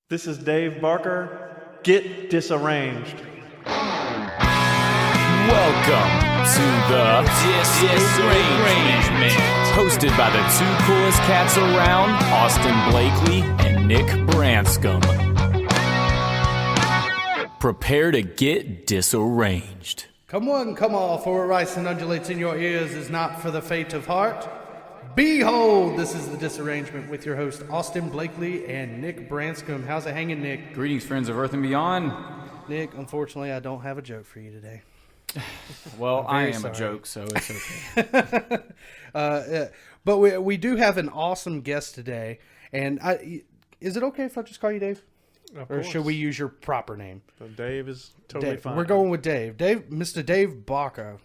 This is Dave Barker. Get disarranged. Welcome to the Disarrangement, hosted by the two coolest cats around, Austin Blakely and Nick Branscombe. Prepare to get disarranged. Come one, come all, for what rises and undulates in your ears is not for the faint of heart. Behold, this is the Disarrangement with your host, Austin Blakely and Nick Branscombe. How's it hanging, Nick? Greetings, friends of Earth and beyond. Nick, unfortunately, I don't have a joke for you today. Well, I am sorry. a joke, so it's okay. But we do have an awesome guest today. And is it okay if I just call you Dave? Of Or course. should we use your proper name? So Dave is totally Dave. fine. We're going with Dave. Mr. Dave Baca.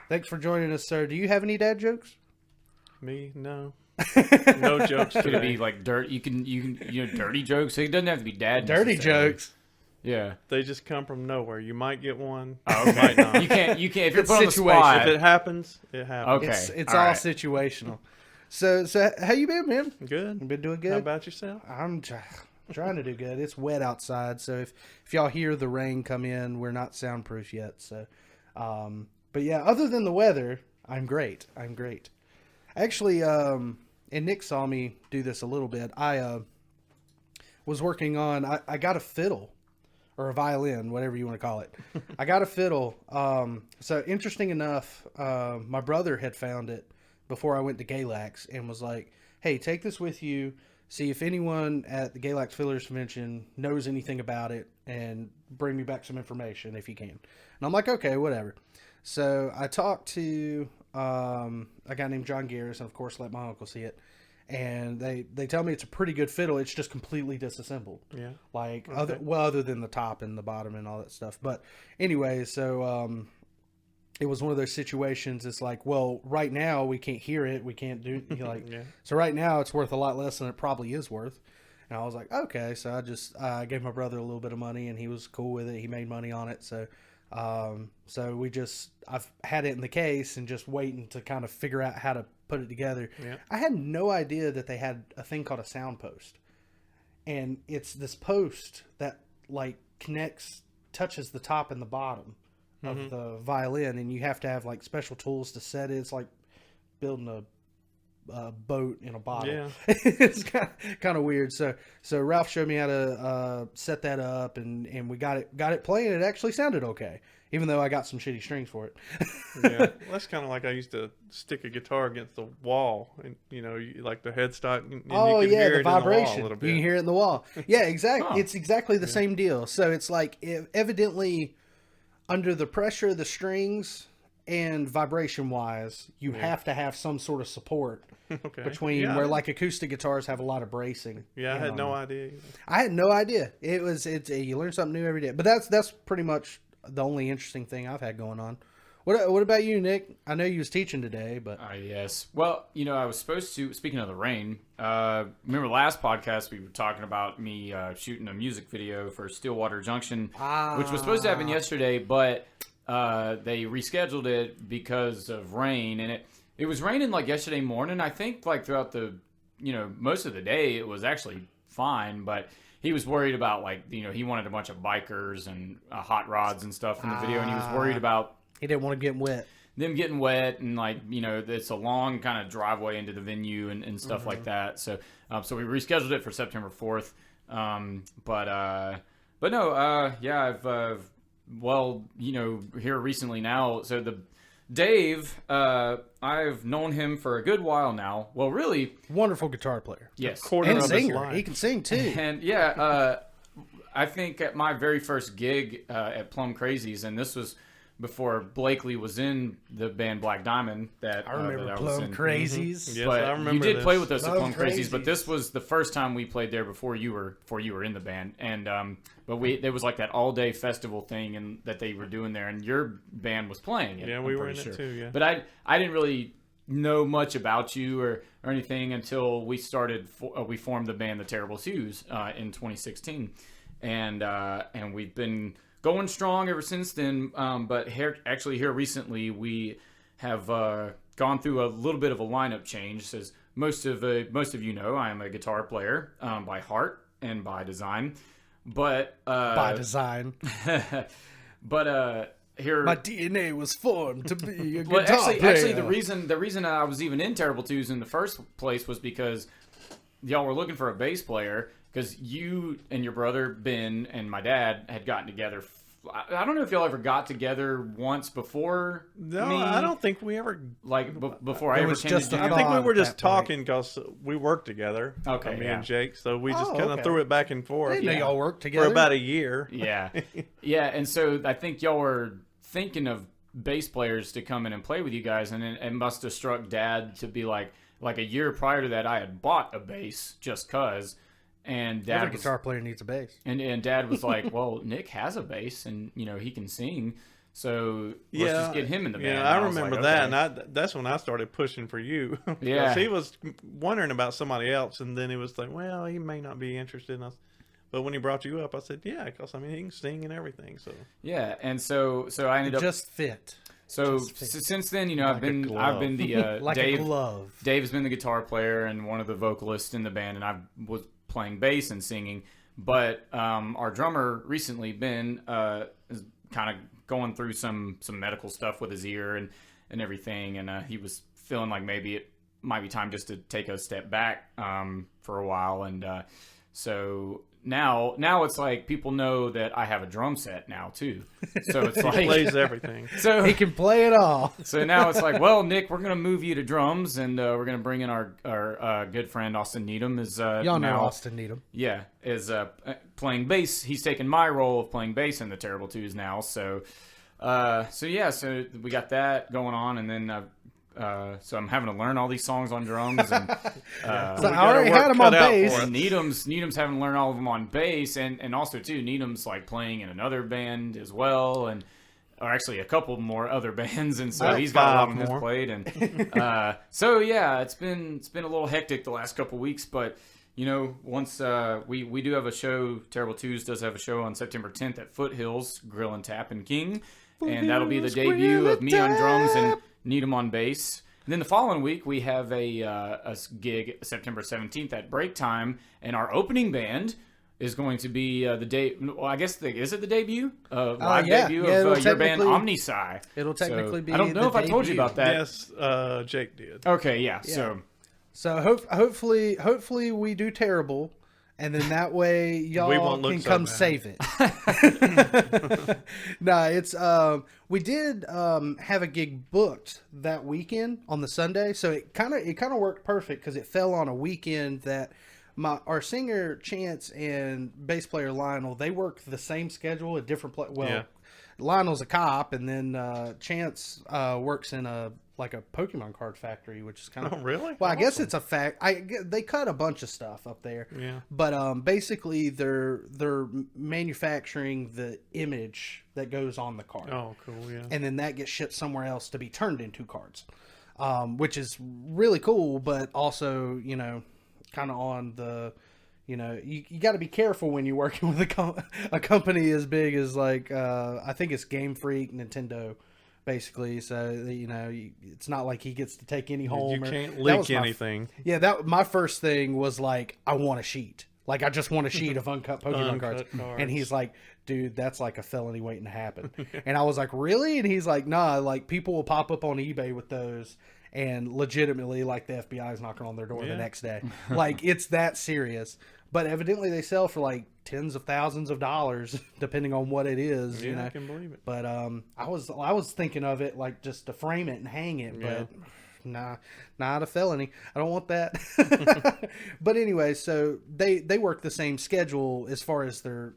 Thanks for joining us, sir. Do you have any dad jokes? Me? No. No jokes Could it today. be like dirt? You can dirty jokes. It doesn't have to be dad. Dirty necessarily. jokes. Yeah. They just come from nowhere. You might get one. Oh, You might not. You can't. If you're It's put on the situation. spot. If it happens, it happens. Okay. It's all all right. situational. So how you been, man? Good. You been doing good? How about yourself? I'm trying to do good. It's wet outside, so if y'all hear the rain come in, we're not soundproof yet. So, but yeah, other than the weather, I'm great. Actually, and Nick saw me do this a little bit. I was working on. I got a fiddle or a violin, whatever you want to call it. I got a fiddle. So interesting enough, my brother had found it before I went to Galax and was like, "Hey, take this with you. See if anyone at the Galax Fiddlers Convention knows anything about it, and bring me back some information if you can." And I'm like, "Okay, whatever." So I talked to a guy named John Garris, and of course let my uncle see it. And they tell me it's a pretty good fiddle. It's just completely disassembled. Yeah. Like Okay. other than the top and the bottom and all that stuff. But anyway, so it was one of those situations. It's like, well, right now we can't hear it. We can't do like. Yeah. So right now it's worth a lot less than it probably is worth. And I was like, okay. So I just gave my brother a little bit of money, and he was cool with it. He made money on it. So I've had it in the case and just waiting to kind of figure out how to put it together. Yeah. I had no idea that they had a thing called a sound post. And it's this post that like touches the top and the bottom of the violin, and you have to have like special tools to set it. It's like building a boat in a bottle. Yeah. It's kind of weird. So Ralph showed me how to set that up, and we got it playing. It actually sounded okay, even though I got some shitty strings for it. Yeah. Well, that's kind of like I used to stick a guitar against the wall, and like the headstock. And Oh you can yeah, hear the it in the wall a vibration. little You bit. can hear it in the wall. Yeah, exactly. Huh. It's exactly the same deal. So it's like evidently under the pressure of the strings and vibration wise, you have to have some sort of support Okay. between Yeah, where like acoustic guitars have a lot of bracing. Yeah, I had no idea. Either. I had no idea. It's you learn something new every day. But that's pretty much the only interesting thing I've had going on. What about you, Nick? I know you was teaching today, but Yes. Well, I was supposed to, speaking of the rain, remember last podcast we were talking about me shooting a music video for Stillwater Junction, which was supposed to happen yesterday, but they rescheduled it because of rain, and it was raining like yesterday morning. I think like throughout the, most of the day it was actually fine, but he was worried about like, he wanted a bunch of bikers and hot rods and stuff in the video, and he was worried about he didn't want to get wet. them getting wet, and like it's a long kind of driveway into the venue and stuff like that. So so we rescheduled it for September 4th. But no, yeah, I've here recently now. So the Dave, I've known him for a good while now. Well, really, Wonderful guitar player. yes, Quarter And of his singer. life. He can sing too. and yeah, I think at my very first gig at Plum Crazies, and this was before Blakely was in the band Black Diamond. That I remember that I was Plum in. Crazies. Yes, But I remember you did this. play with us at Plum Plum Crazies, but Crazies. this was the first time we played there before you were in the band. And but there was like that all day festival thing and that they were doing there, and your band was playing it. Yeah, I'm we were pretty in it sure. too, yeah. But I didn't really know much about you or anything until we started. We formed the band the Terrible Twos in 2016, and we've been going strong ever since then. But here recently we have gone through a little bit of a lineup change. Says most of you know, I am a guitar player by heart and by design. But By design. but here My DNA was formed to be a well, guitar player. actually, the reason I was even in Terrible Twos in the first place was because y'all were looking for a bass player, because you and your brother Ben and my dad had gotten together. I don't know if y'all ever got together once before. No, me. I don't think we ever. Before I It ever was came just to a do. I think we were at just that point. talking because we worked together. Okay, me yeah. and Jake, so we just Oh, kind of okay. threw it back and I forth didn't know y'all worked together. for about a year. Yeah, yeah, and so I think y'all were thinking of bass players to come in and play with you guys, and it must have struck Dad to be like a year prior to that, I had bought a bass just cause, and Dad Every was, guitar player needs a bass. and Dad was like, well, Nick has a bass, and he can sing. So let's just get him in the band. Yeah, I And was remember like, that, okay. and that's when I started pushing for you. Yeah. He was wondering about somebody else, and then he was like, "Well, he may not be interested in us." But when he brought you up, I said, "Yeah," because he can sing and everything. So Yeah, and so I ended up Just fit. so just fit. since then, Like a I've been glove. the Like Dave. a glove. Dave's been the guitar player and one of the vocalists in the band, and I was playing bass and singing. But our drummer recently, Ben, is kind of going through some medical stuff with his ear and everything, and he was feeling like maybe it might be time just to take a step back for a while, and so now it's like people know that I have a drum set now too, so it's he like plays everything. so He can play it all. so now it's like, well, Nick, we're gonna move you to drums, and we're gonna bring in our good friend Austin Needham is Y'all know now, Austin Needham. yeah, is playing bass. He's taken my role of playing bass in the Terrible Twos now. So so we got that going on, and then so I'm having to learn all these songs on drums, and So We I got already our had work him on cut out bass. for and Needham's having to learn all of them on bass, and also too, Needham's like playing in another band as well, or actually a couple more other bands, and so About he's got a lot 5 on his more. plate, and so yeah, it's been a little hectic the last couple weeks, but once we do have a show, Terrible Twos does have a show on September 10th at Foothills Grill and Tap in King, and that'll be the Foothills debut Grill of and me on drums and Tap. Needham on bass. And then the following week we have a gig September 17th at Break Time, and our opening band is going to be well, I guess is it the debut? Live yeah. debut Yeah, of it'll your band technically- Omnisci. It'll technically be I don't know the if I told you debut. about that. Yes, Jake did. Okay, yeah. So So hopefully we do terrible, and then that way y'all We won't look can so come bad. save it. No, it's we did have a gig booked that weekend on the Sunday, so it kind of worked perfect because it fell on a weekend that our singer Chance and bass player Lionel, they work the same schedule at different Yeah. Lionel's a cop, and then Chance works in a Pokemon card factory, which is kind of Oh, really? well, I guess Awesome. it's a fact. They cut a bunch of stuff up there. Yeah. But basically, they're manufacturing the image that goes on the card, Oh, cool. Yeah. and then that gets shipped somewhere else to be turned into cards, which is really cool. But also, kind of on the, you got to be careful when you're working with a company as big as I think it's Game Freak, Nintendo. Basically, so it's not like he gets to take any home. You can't that leak was anything. my first thing was I want a sheet. I just want a sheet of uncut Pokemon cards. Uncut cards. And he's like, dude, that's like a felony waiting to happen. And I was like, really? And he's like, nah, people will pop up on eBay with those, and legitimately, the FBI is knocking on their door the next day. It's that serious. But evidently, they sell for tens of thousands of dollars, depending on what it is. Yeah, I can believe it. But I was thinking of it just to frame it and hang it, Yeah. but nah, not a felony. I don't want that. But anyway, so they work the same schedule as far as their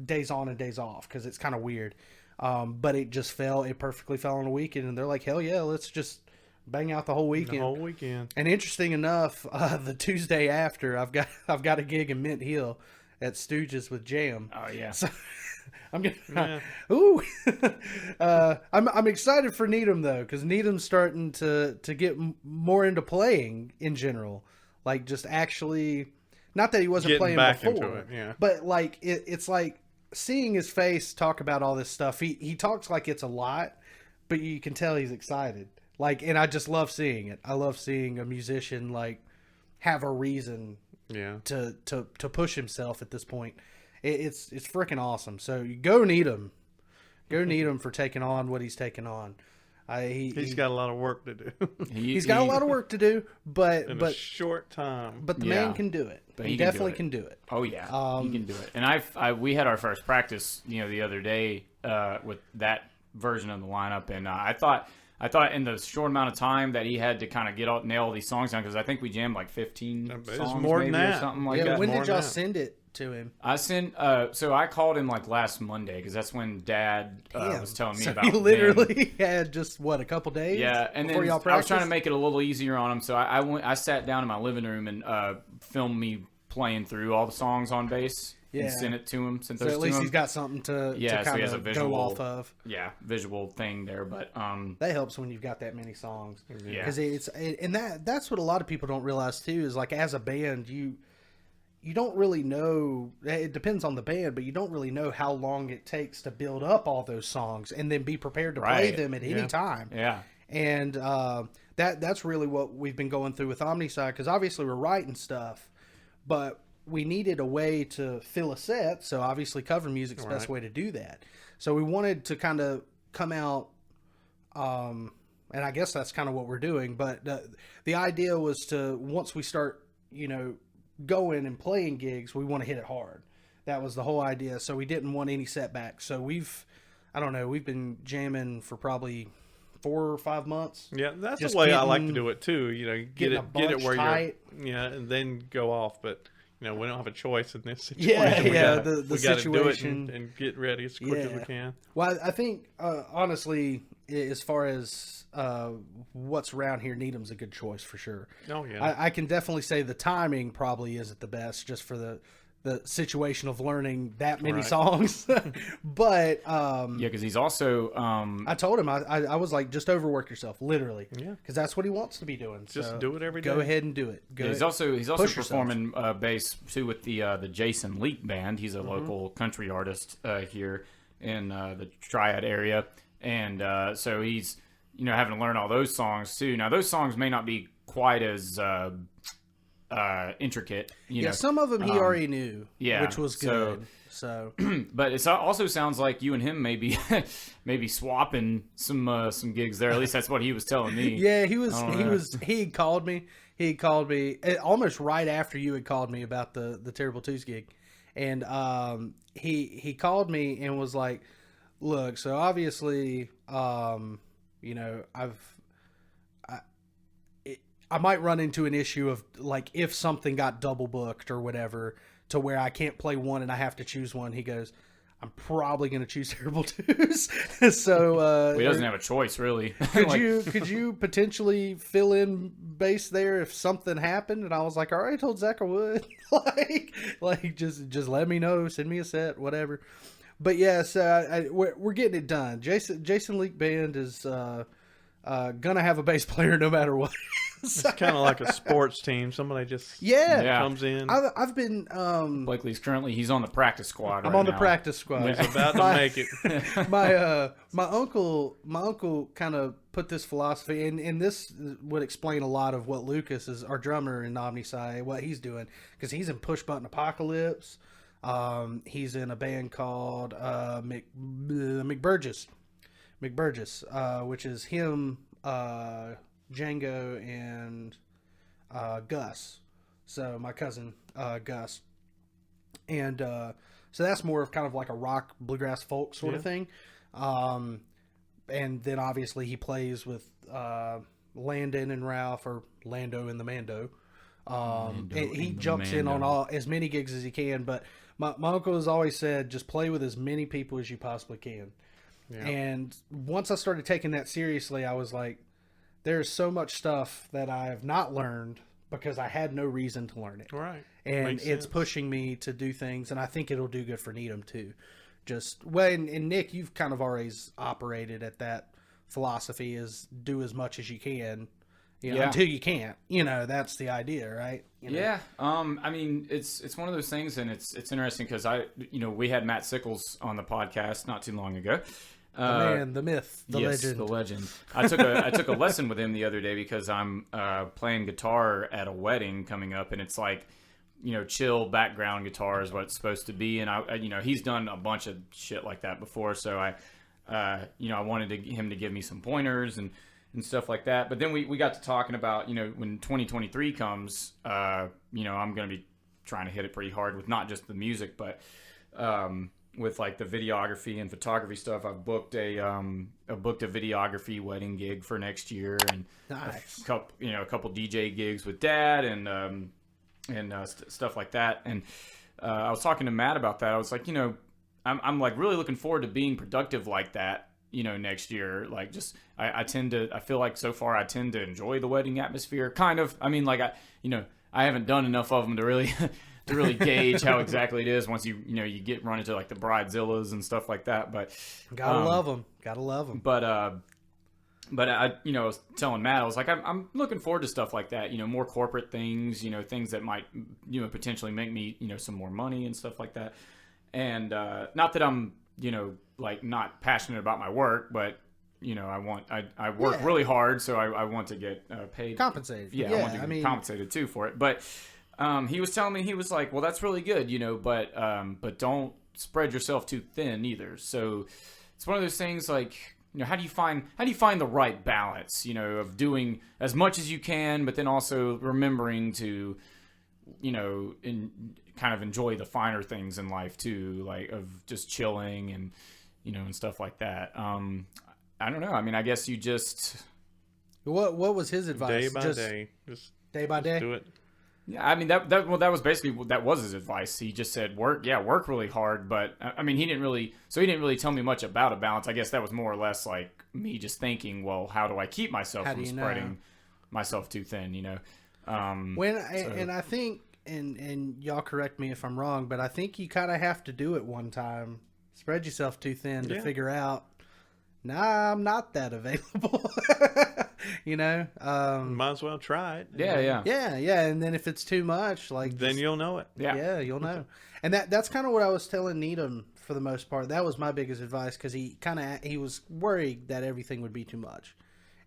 days on and days off, because it's kind of weird. But it perfectly fell on a weekend, and they're like, hell yeah, let's just bang out the whole weekend. The whole weekend. And interesting enough, the Tuesday after, I've got a gig in Mint Hill at Stooges with Jam. oh yeah. So I'm gonna, Yeah. ooh, I'm excited for Needham though, because Needham's starting to get more into playing in general, just actually, not that he wasn't Getting playing back before, into it, yeah. but it's like seeing his face talk about all this stuff. He talks like it's a lot, but you can tell he's excited. And I just love seeing it. I love seeing a musician have a reason Yeah. to push himself at this point. It's freaking awesome. So you go need him. Go need him for taking on what he's taking on. He's got a lot of work to do. He's got a lot of work to do, but in a short time. But the man can do it. But he definitely can do it. Oh yeah, he can do it. And we had our first practice, the other day with that version of the lineup, and I thought in the short amount of time that he had to kind of nail all these songs down, because I think we jammed like 15 songs more maybe than that. or something like that. When did y'all send it to him? I sent so I called him like last Monday, because that's when Dad was telling me about. You literally had just a couple days. Yeah, and then I was trying to make it a little easier on him, so I sat down in my living room and filmed me playing through all the songs on bass. Yeah. And sent it to him. So at least he's got something to kind of go off of. Yeah, visual thing there, but that helps when you've got that many songs. Yeah, because that's what a lot of people don't realize too, is like as a band you don't really know. It depends on the band, but you don't really know how long it takes to build up all those songs and then be prepared to play them at any time. Yeah, and that's really what we've been going through with Omnicide, because obviously we're writing stuff, but we needed a way to fill a set, so obviously cover music's the best way to do that. So we wanted to kind of come out, and I guess that's kind of what we're doing, but the idea was to, once we start, going and playing gigs, we want to hit it hard. That was the whole idea, so we didn't want any setbacks. So we've been jamming for probably 4 or 5 months. Yeah, that's the way I like to do it too. Get it where tight. you're, and then go off, but we don't have a choice in this situation. We the situation. Do it and get ready as quick as we can. Well, I think, honestly, as far as what's around here, Needham's a good choice for sure. Oh, yeah. I can definitely say the timing probably isn't the best, just for the situation of learning that many songs. But because he's also I told him I was like, just overwork yourself, literally. Yeah, because that's what he wants to be doing. Just do it every day. Go ahead and do it. He's also performing bass too with the Jason Leak band. He's a local country artist here in the Triad area, and so he's having to learn all those songs too. Now those songs may not be quite as intricate, some of them he already knew, yeah, which was good. So but it also sounds like you and him maybe swapping some gigs there. At least that's what he was telling me. Yeah, he called me almost right after you had called me about the Terrible Twos gig, and he called me and was like, look, so obviously I might run into an issue of, like, if something got double booked or whatever, to where I can't play one and I have to choose one. He goes, I'm probably going to choose Terrible Twos. So he doesn't have a choice, really. Could you potentially fill in bass there if something happened? And I was like, all right, I told Zach I would. like just let me know, send me a set, whatever. But yeah, so we're getting it done. Jason Leak Band is gonna have a bass player no matter what. It's kind of like a sports team. Somebody just comes in. I've been Blakely's he's on the practice squad. I'm on the practice squad. He's about to make it. my uncle kind of put this philosophy, and this would explain a lot of what Lucas is, our drummer in Omnicide, what he's doing, because he's in Push Button Apocalypse. He's in a band called McBurgess, which is him, Django, and Gus. So my cousin Gus, and so that's more of kind of like a rock, bluegrass, folk sort of thing. And then obviously he plays with Landon and Ralph, or Lando and the Mando. And he jumps in on as many gigs as he can, but my uncle has always said, just play with as many people as you possibly can. Yeah. And once I started taking that seriously, I was like, there's so much stuff that I have not learned because I had no reason to learn it. Right. And it's pushing me to do things, and I think it'll do good for Needham too. And Nick, you've kind of always operated at that philosophy, is do as much as you can. Until you can't, that's the idea, right? Yeah. I mean, it's one of those things, and it's interesting because we had Matt Sickles on the podcast not too long ago. man, the myth, the yes, legend. the legend. I took a lesson with him the other day because I'm playing guitar at a wedding coming up, and it's like, chill background guitar is what it's supposed to be. And I he's done a bunch of shit like that before, so I wanted him to give me some pointers and stuff like that. But then we got to talking about, when 2023 comes, I'm going to be trying to hit it pretty hard with not just the music, but with like the videography and photography stuff. I've booked a videography wedding gig for next year, and Nice. a couple DJ gigs with Dad and stuff like that. And I was talking to Matt about that. I was like, I'm like really looking forward to being productive like that, next year. Like I feel like so far I tend to enjoy the wedding atmosphere, kind of. I mean, like I haven't done enough of them to really to really gauge how exactly it is once you get run into like the bridezillas and stuff like that. But Gotta love them. Gotta love them. But I was telling Matt, I was like, I'm looking forward to stuff like that. More corporate things. Things that might potentially make me some more money and stuff like that. And not that I'm like not passionate about my work, but I work really hard, so I want to get paid, Compensated. Yeah, I want to get compensated too for it. But he was telling me, he was like, well, that's really good, but don't spread yourself too thin either. So it's one of those things like, how do you find the right balance, of doing as much as you can, but then also remembering to, kind of enjoy the finer things in life too, like of just chilling and, and stuff like that. I don't know. I mean, I guess you just... What was his advice? Day by day. Just day by day? do it. Yeah, I mean, that was basically, that was his advice. He just said, work really hard, but I mean, he didn't really tell me much about a balance. I guess that was more or less like me just thinking, well, how do I keep myself from spreading myself too thin, And I think, and y'all correct me if I'm wrong, but I think you kind of have to do it one time. Spread yourself too thin to figure out, nah, I'm not that available. Might as well try it. Yeah. And then if it's too much, like then you'll know it. Yeah, you'll know. And that's kind of what I was telling Needham for the most part. That was my biggest advice, because he was worried that everything would be too much,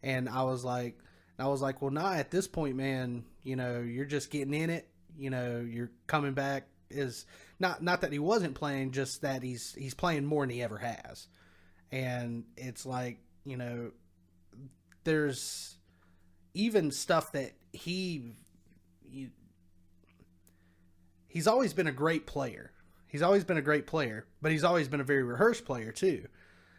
and I was like, well, nah, at this point, man, you're just getting in it. You're coming back is not that he wasn't playing, just that he's playing more than he ever has. And it's like, there's even stuff that he's always been a great player. He's always been a great player, but he's always been a very rehearsed player too.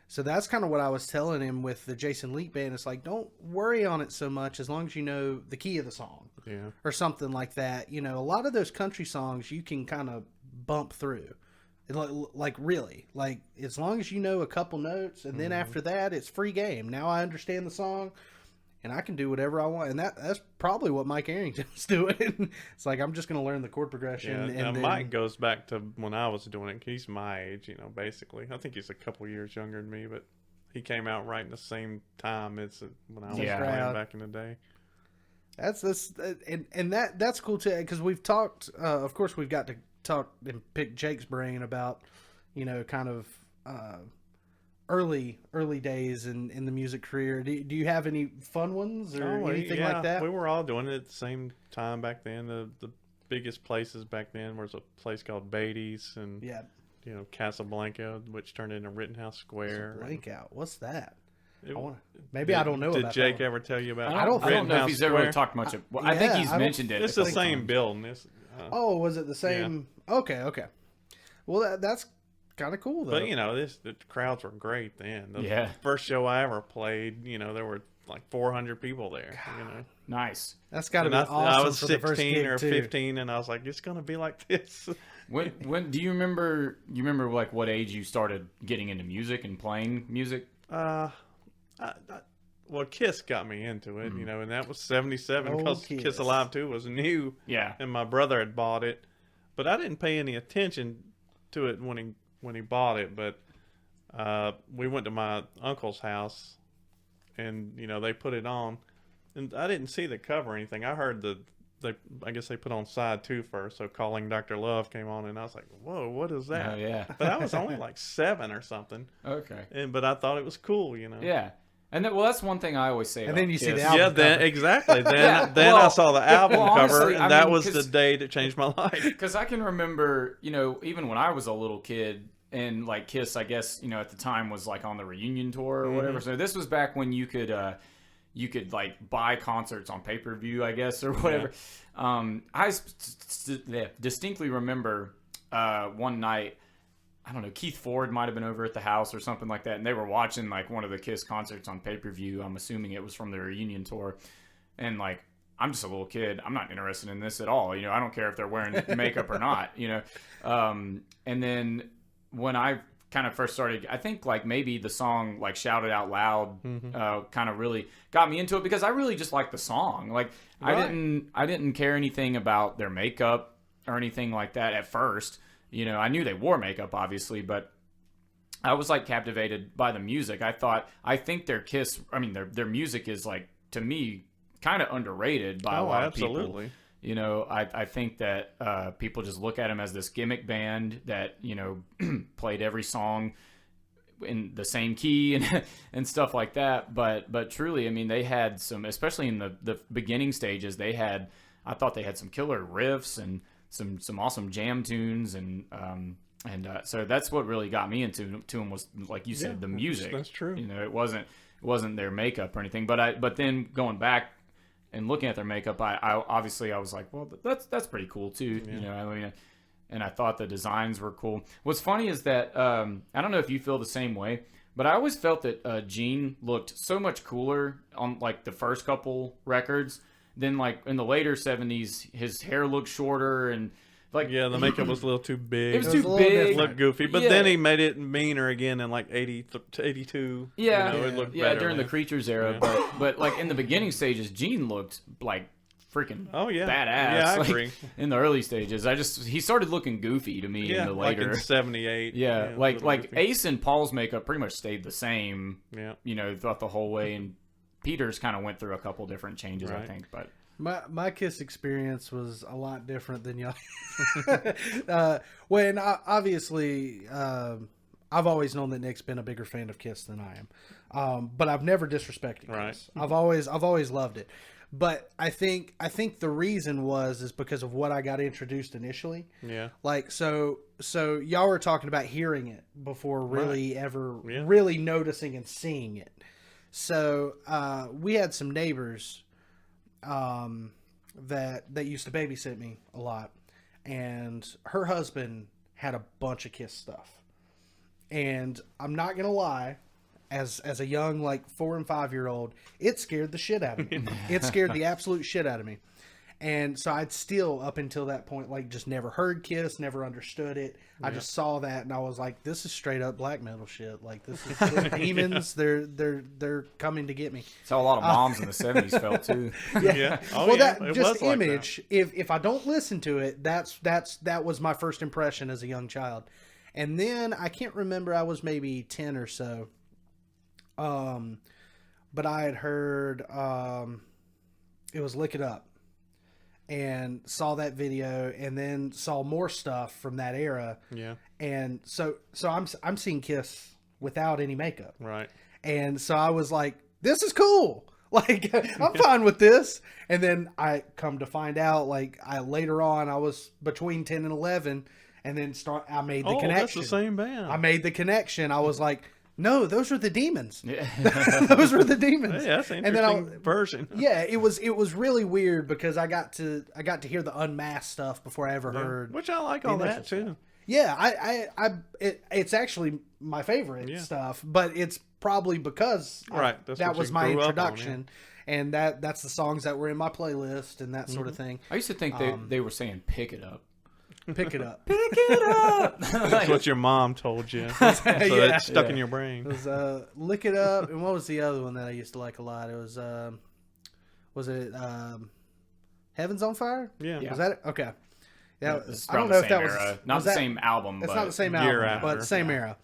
So that's kind of what I was telling him with the Jason Leak band. It's like, don't worry on it so much as long as you know the key of the song. Yeah. Or something like that. A lot of those country songs you can kind of bump through. Like really. Like, as long as you know a couple notes, and then after that, it's free game. Now I understand the song, and I can do whatever I want. And that's probably what Mike Arrington's doing. It's like, I'm just going to learn the chord progression. Yeah, and then... Mike goes back to when I was doing it. He's my age, basically. I think he's a couple years younger than me, but he came out right in the same time as when I was playing back in the day. That's cool too, because we've talked. Of course, we've got to talk and pick Jake's brain about, kind of early days in the music career. Do you have any fun ones or anything like that? We were all doing it at the same time back then. The biggest places back then was a place called Beatty's and Casablanca, which turned into Rittenhouse Square. Casablanca, what's that? I don't know. Did Jake ever tell you about? I don't know if he's ever really talked much. I think he's mentioned it. It's the same building. Was it the same? Yeah. Okay. Well, that's kind of cool though. But the crowds were great then. The first show I ever played, there were like 400 people there. Nice. That's got to be awesome. I was for 16 or too. 15, and I was like, it's gonna be like this. When do you remember? You remember like what age you started getting into music and playing music? Well, Kiss got me into it, and that was 77 because Kiss Alive 2 was new. Yeah. And my brother had bought it, but I didn't pay any attention to it when he bought it. But we went to my uncle's house, and they put it on, and I didn't see the cover or anything. I heard the I guess they put on side 2 first. So Calling Dr. Love came on, and I was like, whoa, what is that? Oh, yeah. But I was only like 7 or something. Okay. But I thought it was cool, Yeah. And then, that's one thing I always say. And about then you Kiss. see the album. Yeah, then cover. exactly. Then Yeah, I saw the album cover, honestly, and that was the day that changed my life. Because I can remember, even when I was a little kid, and like Kiss, I guess, at the time was like on the reunion tour or whatever. So this was back when you could like buy concerts on pay-per-view, I guess, or whatever. Yeah. I distinctly remember one night, I don't know, Keith Ford might have been over at the house or something like that, and they were watching like one of the Kiss concerts on pay-per-view. I'm assuming it was from the reunion tour. And like, I'm just a little kid. I'm not interested in this at all. I don't care if they're wearing makeup or not, And then when I kind of first started, I think like maybe the song like Shout It Out Loud kind of really got me into it, because I really just liked the song. Like right. I didn't care anything about their makeup or anything like that at first. I knew they wore makeup obviously, but I was like captivated by the music. I think their Kiss, their music is like, to me, kind of underrated by a lot of people. Absolutely. I think that people just look at them as this gimmick band that, played every song in the same key and stuff like that. But truly, they had some, especially in the beginning stages, I thought they had some killer riffs and some awesome jam tunes. And so that's what really got me into them was, like you said, the music. That's true. It wasn't their makeup or anything. But then going back and looking at their makeup, I obviously was like, well, that's pretty cool too. Yeah. And I thought the designs were cool. What's funny is that I don't know if you feel the same way, but I always felt that Gene looked so much cooler on like the first couple records than like in the later 70s. His hair looked shorter and like the makeup was a little too big. It was too big. It looked goofy, but then he made it meaner again in like 80 to 82. Yeah, it looked better during the Creatures era. Yeah. But like in the beginning stages, Gene looked like freaking badass. Yeah, I agree. In the early stages, he started looking goofy to me in the later. Like in 78. Yeah, like goofy. Ace and Paul's makeup pretty much stayed the same. Yeah, throughout the whole way, and Peter's kind of went through a couple different changes, right. I think, but. My Kiss experience was a lot different than y'all. When obviously I've always known that Nick's been a bigger fan of Kiss than I am, but I've never disrespected Kiss. Right. I've always loved it. But I think the reason is because of what I got introduced initially. Yeah. Like so y'all were talking about hearing it before really ever Yeah. really noticing and seeing it. So we had some neighbors that used to babysit me a lot, and her husband had a bunch of Kiss stuff, and I'm not gonna lie, as a young like 4 and 5 year old, it scared the shit out of me. It scared the absolute shit out of me. And so I'd still, up until that point, like just never heard Kiss, never understood it. Yeah. I just saw that and I was like, this is straight up black metal shit. Like this is demons. They're coming to get me. That's how a lot of moms in the 70s felt too. Yeah. Oh, well, yeah. that just image. Like that. If I don't listen to it, that was my first impression as a young child. And then I can't remember. I was maybe 10 or so. But I had heard it was Lick It Up. And saw that video, and then saw more stuff from that era. Yeah. And so I'm seeing Kiss without any makeup. Right. And so I was like, this is cool. Like I'm fine with this. And then I come to find out, like later on, I was between 10 and 11, and then I made the connection. That's the same band. I made the connection. I was like, no, those were the demons. Yeah. Those were the demons. Hey, that's an interesting version. Yeah, it was really weird because I got to hear the Unmasked stuff before I ever heard. Which I like all that too. Yeah, it's actually my favorite stuff, but it's probably because that was my introduction, and that's the songs that were in my playlist and that sort of thing. I used to think they were saying "Pick It Up." Pick it up. Pick it up. That's what your mom told you. So it's stuck in your brain. It was Lick It Up, and what was the other one that I used to like a lot? It was it Heaven's on Fire? Yeah. Was that it? Okay. Yeah, I don't know if that was not the same album. It's not the same album, but the same era.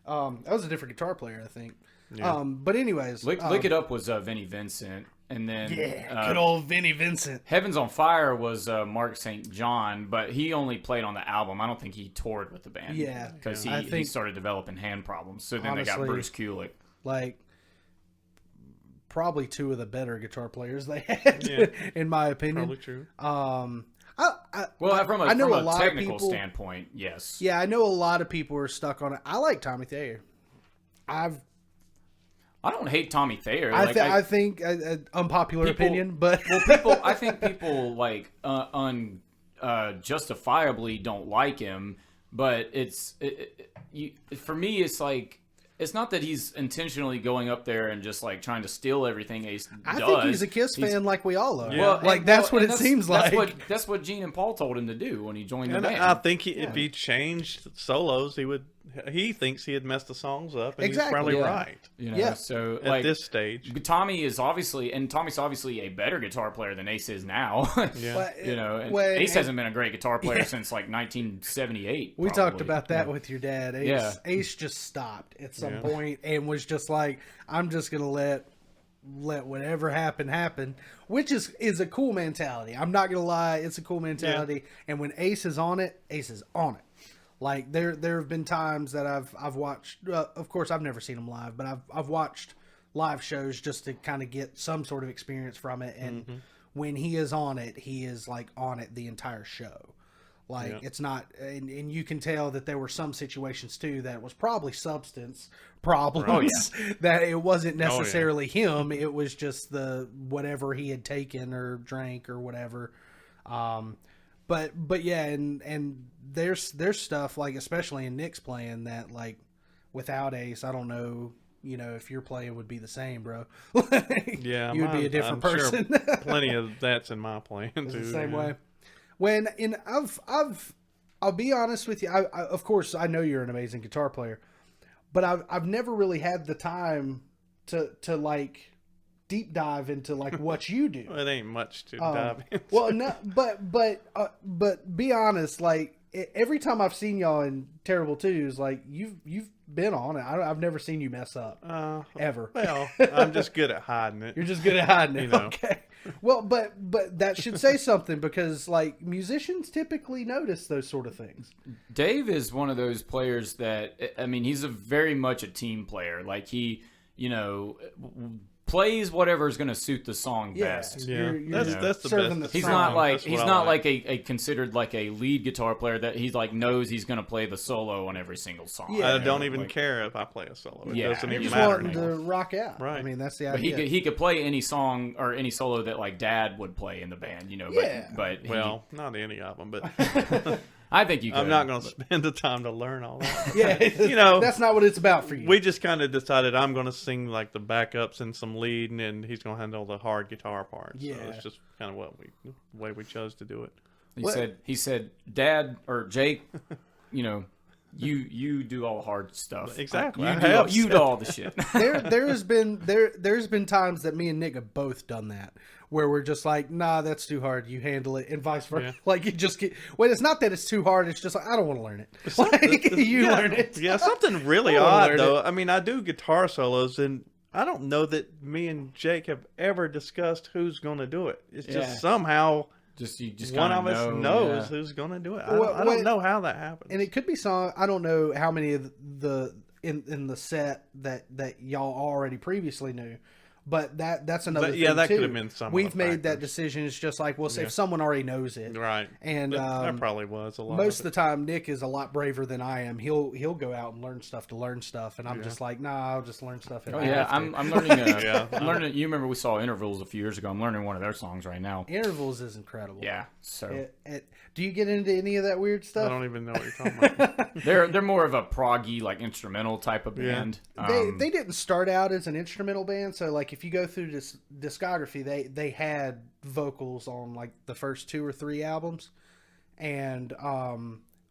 That was a different guitar player, I think. Yeah. But anyways, Lick It Up was Vinnie Vincent. and then good old Vinnie Vincent. Heavens on Fire was Mark St. John, but he only played on the album. I don't think he toured with the band. Yeah, because he started developing hand problems. So then honestly, they got Bruce Kulick. Like, probably two of the better guitar players they had, in my opinion. Probably true. From a technical standpoint, yes. Yeah, I know a lot of people are stuck on it. I like Tommy Thayer. I don't hate Tommy Thayer. I think unpopular opinion, but I think people like justifiably don't like him. But for me, it's like, it's not that he's intentionally going up there and just like trying to steal everything Ace does. I think he's a Kiss fan like we all are. Yeah. Well, that's what it seems like. That's what Gene and Paul told him to do when he joined the band. I think if he changed solos, he would. He thinks he had messed the songs up, and he's probably right. So at this stage, Tommy's obviously a better guitar player than Ace is now. Ace hasn't been a great guitar player since like 1978. We talked about that with your dad. Ace just stopped at some point and was just like, I'm just gonna let whatever happen, which is a cool mentality. I'm not gonna lie, it's a cool mentality. And when Ace is on it, Ace is on it. Like there have been times that I've watched. Of course, I've never seen him live, but I've watched live shows just to kind of get some sort of experience from it. And when he is on it, he is like on it the entire show. Like it's not, and you can tell that there were some situations too that was probably substance problems. That it wasn't necessarily him. It was just the whatever he had taken or drank or whatever. But yeah, and there's stuff like, especially in Nick's playing, that like without Ace, I don't know, if your playing would be the same, bro. You would be a different person. Sure plenty of that's in my playing too. The same way. I'll be honest with you. I of course I know you're an amazing guitar player, but I've never really had the time to like deep dive into like what you do. Well, it ain't much to dive into. Well, no, but be honest. Like every time I've seen y'all in Terrible Twos, like you've been on it. I've never seen you mess up ever. Well, I'm just good at hiding it. You're just good at hiding it. Okay. Well, but that should say something, because like musicians typically notice those sort of things. Dave is one of those players that, I mean, he's very much a team player. Like he, plays whatever is going to suit the song best. Yeah, that's the best. He's not like a considered like a lead guitar player that he's like knows he's going to play the solo on every single song. I don't even care if I play a solo. It doesn't even matter. Just wanting to rock out. Right. I mean, that's the idea. But he could play any song or any solo that like Dad would play in the band. But not any of them. But I think you could. I'm not going to spend the time to learn all that. That's not what it's about for you. We just kind of decided I'm going to sing like the backups and some lead, and he's going to handle the hard guitar parts. Yeah. So it's just kind of the way we chose to do it. He said, Dad or Jake, you do all the hard stuff. Exactly. You do all the shit. There's been times that me and Nick have both done that, where we're just like, nah, that's too hard. You handle it, and vice versa. Yeah. Like you just get. Well, it's not that it's too hard. It's just like, I don't want to learn it. Learn it. Yeah, something really odd though. I mean, I do guitar solos, and I don't know that me and Jake have ever discussed who's going to do it. It's just somehow. You just one of us knows who's going to do it. I don't know how that happens. And it could be I don't know how many of the in the set that y'all already previously knew. But that's another thing that too. could have been some. We've made that decision. It's just like, well, say if someone already knows it, right? And that probably was a lot. Most of the time, Nick is a lot braver than I am. He'll go out and learn stuff, and I'm just like, nah, I'll just learn stuff. I'm learning. I'm learning. You remember we saw Intervals a few years ago. I'm learning one of their songs right now. Intervals is incredible. Yeah. So, do you get into any of that weird stuff? I don't even know what you're talking about. They're more of a proggy, like instrumental type of band. They didn't start out as an instrumental band, so like if you go through this discography, they had vocals on like the first 2 or 3 albums, and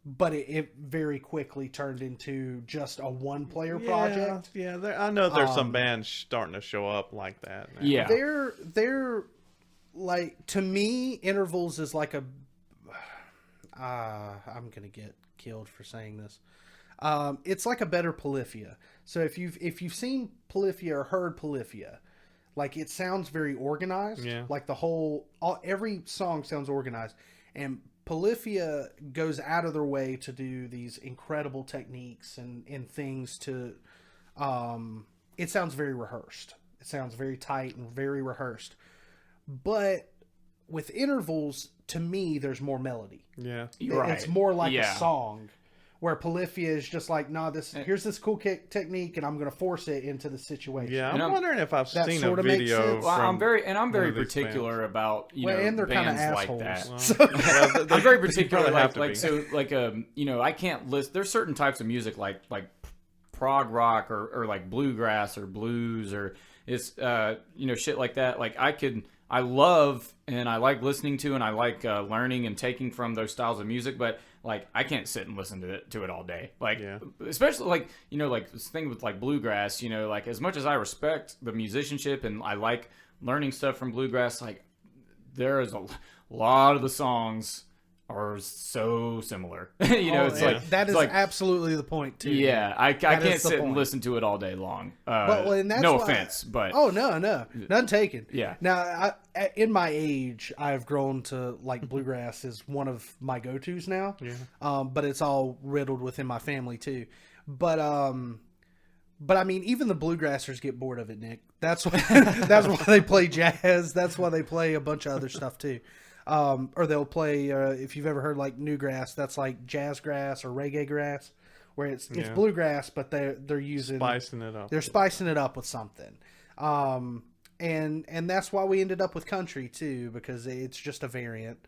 but it very quickly turned into just a one-player project. Yeah, I know there's some bands starting to show up like that now. Yeah, they're like, to me, Intervals is like a. I'm gonna get killed for saying this. It's like a better Polyphia. So if you've seen Polyphia or heard Polyphia, Like it sounds very organized. Yeah. Like every song sounds organized, and Polyphia goes out of their way to do these incredible techniques and things to. It sounds very rehearsed. It sounds very tight and very rehearsed, but with intervals, to me, there's more melody. Yeah, It's more like a song. Where Polyphia is just like, here's this cool technique, and I'm going to force it into the situation. Yeah, I'm wondering if I've seen a sort of makes video. sense. Well, I'm very particular about and they're kind of bands like assholes. that. So. I'm very particular, you know, I can't list. There's certain types of music like prog rock or like bluegrass or blues or it's shit like that. Like I love and I like listening to and I like learning and taking from those styles of music, but like I can't sit and listen to it all day. Like especially like like this thing with like bluegrass, like as much as I respect the musicianship and I like learning stuff from bluegrass, like there is a lot of the songs are so similar. That is absolutely the point too. Yeah, I can't sit and listen to it all day long. And that's no offense, but no, none taken. Yeah. Now, in my age, I've grown to like bluegrass is one of my go-tos now. Yeah. But it's all riddled within my family too. But I mean, even the bluegrassers get bored of it, Nick. That's why they play jazz. That's why they play a bunch of other stuff too. Or they'll play, if you've ever heard like newgrass, that's like jazz grass or reggae grass, where it's bluegrass, but they're using spicing it up. They're spicing it up with something. And that's why we ended up with country too, because it's just a variant.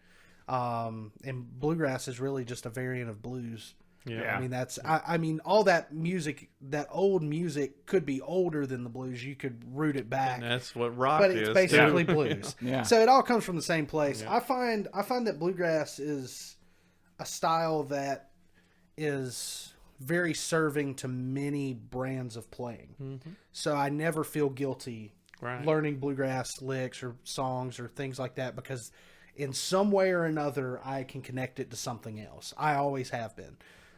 And bluegrass is really just a variant of blues. Yeah. I mean, I mean, all that music, that old music could be older than the blues. You could root it back. And that's what rock but is. But it's basically blues. Yeah. So it all comes from the same place. Yeah. I find that bluegrass is a style that is very serving to many brands of playing. Mm-hmm. So I never feel guilty learning bluegrass licks or songs or things like that, because in some way or another, I can connect it to something else. I always have been.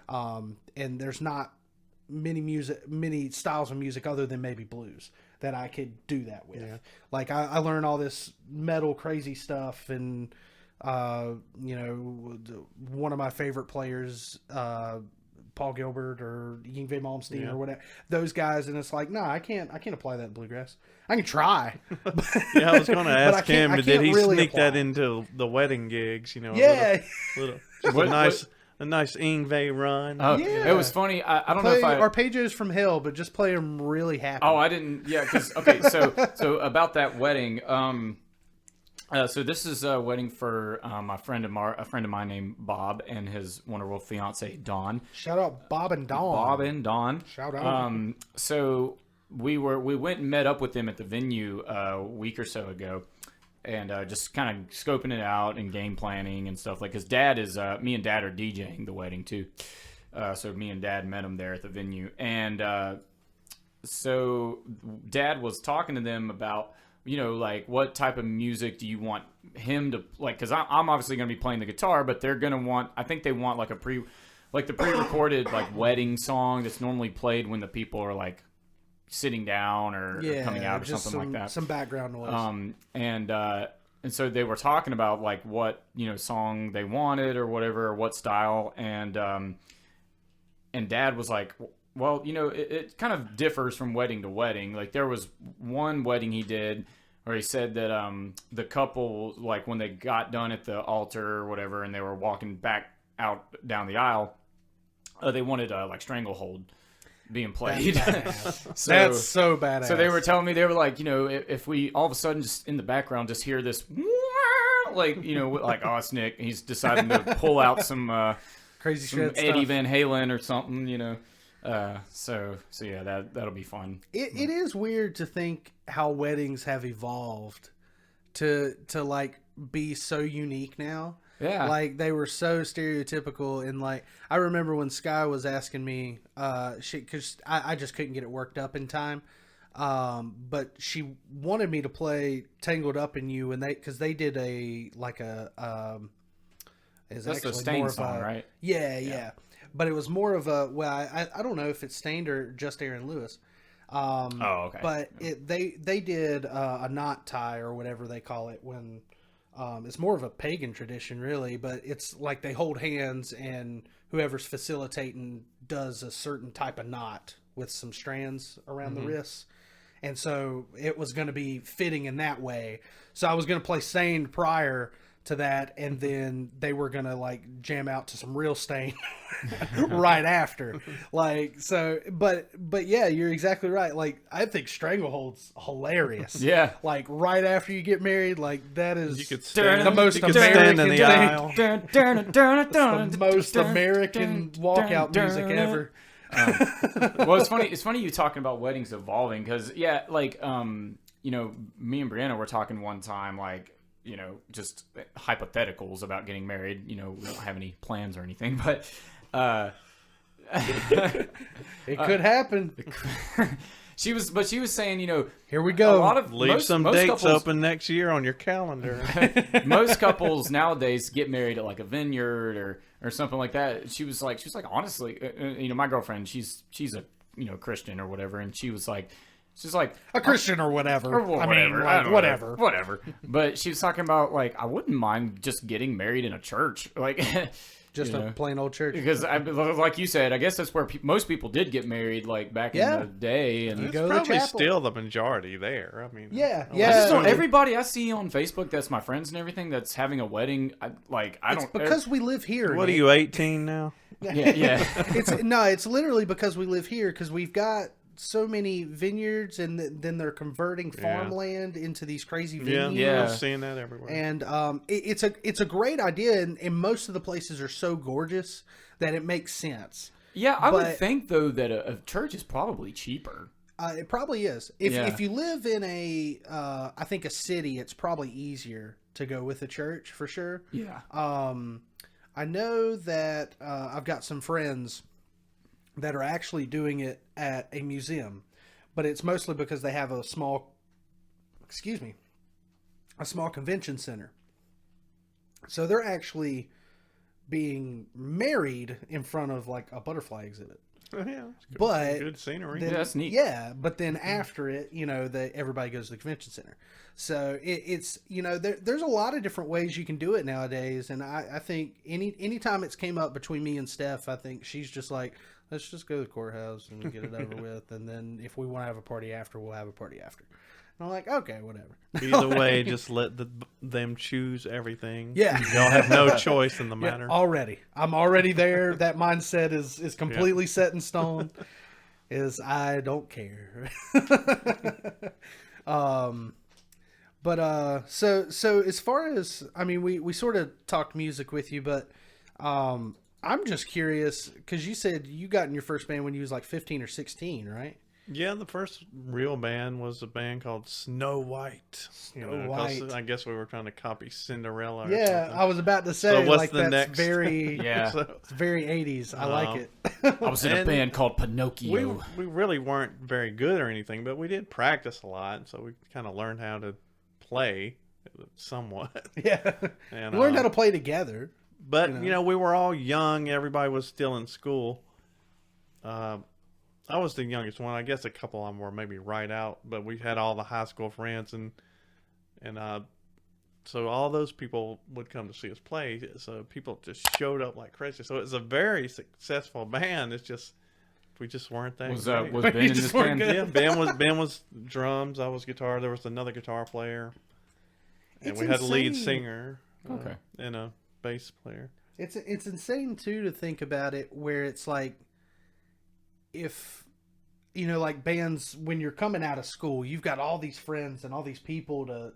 And there's not many styles of music other than maybe blues that I could do that with. Yeah. Like I learned all this metal crazy stuff, and one of my favorite players, Paul Gilbert or Yngwie Malmsteen or whatever, those guys, and it's like, no, I can't apply that in bluegrass. I can try. Yeah, I was going to ask him, did he really sneak that into the wedding gigs? Yeah, a nice Yngwie run. Oh, yeah. It was funny. I don't know if arpeggios from hell, but just play them really happy. Oh, I didn't. Yeah, because okay. So about that wedding. So this is a wedding for a friend of mine named Bob and his wonderful fiance Dawn. Shout out Bob and Dawn. Bob and Dawn. Shout out. So we went and met up with them at the venue a week or so ago. And just kind of scoping it out and game planning and stuff. Like, his dad is, me and Dad are DJing the wedding too. So me and Dad met him there at the venue. And so Dad was talking to them about, like, what type of music do you want him to, like, because I'm obviously going to be playing the guitar, but they're going to want, I think they want like the pre-recorded like wedding song that's normally played when the people are like sitting down or coming out or something like that. Some background noise. And so they were talking about like what, song they wanted or whatever, or what style. And Dad was like, well, it kind of differs from wedding to wedding. Like, there was one wedding he did where he said that the couple, like, when they got done at the altar or whatever and they were walking back out down the aisle, they wanted like Stranglehold being played. That's so badass. So they were telling me, they were like, if we all of a sudden just in the background just hear this, like, like, oh, it's Nick, he's deciding to pull out some crazy shit Eddie stuff. Van Halen or something, so yeah, that'll be fun. It is weird to think how weddings have evolved to like be so unique now. Yeah. Like, they were so stereotypical, and like, I remember when Sky was asking me, because I just couldn't get it worked up in time, but she wanted me to play Tangled Up in You, and because they did that's a Stain song, right? Yeah. But it was more of a, well, I don't know if it's Stained or just Aaron Lewis, Okay. But they did a knot tie or whatever they call it when it's more of a pagan tradition, really. But it's like they hold hands and whoever's facilitating does a certain type of knot with some strands around the wrists. And so it was going to be fitting in that way. So I was going to play Sane prior to that, and then they were going to like jam out to some real Stain right after. Like, so, but yeah, you're exactly right. Like, I think Stranglehold's hilarious. Yeah. Like, right after you get married, like, that is You could stand, the most you could American stand in the thing. aisle. The most American walkout music ever. Well, it's funny. It's funny you talking about weddings evolving because, yeah, like, you know, me and Brianna were talking one time, like, you know, just hypotheticals about getting married. You know, we don't have any plans or anything, but It could happen. she was saying, you know, Here we go. a lot of Leave some most dates couples, open next year on your calendar. most couples nowadays get married at like a vineyard or something like that. She was like, honestly, you know, my girlfriend, she's a, you know, Christian or whatever, and she's like A Christian or whatever. or I mean, like, whatever. But she was talking about like, I wouldn't mind just getting married in a church, like Just you a know? plain old church. Because like you said, I guess that's where most people did get married, like back in the day. And You It's go to the probably chapel. still the majority there. I mean, Yeah, I yeah. I just don't, So- everybody I see on Facebook that's my friends and everything that's having a wedding, I It's because we live here. What are Nick. you, 18 now? yeah. It's literally because we live here because we've got so many vineyards and then they're converting farmland into these crazy Yeah, vineyards. Yeah. I'm seeing that everywhere. And it's a great idea, and most of the places are so gorgeous that it makes sense. Yeah, I would But- think though that a church is probably cheaper. It probably is. If Yeah. if you live in I think a city, it's probably easier to go with a church for sure. Yeah. I know that I've got some friends that are actually doing it at a museum, but it's mostly because they have a small convention center. So they're actually being married in front of like a butterfly exhibit. Yeah, it's good, But good scenery. then- Yeah, that's neat. Yeah, but then after it, you know, everybody goes to the convention center. So it's you know, there's a lot of different ways you can do it nowadays, and I think anytime it's came up between me and Steph, I think she's just like, let's just go to the courthouse and get it over with, and then if we want to have a party after, we'll have a party after. And I'm like, okay, whatever. Either way, just let them choose everything. Yeah. Y'all have no choice in the Yeah, matter. I'm already there. That mindset is completely set in stone. Is I don't care. So as far as, I mean, we sort of talked music with you, but I'm just curious because you said you got in your first band when you was like 15 or 16, right? Yeah, the first real band was a band called Snow White. Snow White. I guess we were trying to copy Cinderella. Or Yeah, something. I was about to say, So what's like, the that's next? very, Yeah. So, it's very 80s. I like it. I was in a And band called Pinocchio. we really weren't very good or anything, but we did practice a lot, so we kind of learned how to play somewhat. Yeah. And, Learned how to play together. But you know. we were all young. Everybody was still in school. I was the youngest one. I guess a couple of them were maybe right out, but we had all the high school friends, and so all those people would come to see us play. So people just showed up like crazy. So it was a very successful band. It's just we just weren't that. Was great. Ben in just this weren't band? good. Yeah, Ben was drums. I was guitar. There was another guitar player, and It's we had a lead insane. singer. Okay. And a bass player. It's insane too to think about it, where it's like, if you know, like bands, when you're coming out of school, you've got all these friends and all these people to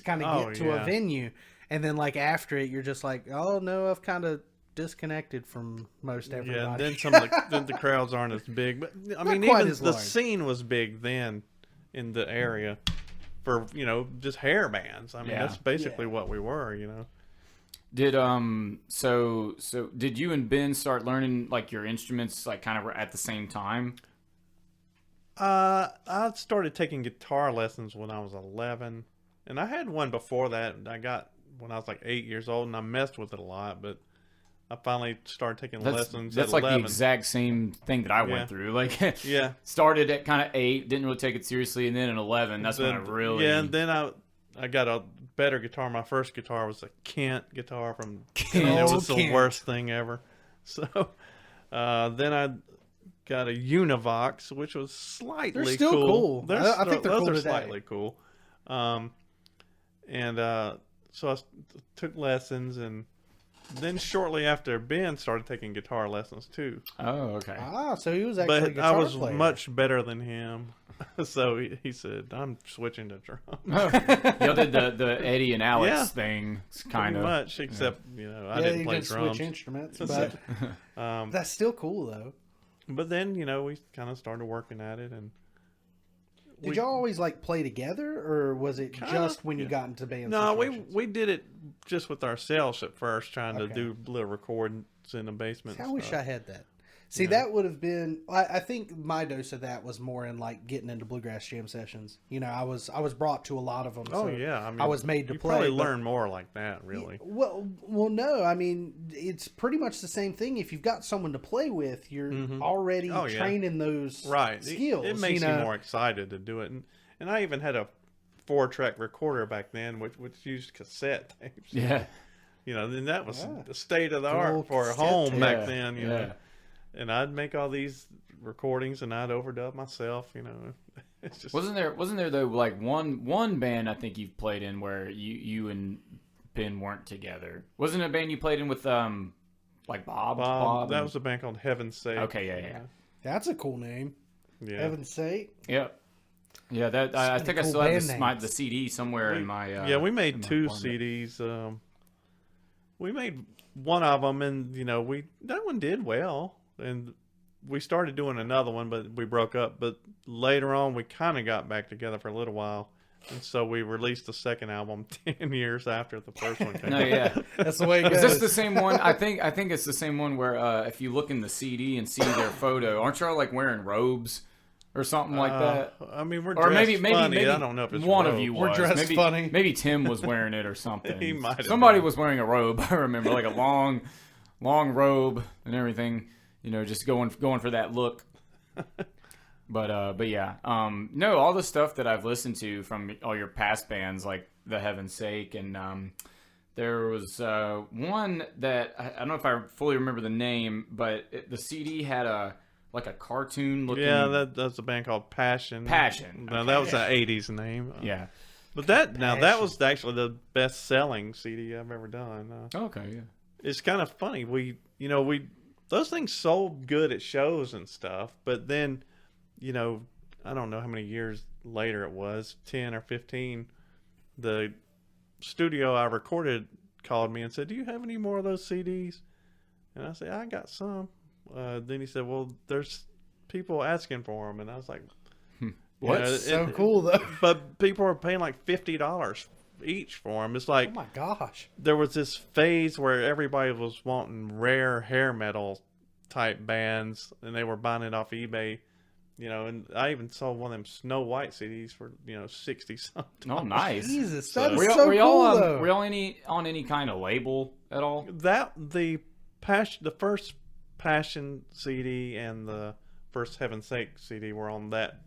kind of get to a venue, and then like after it, you're just like, oh no, I've kind of disconnected from most everybody. Yeah, then then the crowds aren't as big, but I mean, quite even as the large. scene was big then in the area for just hair bands. I mean, Yeah. that's basically Yeah. what we were. Did so did you and Ben start learning like your instruments like kind of at the same time? I started taking guitar lessons when I was 11, and I had one before that. I got when I was like 8 years old, and I messed with it a lot. But I finally started taking That's lessons like at 11. the exact same thing that I went through. Like, Yeah. started at kind of 8, didn't really take it seriously, and then at 11, that's when I really... Yeah, and then I got a better guitar. My first guitar was a Kent guitar from Kent. and it was Kent. the worst thing ever. So then I got a Univox, which was slightly They're still cool. I think they're those cool are today. slightly cool. So I took lessons, and then shortly after, Ben started taking guitar lessons too. Oh, okay. So he was actually a But guitar I was player. much better than him. So he said, I'm switching to drums. Y'all did the Eddie and Alex thing, kind Pretty of. much, except, I Yeah, didn't you play can drums. switch instruments, but that's still cool though. But then, we kind of started working at it. And Did y'all always like play together, or was it just when you got into bands? No, we did it just with ourselves at first, trying to do little recordings in the basement. I wish I had that. See, that would have been. I think my dose of that was more in like getting into bluegrass jam sessions. I was brought to a lot of them. Oh so yeah, I was made to you play. Probably learn more like that, really. Well, no. I mean, it's pretty much the same thing. If you've got someone to play with, you're already training those skills. It makes you more excited to do it, and I even had a 4-track recorder back then, which used cassette tapes. Yeah. Then that was the state of the art for a home back then. Yeah. And I'd make all these recordings, and I'd overdub myself. It's just wasn't there though like one band I think you've played in where you and Ben weren't together? Wasn't it a band you played in with like Bob? That was a band called Heaven's Sake. Okay, yeah. That's a cool name. Yeah. Heaven's Sake. Yep. Yeah, that I think cool I still have band the CD somewhere in my. We made in my 2 apartment. CDs. We made one of them, and that one did well, and we started doing another one, but we broke up. But later on, we kind of got back together for a little while, and so we released the second album 10 years after the first one came No, out. yeah. That's the way it Is goes. this the same one? I think it's the same one where if you look in the CD and see their photo, aren't y'all like wearing robes or something like that? I mean, we're Or dressed maybe funny. I don't know if it's one robe. of you We're was. dressed maybe, funny. Maybe Tim was wearing it or something. He might have Somebody been. was wearing a robe. I remember, like a long robe and everything. Just going for that look. But yeah, no, all the stuff that I've listened to from all your past bands, like the Heaven's Sake, and there was one that I don't know if I fully remember the name, but the CD had a cartoon looking. Yeah, that's a band called Passion. Passion. Now that was an '80s name. Yeah. But that was actually the best-selling CD I've ever done. Okay. Yeah. It's kind of funny. We those things sold good at shows and stuff, but then, I don't know how many years later it was, 10 or 15, the studio I recorded called me and said, "Do you have any more of those CDs?" And I said, "I got some." Then he said, "Well, there's people asking for them," and I was like, What? So cool though. But people are paying like $50 each for them. It's like, Oh my gosh. there was this phase where everybody was wanting rare hair metal type bands, and they were buying it off eBay. And I even saw one of them Snow White CDs for $60 something. Oh, nice. Jesus, So- that is Were so y'all cool though. were y'all on any kind of label at all? The first Passion CD and the first Heaven's Sake CD were on that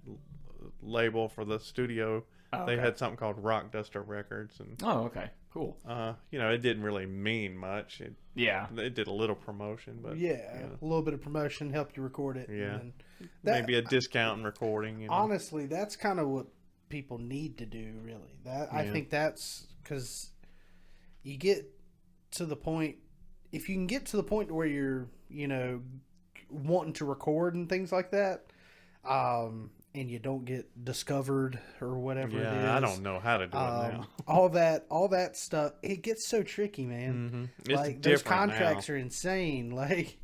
label for the studio. Oh, They okay. had something called Rock Duster Records, and Oh, okay. Cool. it didn't really mean much. Yeah. It did a little promotion, but Yeah, a little bit of promotion helped you record it. Yeah. And that, maybe a discount in recording. honestly, that's kind of what people need to do. Really, I Yeah. think that's because you get to the point. If you can get to the point where you're, wanting to record and things like that, and you don't get discovered or whatever it is. I don't know how to do it now. all that stuff, it gets so tricky, man. It's Like those different contracts now. are insane. Like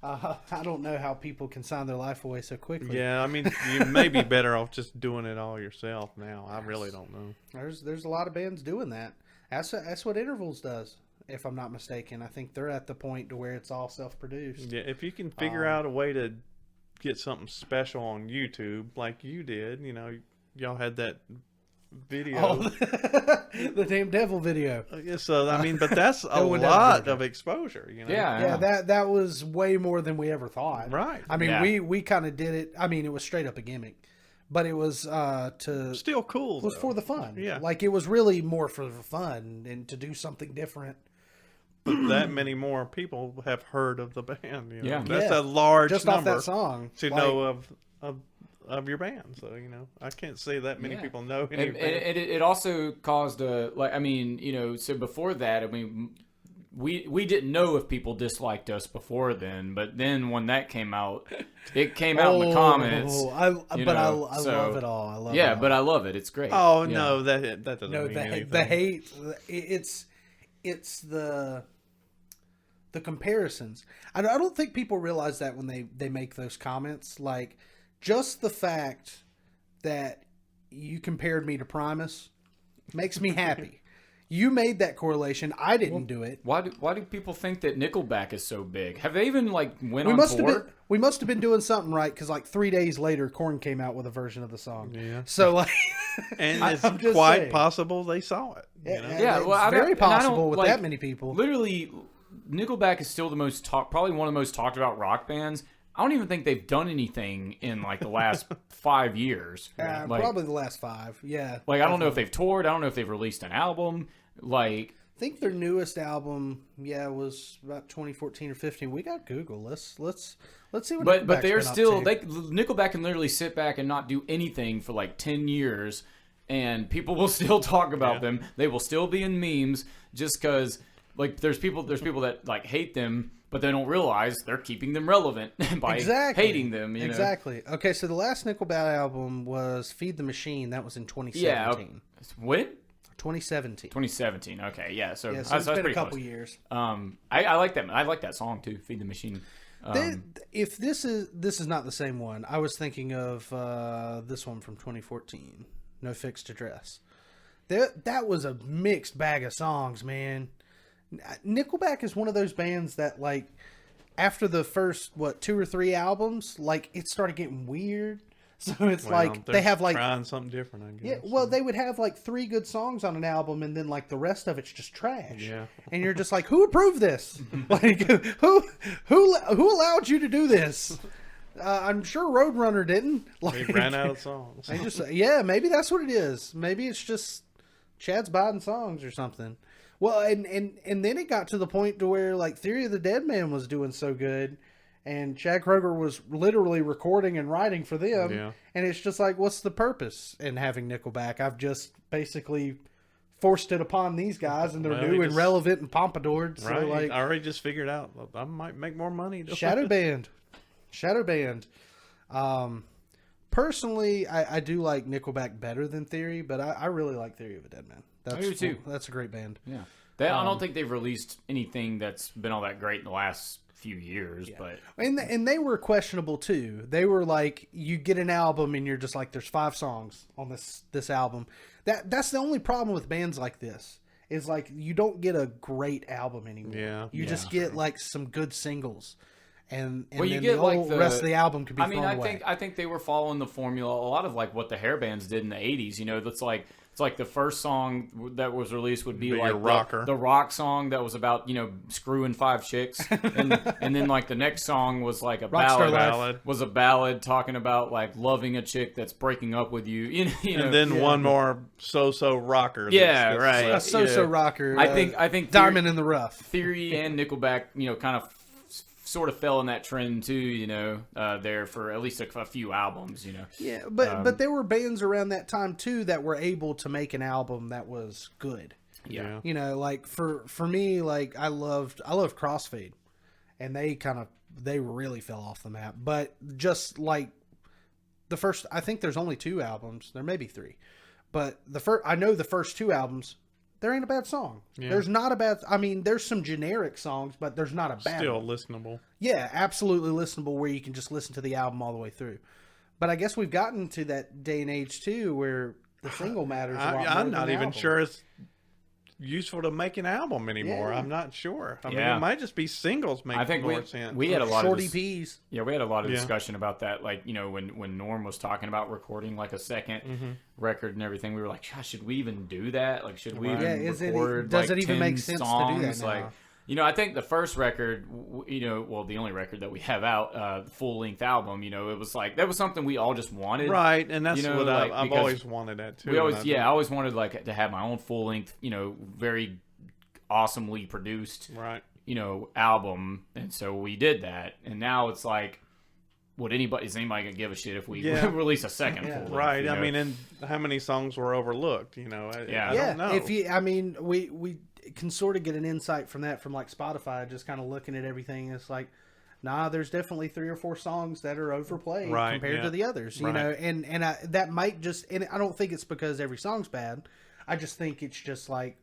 I don't know how people can sign their life away so quickly. Yeah, I mean, you may be better off just doing it all yourself now. I really don't know. There's a lot of bands doing that. That's what Intervals does, if I'm not mistaken. I think they're at the point to where it's all self-produced. Yeah, if you can figure out a way to get something special on YouTube like you did, y'all had that video. Oh, the damn devil video. Yeah, so I mean, but that's a one does lot video. of exposure, you know. Yeah, that was way more than we ever thought. Right. I mean, Yeah. we kind of did it. I mean, it was straight up a gimmick, but it was Still cool. it was though. for the fun. Yeah. Like it was really more for the fun and to do something different. But that many more people have heard of the band. You know? Yeah. That's Yeah. a large Just number off that song to Like, know of your band. So you know, I can't say that many Yeah. people know any And, band. and it also caused a like. I mean, you know, so before that, I mean, we didn't know if people disliked us before then, but then when that came out, it came out in the comments. I you but know, I so- love it all. I love it Yeah, all. but I love it. It's great. Oh Yeah. no, that doesn't No, mean anything. the hate. It's the comparisons. I don't think people realize that when they make those comments. Like, just the fact that you compared me to Primus makes me happy. You made that correlation. I didn't do it. Why do people think that Nickelback is so big? Have they even like went We on must have tour? been doing something right because like 3 days later, Korn came out with a version of the song. Yeah. So like, And it's I'm just quite saying. possible they saw it. You know? Yeah, it's well, I don't- very and I don't, possible with like, that many people. Literally, Nickelback is still the most probably one of the most talked about rock bands. I don't even think they've done anything in like the last 5 years. Like, Probably the last 5. Yeah. like I don't know if they've toured. I don't know if they've released an album. Like, I think their newest album, was about 2014 or 15. We got Google. Let's see what. but Nickelback's they're been up still to. Nickelback can literally sit back and not do anything for like 10 years, and people will still talk about them. They will still be in memes just because like there's people that like hate them, but they don't realize they're keeping them relevant by Exactly. hating them. You know? Exactly. Okay, so the last Nickelback album was "Feed the Machine." That was in 2017. Yeah. When? 2017. 2017. Okay, yeah. So, Yeah, so that's it's been a pretty couple close. years. I like that. I like that song too. Feed the Machine. If this is not the same one, I was thinking of this one from 2014, "No Fixed Address." That was a mixed bag of songs, man. Nickelback is one of those bands that, like, after the first 2 or 3 albums, like, it started getting weird. So it's Well, like they're they have like trying something different. I guess. yeah, well, they would have like 3 good songs on an album, and then like the rest of it's just trash. Yeah. And you're just like, who approved this? Like, who allowed you to do this? I'm sure Roadrunner didn't. Like, They ran out of songs. They just maybe that's what it is. Maybe it's just Chad's buying songs or something. Well, and then it got to the point to where like Theory of the Dead Man was doing so good, and Chad Kroeger was literally recording and writing for them. Yeah. And it's just like, what's the purpose in having Nickelback? I've just basically forced it upon these guys, and they're Well, new he and just- relevant and pompadoured. So Right. like, I already just figured out I might make more money. doing Shadow it. Band. Personally, I do like Nickelback better than Theory, but I really like Theory of a Dead Man. That's, do too. That's a great band. Yeah. I don't think they've released anything that's been all that great in the last few years, but And they were questionable too. They were like, you get an album and you're just like, there's 5 songs on this album. That's the only problem with bands like this. Is like you don't get a great album anymore. Yeah. You just get like some good singles. And well, you then get the like whole the rest of the album could be I mean, thrown away. I think they were following the formula a lot of like what the hair bands did in the '80s. You know, it's like the first song that was released would be Be like your rocker. the rock song that was about screwing 5 chicks, and then like the next song was like a Rockstar ballad. Life. Was a ballad talking about like loving a chick that's breaking up with you. You know, And then one more so rocker. Yeah, right. a so-so yeah. rocker. I think Diamond in the Rough. Theory and Nickelback, kind of sort of fell in that trend too, there for at least a few albums, Yeah, but there were bands around that time too that were able to make an album that was good. Yeah. Like for me, like I loved Crossfade, and they really fell off the map. But just like the first, I think there's only 2 albums. There may be 3, but I know the first 2 albums. There ain't a bad song. Yeah. There's not a bad. I mean, there's some generic songs, but there's not a bad. Still one. listenable. Yeah, absolutely listenable, where you can just listen to the album all the way through. But I guess we've gotten to that day and age too, where the single matters a lot more I'm than not the even album. sure useful to make an album anymore. Yeah. I'm not sure. I mean, Yeah. it might just be singles making I think more sense. we had a lot short of EPs. Yeah, we had a lot of Yeah. discussion about that. Like, you know, when Norm was talking about recording like a second record and everything, we were like, gosh, should we even do that? Like, should we Right. even Yeah, record does like it even 10 make sense to do that songs? now? Like, you know, I think the first record, you know, well, the only record that we have out, the full length album, you know, it was like that was something we all just wanted, Right, and that's You know, what like, I've because always wanted that too. We and always, I always wanted like to have my own full length, you know, very awesomely produced, right. you know, album, and so we did that, and now it's like, is anybody gonna give a shit if we Yeah. release a second Yeah. full length? Right. you I know? mean, and how many songs were overlooked? You know, I Yeah, don't know. if you, I mean, we can sort of get an insight from that from like Spotify, just kind of looking at everything. It's like, nah, there's definitely 3 or 4 songs that are overplayed Right, compared yeah. to the others, you Right. know, and that might just, and I don't think it's because every song's bad. I just think it's just like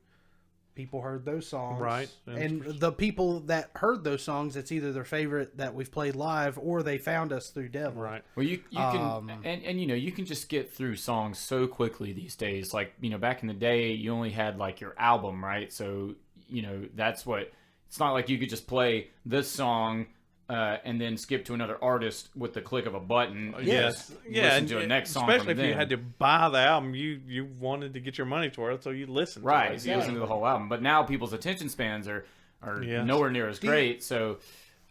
people heard those songs, Right. and the people that heard those songs, it's either their favorite that we've played live or they found us through Devil. Right. Well, you can and you know, you can just get through songs so quickly these days. Like, you know, back in the day, you only had like your album, right? So, you know, that's what. It's not like you could just play this song and then skip to another artist with the click of a button. and Yes. just Yeah. Listen And to a next song. especially from if you them. had to buy the album, you wanted to get your money's worth, so you listened. Right, To it. so you listen to the whole album. But now people's attention spans are Yes. nowhere near as you- great. So,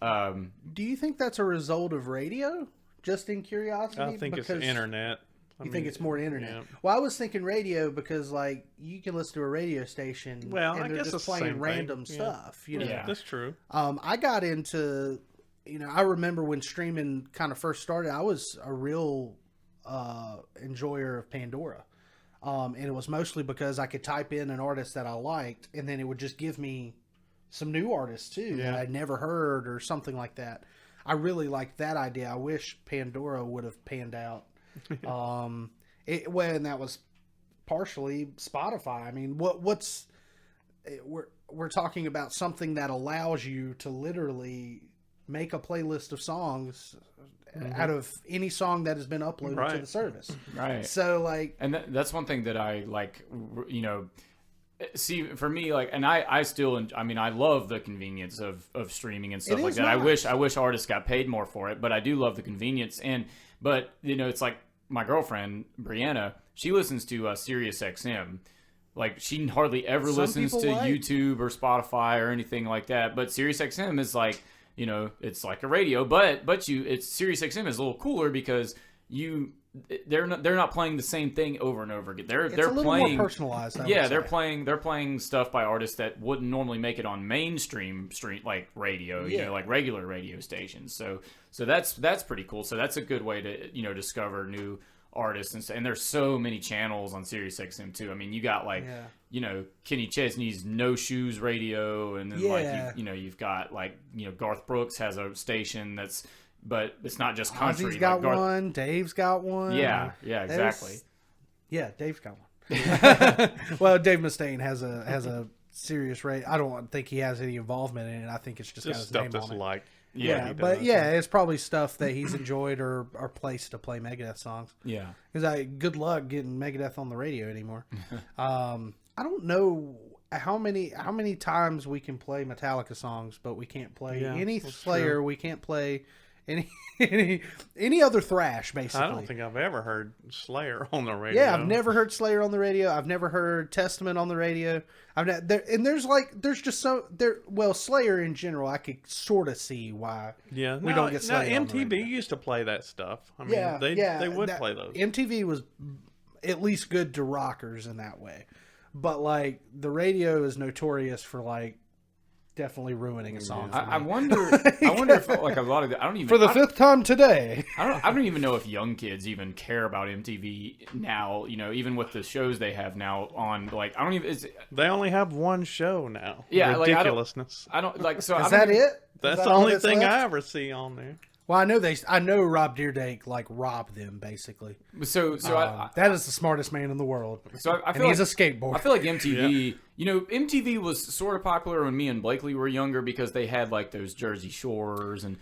Do you think that's a result of radio? Just in curiosity, I think it's Because- internet. You think it's more internet? yeah. Well, I was thinking radio because, like, you can listen to a radio station. Well, and I they're guess just it's the playing same thing. random Yeah. stuff. You know, Yeah. That's true. I got into, you know, I remember when streaming kind of first started. I was a real enjoyer of Pandora, and it was mostly because I could type in an artist that I liked, and then it would just give me some new artists too that Yeah. I'd never heard or something like that. I really liked that idea. I wish Pandora would have panned out. And that was partially Spotify. I mean, we're talking about something that allows you to literally make a playlist of songs out of any song that has been uploaded to Right. the service. right. So, like, And that's one thing that I like, you know, see for me, like, and I still, I mean, I love the convenience of streaming and stuff It like is that. nice. I wish artists got paid more for it, but I do love the convenience. But you know, it's like my girlfriend, Brianna, she listens to Sirius XM. Like, she hardly ever Some listens people to like- YouTube or Spotify or anything like that. But Sirius XM is like, you know, it's like a radio, but it's Sirius XM is a little cooler because they're not playing the same thing over and over again. They're it's a little playing more personalized. I yeah, would say. they're playing stuff by artists that wouldn't normally make it on mainstream like radio, you Yeah. know, like regular radio stations. So that's pretty cool. So that's a good way to, you know, discover new artists and there's so many channels on Sirius XM too. I mean, you got like Yeah. you know, Kenny Chesney's No Shoes Radio, and then Yeah. like you know, you've got like, you know, Garth Brooks has a station but it's not just country. Ozzy's got like Garth, one. Dave's got one. Yeah, There's- exactly. Yeah, Dave's got one. Well, Dave Mustaine has a serious rate. I don't think he has any involvement in it. I think it's just got Just his stuff name that's on it. like. Yeah, he but does. yeah, it's probably stuff that he's enjoyed or placed to play Megadeth songs. Yeah. Because good luck getting Megadeth on the radio anymore. I don't know how many times we can play Metallica songs, but we can't play Yeah, any that's Slayer. true. We can't play any other thrash. Basically, I don't think I've ever heard Slayer on the radio. Yeah, I've never heard Slayer on the radio. I've never heard Testament on the radio. There's just so there. Well, Slayer in general, I could sort of see why. Yeah, we don't get Slayer on the MTV radio. used to play that stuff. I mean, they would play those. MTV was at least good to rockers in that way, but like the radio is notorious for like definitely ruining a song. for I me. wonder if like a lot of I don't even For the I- fifth time today. I don't even know if young kids even care about MTV now, you know, even with the shows they have now on, like, I don't even, They only have one show now. Yeah, like, I don't- ridiculousness. I don't, like, so Is I don't that even- it? That's Is that the all only that's thing left? I ever see on there. Well, I know Rob Deerdyke like robbed them basically. So That is the smartest man in the world. I And feel he's like, a skateboarder. I feel like MTV, MTV was sort of popular when me and Blakely were younger because they had like those Jersey Shores and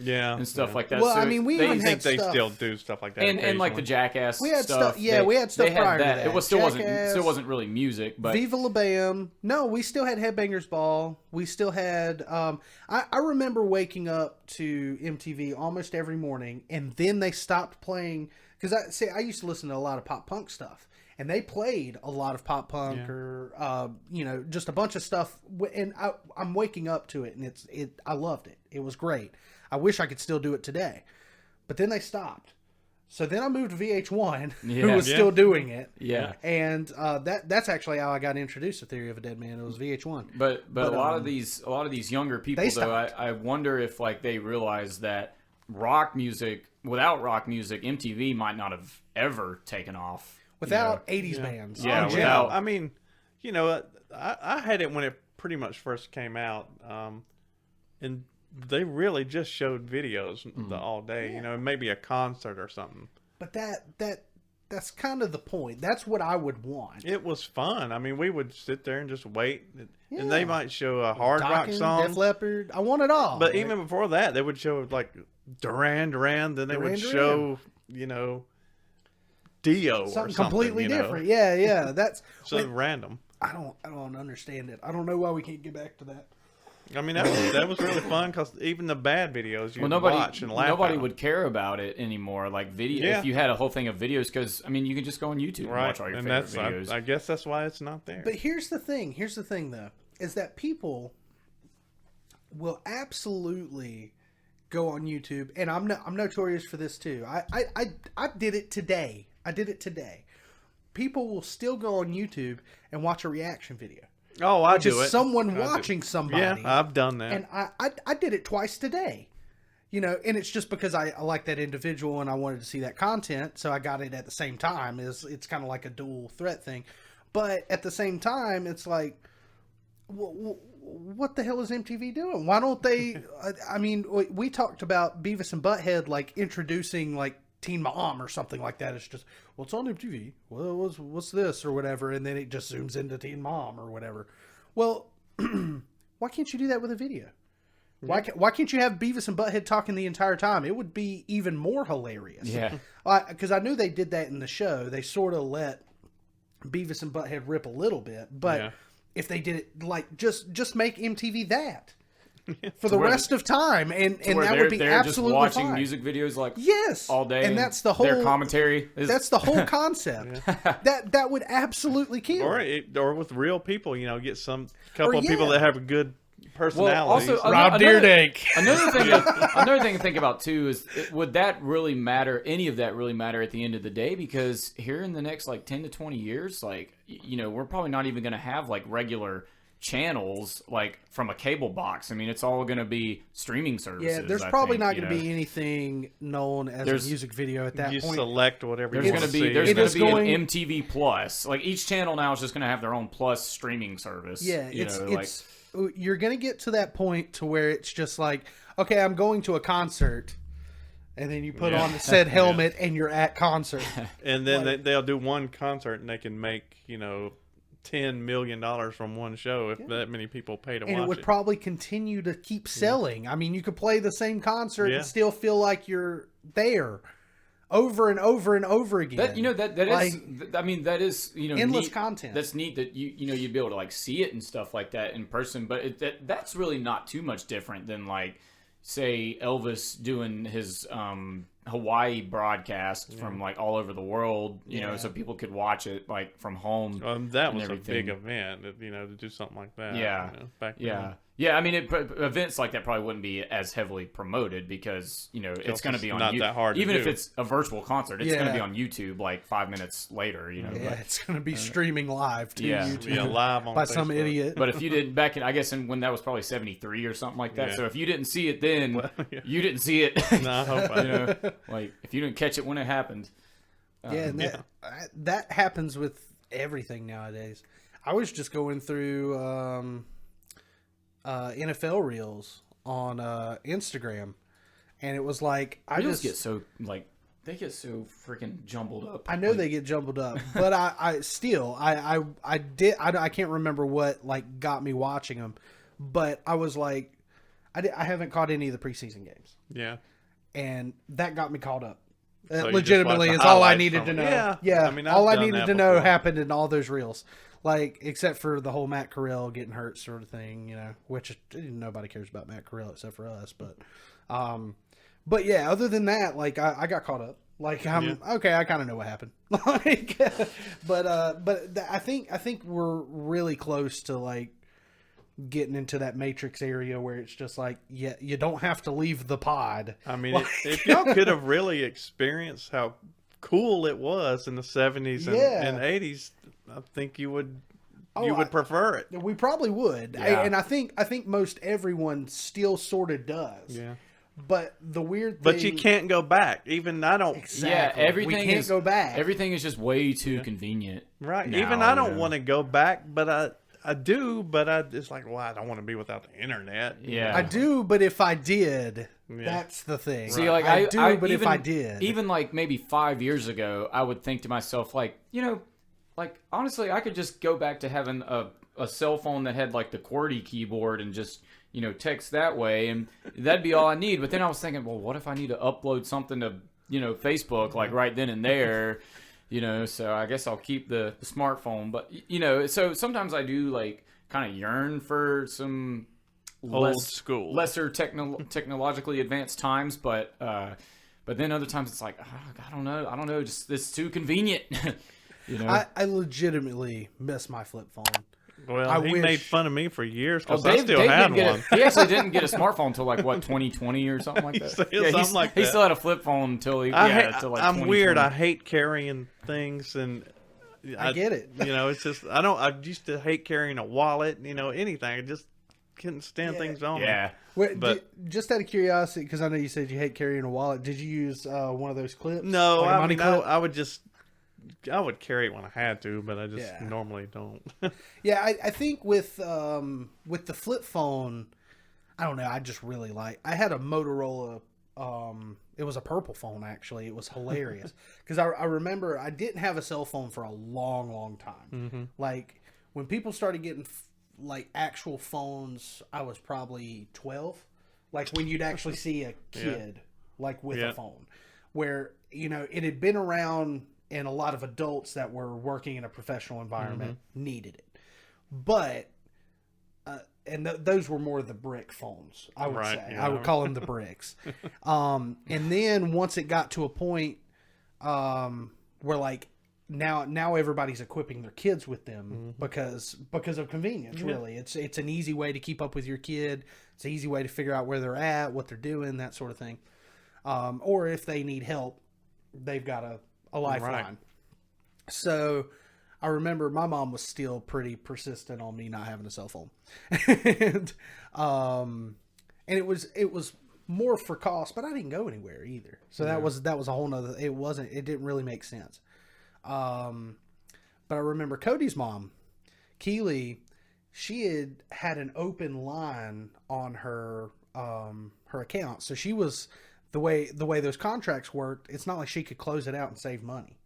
stuff like that. Well, so I mean, we they, even I think had they stuff. still do stuff like that. and like the Jackass. We had stuff. we had stuff they had prior to that. that. It was Jackass, still wasn't really music, but Viva La Bam. No, we still had Headbangers Ball. We still had. I remember waking up to MTV almost every morning, and then they stopped playing because I used to listen to a lot of pop punk stuff, and they played a lot of pop punk or just a bunch of stuff. And I'm waking up to it, and I loved it. It was great. I wish I could still do it today, but then they stopped. So then I moved to VH1, who was still doing it. Yeah. And that's actually how I got introduced to Theory of a Dead Man. It was VH1. But a lot of these younger people, though, I wonder if like they realize that rock music, without rock music, MTV might not have ever taken off. Without 80s bands. Yeah, without. I mean, I had it when it pretty much first came out, and they really just showed videos all day. Maybe a concert or something. But that's kind of the point. That's what I would want. It was fun. I mean, we would sit there and just wait, and they might show a hard rock song, Def Leppard. I want it all. But even before that, they would show like Duran Duran. Then they would show Dio something or something completely different. Yeah. That's so random. I don't understand it. I don't know why we can't get back to that. I mean, that was really fun because even the bad videos you watch and laugh. Nobody at would care about it anymore. Like video, if you had a whole thing of videos, because I mean, you can just go on YouTube and watch all your favorite videos. I guess that's why it's not there. But here's the thing. Here's the thing, though, is that people will absolutely go on YouTube, and I'm notorious for this too. I did it today. People will still go on YouTube and watch a reaction video. Oh, I do it. Which is someone watching somebody. Yeah, I've done that. And I did it twice today. And it's just because I like that individual and I wanted to see that content, so I got it at the same time. It's kind of like a dual threat thing. But at the same time, it's like, what the hell is MTV doing? Why don't they... I mean, we talked about Beavis and Butthead, like, introducing, like, Teen Mom or something like that. It's just, well, it's on MTV. Well, what's this or whatever, and then it just zooms into Teen Mom or whatever. Well, why can't you do that with a video? Why can't you have Beavis and Butthead talking the entire time? It would be even more hilarious. Yeah, because I knew they did that in the show. They sort of let Beavis and Butthead rip a little bit, but if they did it like just make MTV that. For the rest of time, and that would be absolutely just watching fine. Music videos like all day, and that's the whole their commentary. That's the whole concept. That would absolutely kill. Or with real people, get some couple of people that have a good personality. Well, also, Rob Deerdank. Another thing to think about too is would that really matter? Any of that really matter at the end of the day? Because here in the next like 10 to 20 years, like we're probably not even going to have like regular channels like from a cable box. I mean, it's all going to be streaming services. Yeah, there's probably not going to be anything known as a music video at that you point. You select whatever there's you want to see. There's going to be an MTV Plus. Like each channel now is just going to have their own Plus streaming service. Yeah, you're going to get to that point to where it's just like, okay, I'm going to a concert. And then you put on the said helmet and you're at concert. And then they'll do one concert and they can make, $10 million from one show if that many people pay to watch it. And it would probably continue to keep selling. I mean, you could play the same concert and still feel like you're there over and over and over again. That is endless neat. Content. That's neat that you'd be able to like see it and stuff like that in person, but that's really not too much different than like say Elvis doing his Hawaii broadcast from like all over the world, so people could watch it like from home. That was a big event, to do something like that. Back then. Yeah. I mean, events like that probably wouldn't be as heavily promoted because it's going to be on not that hard. Even if it's a virtual concert, it's going to be on YouTube like 5 minutes later. It's going to be streaming live to YouTube. Live on by Facebook. some idiot. But if you didn't when that was probably 73 or something like that. Yeah. So if you didn't see it then, you didn't see it. No, I hope I like if you didn't catch it when it happened. That happens with everything nowadays. I was just going through NFL reels on Instagram, and it was like Reels get so like They get so freaking jumbled up. I know they get jumbled up, but I can't remember what like got me watching them, but I was like, I haven't caught any of the preseason games. Yeah. And that got me caught up. So Legitimately, is is all I needed to know. Yeah. I mean, all I I've done needed that to know before. happened in all those reels. Like, except for the whole Matt Carell getting hurt sort of thing, you know, which nobody cares about Matt Carell except for us. But yeah, other than that, like, I got caught up. Like, okay, I kind of know what happened. Like, but I think we're really close to like getting into that Matrix area where it's just like, yeah, you don't have to leave the pod. I mean, like, if y'all could have really experienced how cool it was in the 70s and 80s, I think you would prefer it. We probably would. Yeah. And I think most everyone still sort of does. Yeah. But the weird thing, But you can't go back. Even I don't. exactly. Yeah, everything we can't is go back. Everything is just way too convenient. Right. now, Even I don't yeah. want to go back, but I do. But it's like, well, I don't want to be without the internet. Yeah, I do, but if I did, Yeah. that's the thing. See, like I do, but even, if I did, even like maybe 5 years ago, I would think to myself, like, you know, like honestly, I could just go back to having a cell phone that had like the QWERTY keyboard and just, you know, text that way, and that'd be all I need. But then I was thinking, well, what if I need to upload something to, you know, Facebook like right then and there, you know? So I guess I'll keep the smartphone. But you know, so sometimes I do like kind of yearn for some Old school. lesser technologically advanced times, but then other times it's like, I don't know, just it's too convenient. You know, I legitimately miss my flip phone. Well, he wish- made fun of me for years because Dave, I still Dave had didn't get one. he actually didn't get a smartphone until like what 2020 or something like that. Something like he that. still had a flip phone until till like I'm 2020. weird. I hate carrying things, and I get it. You know, it's just I used to hate carrying a wallet. You know, anything. I just couldn't stand things on me. Yeah. Wait, But- just out of curiosity, because I know you said you hate carrying a wallet, did you use one of those clips? No, Like a I money mean, clip? I would carry it when I had to, but I just Yeah. normally don't. Yeah, I think with the flip phone, I don't know. I just really I had a Motorola. It was a purple phone actually. It was hilarious because I remember I didn't have a cell phone for a long, long time. Mm-hmm. Like when people started getting like actual phones, I was probably 12. Like when you'd actually see a kid like with a phone, where you know it had been around. And a lot of adults that were working in a professional environment needed it. But, those were more the brick phones, I would say. Yeah. I would call them the bricks. And then once it got to a point where like now everybody's equipping their kids with them because of convenience, really. It's an easy way to keep up with your kid. It's an easy way to figure out where they're at, what they're doing, that sort of thing. Or if they need help, they've got a lifeline. Right. So I remember my mom was still pretty persistent on me not having a cell phone. and it was more for cost, but I didn't go anywhere either. So that was a whole nother, it didn't really make sense. But I remember Cody's mom, Keely, she had an open line on her account. So she was, the way those contracts worked, it's not like she could close it out and save money.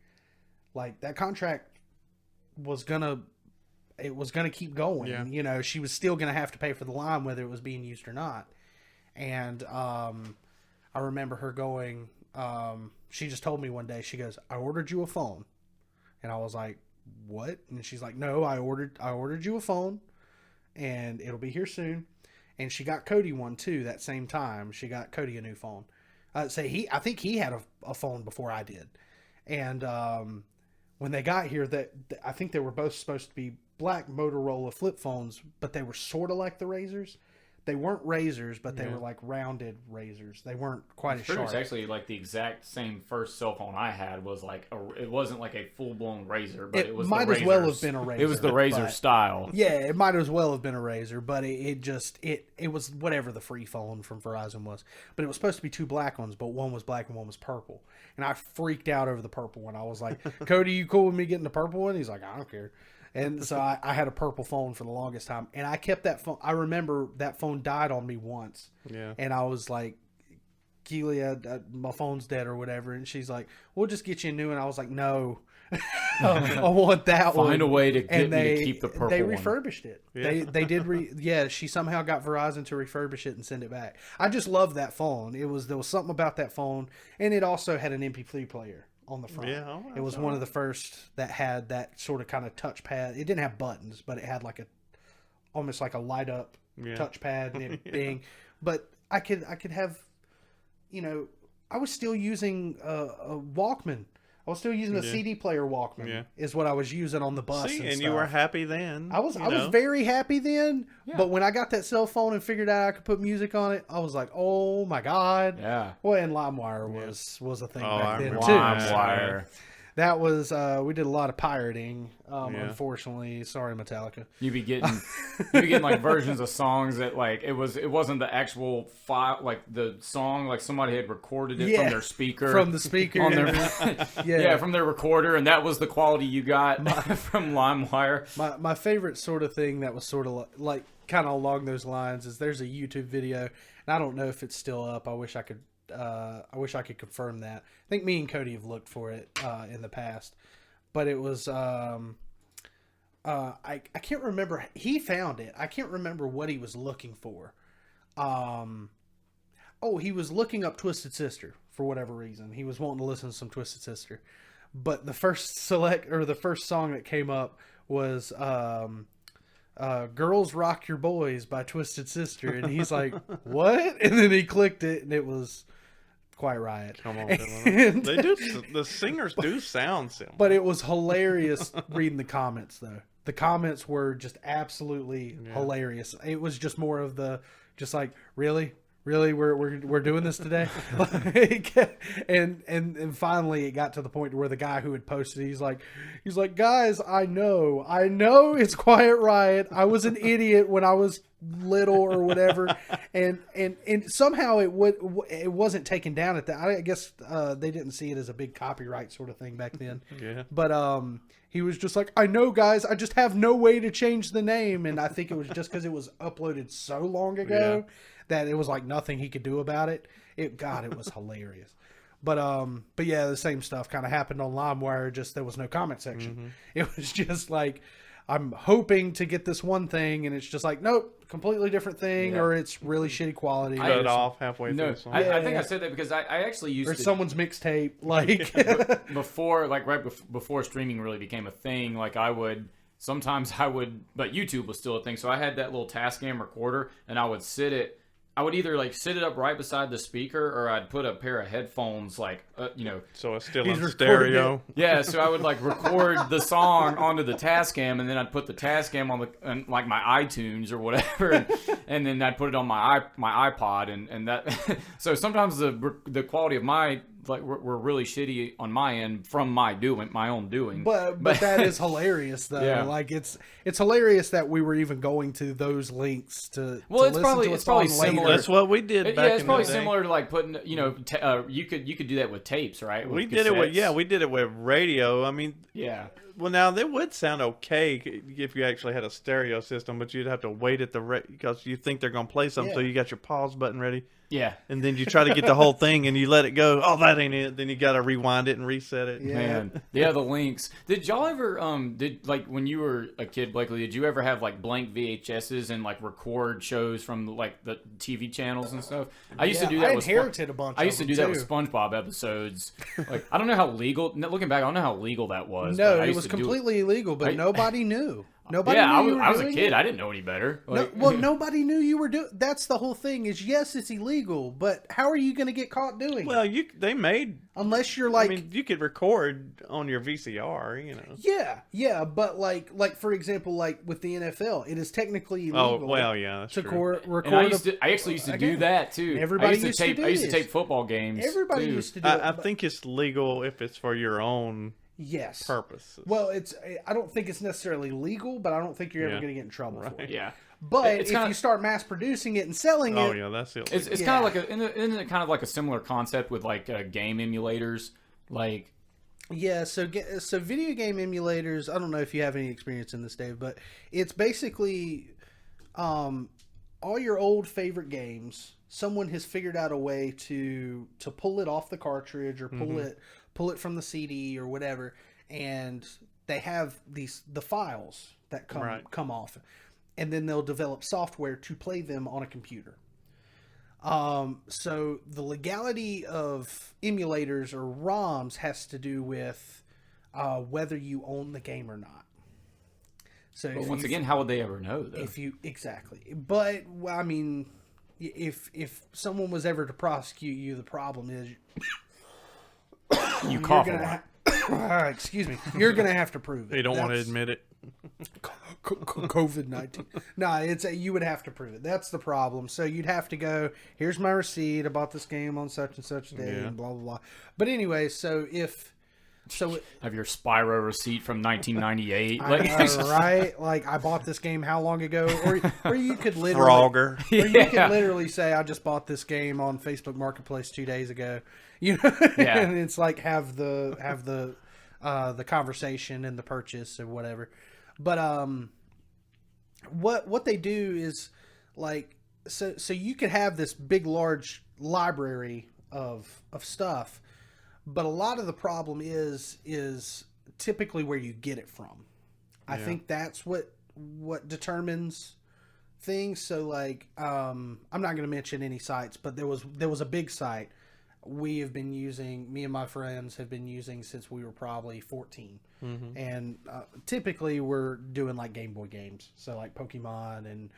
Like that contract was gonna keep going. Yeah. You know, she was still gonna have to pay for the line whether it was being used or not. And I remember her going. She just told me one day. She goes, "I ordered you a phone," and I was like, "What?" And she's like, "No, I ordered you a phone, and it'll be here soon." And she got Cody one too. That same time, she got Cody a new phone. I think he had a phone before I did, and when they got here, I think they were both supposed to be black Motorola flip phones, but they were sort of like the Razors. They weren't razors, but they were like rounded razors. They weren't quite as Pretty sharp. much actually like the exact same first cell phone I had was like it wasn't like a full blown razor, but it was might the as well Razor's- have been a razor. It was the razor but- style. Yeah, it might as well have been a razor, but it was whatever the free phone from Verizon was. But it was supposed to be two black ones, but one was black and one was purple. And I freaked out over the purple one. I was like, "Cody, you cool with me getting the purple one?" He's like, "I don't care." And so I had a purple phone for the longest time, and I kept that phone. I remember that phone died on me once, Yeah. and I was like, Keely, my phone's dead or whatever. And she's like, we'll just get you a new one. I was like, no. I want that one. Find a way to get me to keep the purple They one. refurbished it. Yeah. They did. She somehow got Verizon to refurbish it and send it back. I just love that phone. There was something about that phone, and it also had an MP3 player on the front. Yeah, it was one of the first that had that sort of kind of touchpad. It didn't have buttons, but it had like almost like a light up touchpad and it bing. But I could have, I was still using a Walkman. I was still using a CD player Walkman is what I was using on the bus. See, and and stuff. you were happy then. I was very happy then, but when I got that cell phone and figured out I could put music on it, I was like, oh my God. Yeah. Well, and LimeWire was a thing back then too. LimeWire. That was we did a lot of pirating. Unfortunately, sorry Metallica. You'd be getting like versions of songs that like it wasn't the actual file, like the song, like somebody had recorded it from their speaker, from the speaker on their from their recorder, and that was the quality you got from LimeWire. My favorite sort of thing that was sort of like kind of along those lines is there's a YouTube video, and I don't know if it's still up. I wish I could confirm that. I think me and Cody have looked for it in the past, but it was I can't remember. He found it. I can't remember what he was looking for. He was looking up Twisted Sister for whatever reason. He was wanting to listen to some Twisted Sister, but the first song that came up was Girls Rock Your Boys by Twisted Sister, and he's like, what? And then he clicked it, and it was Quiet Riot. Come on, the singers do sound similar. But it was hilarious reading the comments, though. The comments were just absolutely hilarious. It was just more of really we're doing this today. and finally it got to the point where the guy who had posted, he's like, guys, I know it's Quiet Riot. I was an idiot when I was little or whatever, and somehow it wasn't taken down at that. I guess they didn't see it as a big copyright sort of thing back then. But he was just like, I know, guys, I just have no way to change the name, and I think it was just because it was uploaded so long ago that it was like nothing he could do about it. It was hilarious. But yeah, the same stuff kind of happened on LimeWire, just there was no comment section. It was just like, I'm hoping to get this one thing, and it's just like, nope, completely different thing, or it's really shitty quality. Cut it off halfway through the song. I think I said that because I actually used or someone's mixtape, like before streaming really became a thing. Like sometimes I would, but YouTube was still a thing. So I had that little Tascam recorder, and I would either like sit it up right beside the speaker, or I'd put a pair of headphones, so it's still in stereo. Yeah, so I would like record the song onto the Tascam, and then I'd put the Tascam on like my iTunes or whatever, and then I'd put it on my iPod, and that. So sometimes the quality of my were really shitty on my end from my own doing. But that is hilarious though. Yeah. Like it's hilarious that we were even going to those links to. Well, it's probably similar. That's what we did. Back it's probably similar to like putting you could do that with tapes, right? We did it with radio. I mean, Well, now they would sound okay if you actually had a stereo system, but you'd have to wait at because you think they're gonna play something, so you got your pause button ready. Yeah. And then you try to get the whole thing, and you let it go. Oh, that ain't it. Then you got to rewind it and reset it. Yeah. Man, the links. Did y'all ever when you were a kid, Blakely? Did you ever have like blank VHSs and like record shows from like the TV channels and stuff? I used to do that. I inherited a bunch. I used to do that with SpongeBob episodes. Like I don't know how legal. Looking back, I don't know how legal that was. No, it was completely illegal, but nobody knew. Nobody knew I was a kid. I didn't know any better. Nobody knew you were doing. That's the whole thing. Is yes, it's illegal, but how are you going to get caught doing it? Well, they made unless you're like. I mean, you could record on your VCR, Yeah, but like for example, like with the NFL, it is technically illegal. Oh well, yeah, that's true. Record. And I actually used to do that too. Everybody used to tape football games. Everybody used to do it. I think it's legal if it's for your own. Yes. Purposes. Well, I don't think it's necessarily legal, but I don't think you're ever going to get in trouble for it. Yeah. But if you start mass producing it and selling it, oh yeah, that's illegal. It's kind of like isn't it kind of like a similar concept with like game emulators, like. Yeah, so video game emulators. I don't know if you have any experience in this, Dave, but it's basically all your old favorite games someone has figured out a way to pull it off the cartridge or pull it from the CD or whatever, and they have the files that come off, and then they'll develop software to play them on a computer. So the legality of emulators or ROMs has to do with whether you own the game or not. So but once again, how would they ever know, though? Exactly. But I mean, if someone was ever to prosecute you, the problem is you cough a lot. Excuse me. You're gonna have to prove it. You don't want to admit it. COVID-19. No, you would have to prove it. That's the problem. So you'd have to go, here's my receipt. I bought this game on such and such day, and blah blah blah. But anyway, have your Spyro receipt from 1998. I know, right? Like, I bought this game how long ago? Or you could literally Frogger. Or you could literally say, I just bought this game on Facebook Marketplace 2 days ago. You know, and it's like have the conversation and the purchase or whatever. But what they do is like so you could have this big large library of stuff. But a lot of the problem is typically where you get it from. I think that's what determines things. So like, I'm not going to mention any sites, but there was a big site me and my friends have been using since we were probably 14. Mm-hmm. And typically we're doing like Game Boy games. So like Pokemon and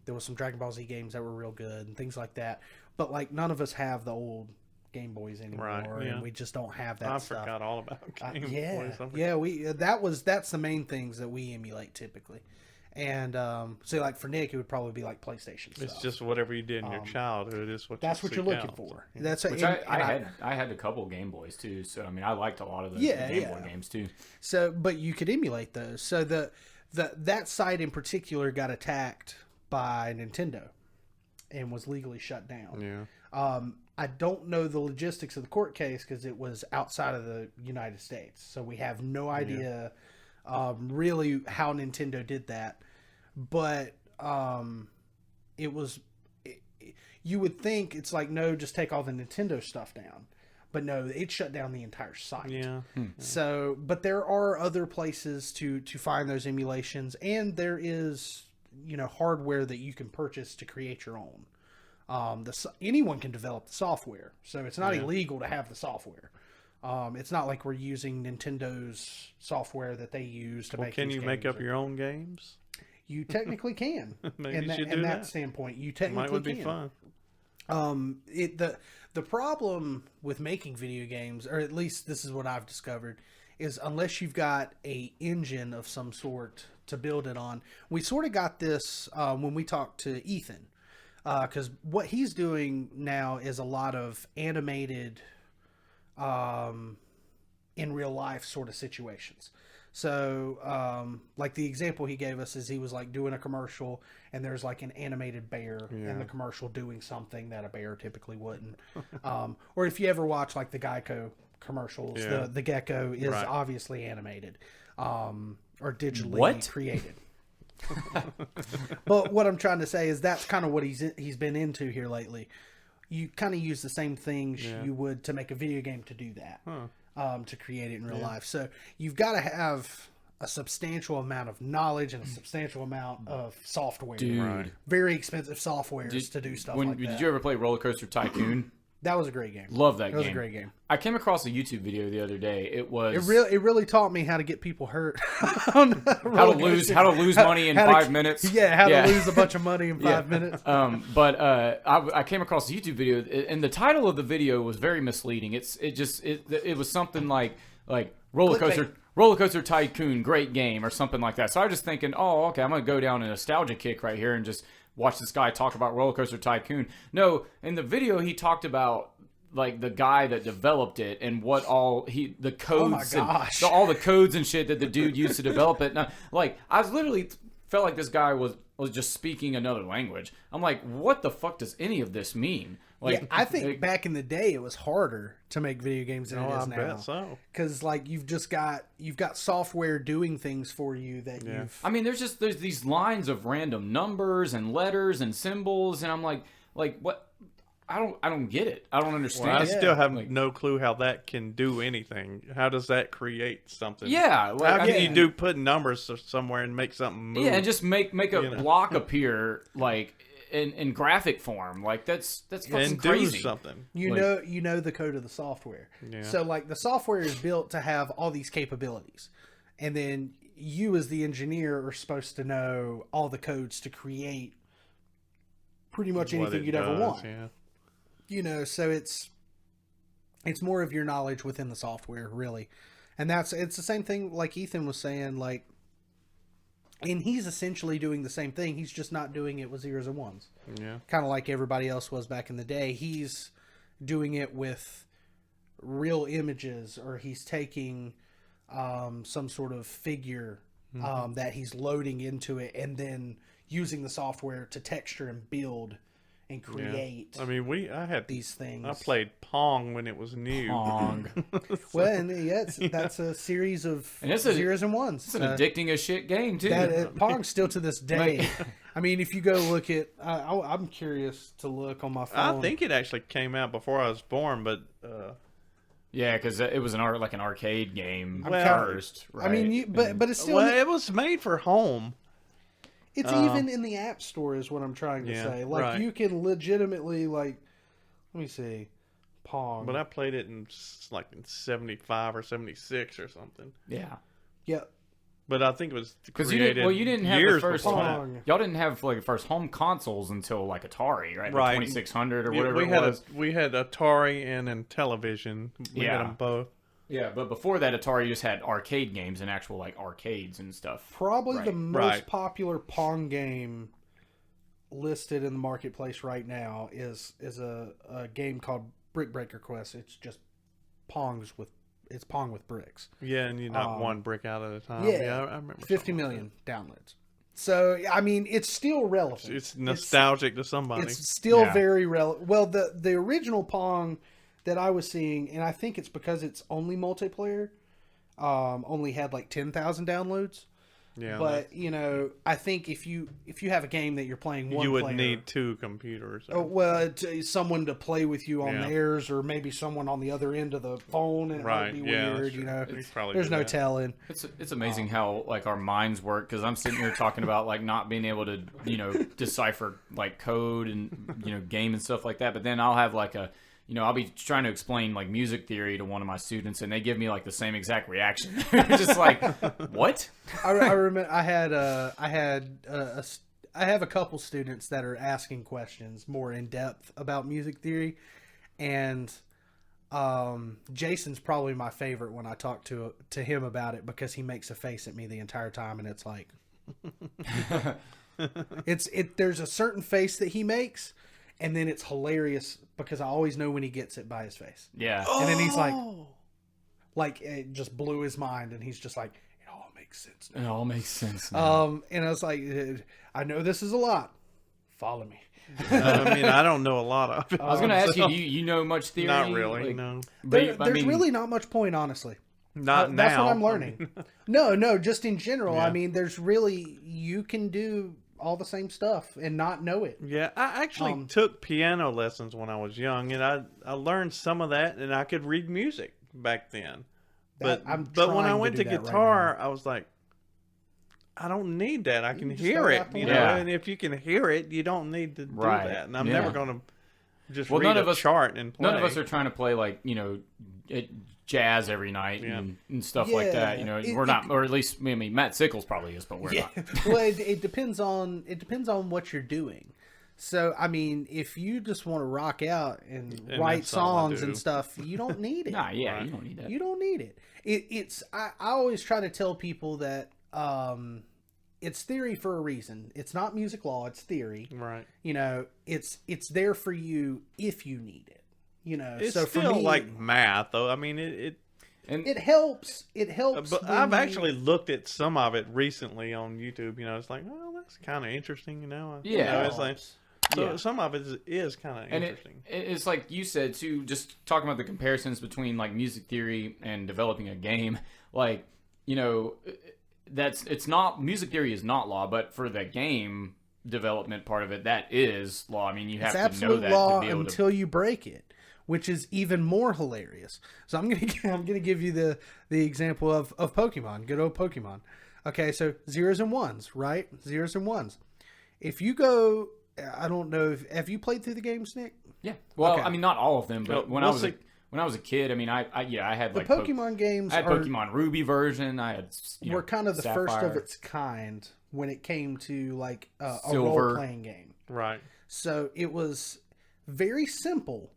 there was some Dragon Ball Z games that were real good and things like that. But like none of us have the old Game Boys anymore, and we just don't have that stuff. I forgot all about Game Boys. That's the main things that we emulate typically. And so like for Nick, it would probably be like PlayStation stuff. It's just whatever you did in your childhood is what that's what you're looking out. for. Yeah. That's I had a couple Game Boys too, so I mean I liked a lot of the Game Boy games too. So, but you could emulate those. So that site in particular got attacked by Nintendo and was legally shut down. Yeah. I don't know the logistics of the court case because it was outside of the United States. So we have no idea really how Nintendo did that. But you would think it's like, no, just take all the Nintendo stuff down. But no, it shut down the entire site. Yeah. So, but there are other places to find those emulations. And there is, hardware that you can purchase to create your own. Anyone can develop the software, so it's not illegal to have the software. It's not like we're using Nintendo's software that they use to make. Can you make up your own games? You technically can. Maybe you should do in that standpoint, you technically would can. Be fun. The problem with making video games, or at least this is what I've discovered, is unless you've got a engine of some sort to build it on. We sort of got this when we talked to Ethan. Because what he's doing now is a lot of animated, in real life sort of situations. So, like the example he gave us is he was like doing a commercial and there's like an animated bear in the commercial doing something that a bear typically wouldn't. Or if you ever watch like the Geico commercials, the gecko is obviously animated, or digitally created. But what I'm trying to say is that's kind of what he's been into here lately. You kind of use the same things you would to make a video game to do that, to create it in real life. So you've got to have a substantial amount of knowledge and a substantial amount of software. Dude. Very expensive software to do stuff like that. Did you ever play Roller Coaster Tycoon? That was a great game. Love that game. It was a great game. I came across a YouTube video the other day. It really taught me how to get people hurt. how to lose money in 5 minutes. Yeah, how to lose a bunch of money in 5 minutes. But I came across a YouTube video, and the title of the video was very misleading. It was something like Roller Coaster Tycoon, great game, or something like that. So I was just thinking, oh, okay, I'm gonna go down a nostalgia kick right here and just watch this guy talk about Roller Coaster Tycoon. No, in the video he talked about like the guy that developed it and what all the codes and all the codes and shit that the dude used to develop it. Now, like I was literally felt like this guy was just speaking another language. I'm like, what the fuck does any of this mean? Like, I think back in the day it was harder to make video games than it is now. I bet so. Because like you've got software doing things for you that you've. I mean, there's these lines of random numbers and letters and symbols, and I'm like, Like what? I don't get it. I don't understand. Well, I still have Like, no clue how that can do anything. How does that create something? yeah. Like, How I can mean, you put numbers somewhere and make something move? yeah, and just make a You know? block appear like in graphic form. Like that's fucking and do crazy. something. You Like- know the code of the software. Yeah. So like the software is built to have all these capabilities, and then you as the engineer are supposed to know all the codes to create pretty much What anything it you'd ever does, want. Yeah. You know, so it's more of your knowledge within the software, really. And it's the same thing like Ethan was saying, like, and he's essentially doing the same thing. He's just not doing it with zeros and ones. Yeah. Kind of like everybody else was back in the day. He's doing it with real images, or he's taking some sort of figure that he's loading into it and then using the software to texture and build and create I mean, I had these things. I played Pong when it was new. Pong. Well, and yeah, that's a series of And it's zeros and ones. It's an addicting as shit game too. Pong's still to this day. I mean, if you go look at, I'm curious to look on my phone. I think it actually came out before I was born, but Yeah, because it was an arcade game Well, first. Right? I mean, but it's still well, it was made for home. it's even in the App Store is what I'm trying to Yeah, say. Like right. you can legitimately let me see, Pong. But I played it in in 75 or 76 or something. yeah, yeah, But I think it was because created you didn't have years the first before Pong. that. y'all didn't have like the first home consoles until like Atari, right? Right. 2600 or Yeah, whatever we it had was. we had Atari and then television. We Yeah. had them both. Yeah, but before that, Atari just had arcade games and actual like arcades and stuff. probably the Right. most Right. popular Pong game listed in the marketplace right now is a game called Brick Breaker Quest. It's just Pong with bricks. Yeah, and you knock one brick out at a time. yeah, I remember. 50 something like million downloads. So I mean, it's still relevant. that. It's nostalgic to somebody. It's still Yeah. very relevant. Well, the original Pong that I was seeing, and I think it's because it's only multiplayer, only had like 10,000 downloads. yeah, But you know, I think if you have a game that you're playing one you would player, need two computers. someone to play with you on Yeah. theirs, or maybe someone on the other end of the phone, and it Right, might be yeah, weird. that's You true. know, You probably there's do no that. telling. It's amazing how like our minds work, because I'm sitting here talking about like not being able to decipher like code and game and stuff like that, but then I'll have like I'll be trying to explain like music theory to one of my students, and they give me like the same exact reaction. Just like, what? I remember I have a couple students that are asking questions more in depth about music theory, and Jason's probably my favorite when I talk to him about it, because he makes a face at me the entire time, and it's like there's a certain face that he makes, and then it's hilarious because I always know when he gets it by his face. Yeah. And then he's like it just blew his mind, and he's just like, it all makes sense now. It all makes sense now. And I was like, I know this is a lot. Follow me. I mean, I don't know a lot of it. I was going to ask you, do you know much theory? Not really, Like, no. But, There's really not much point, honestly. Not now. That's what I'm learning. No, just in general. Yeah. I mean, there's really, you can do all the same stuff and not know it. Yeah, I actually took piano lessons when I was young, and I learned some of that, and I could read music back then. But I'm when I trying to went do to that right guitar, I was like, I don't need that. I can just hear start it, out the you window. know. Yeah. And if you can hear it, you don't need to do Right. that. And I'm Yeah. never going to just Well, read none a of us- chart and play. None of us are trying to play like jazz every night Yeah. and stuff like that. Yeah, We're not, or at least Matt Sickles probably is, but we're not. Well, it depends on what you're doing. So, I mean, if you just want to rock out and write that's all I songs do. and stuff, you don't need it. Nah, yeah, Right. you don't need that. You don't need it. I always try to tell people that it's theory for a reason. It's not music law, it's theory. Right. You know, it's there for you if you need it. You know, It's so still for me, like math, though. I mean, it it helps. It helps. but when I've you- actually looked at some of it recently on YouTube. You know, it's like, well, that's kind of interesting. You know, You Yeah. know, it's like, so Yeah. some of it is kind of And interesting. it's like you said too, just talking about the comparisons between like music theory and developing a game. Like, it's not, music theory is not law, but for the game, development part of it, that is law. I mean, you have It's to know absolute that law to be able until you break it, which is even more hilarious. So I'm gonna give you the example of Pokemon, good old Pokemon. Okay, so zeros and ones, right? Zeros and ones. If you go, I don't know if have you played through the games, Nick? Yeah. Well, Okay. I mean, not all of them, but when I was we'll when I was a kid, I mean, I had The like Pokemon games I had are Pokemon Ruby version. I had were kind of the first of Sapphire. its kind when it came to like a Silver. role playing game. Right. So it was very simple,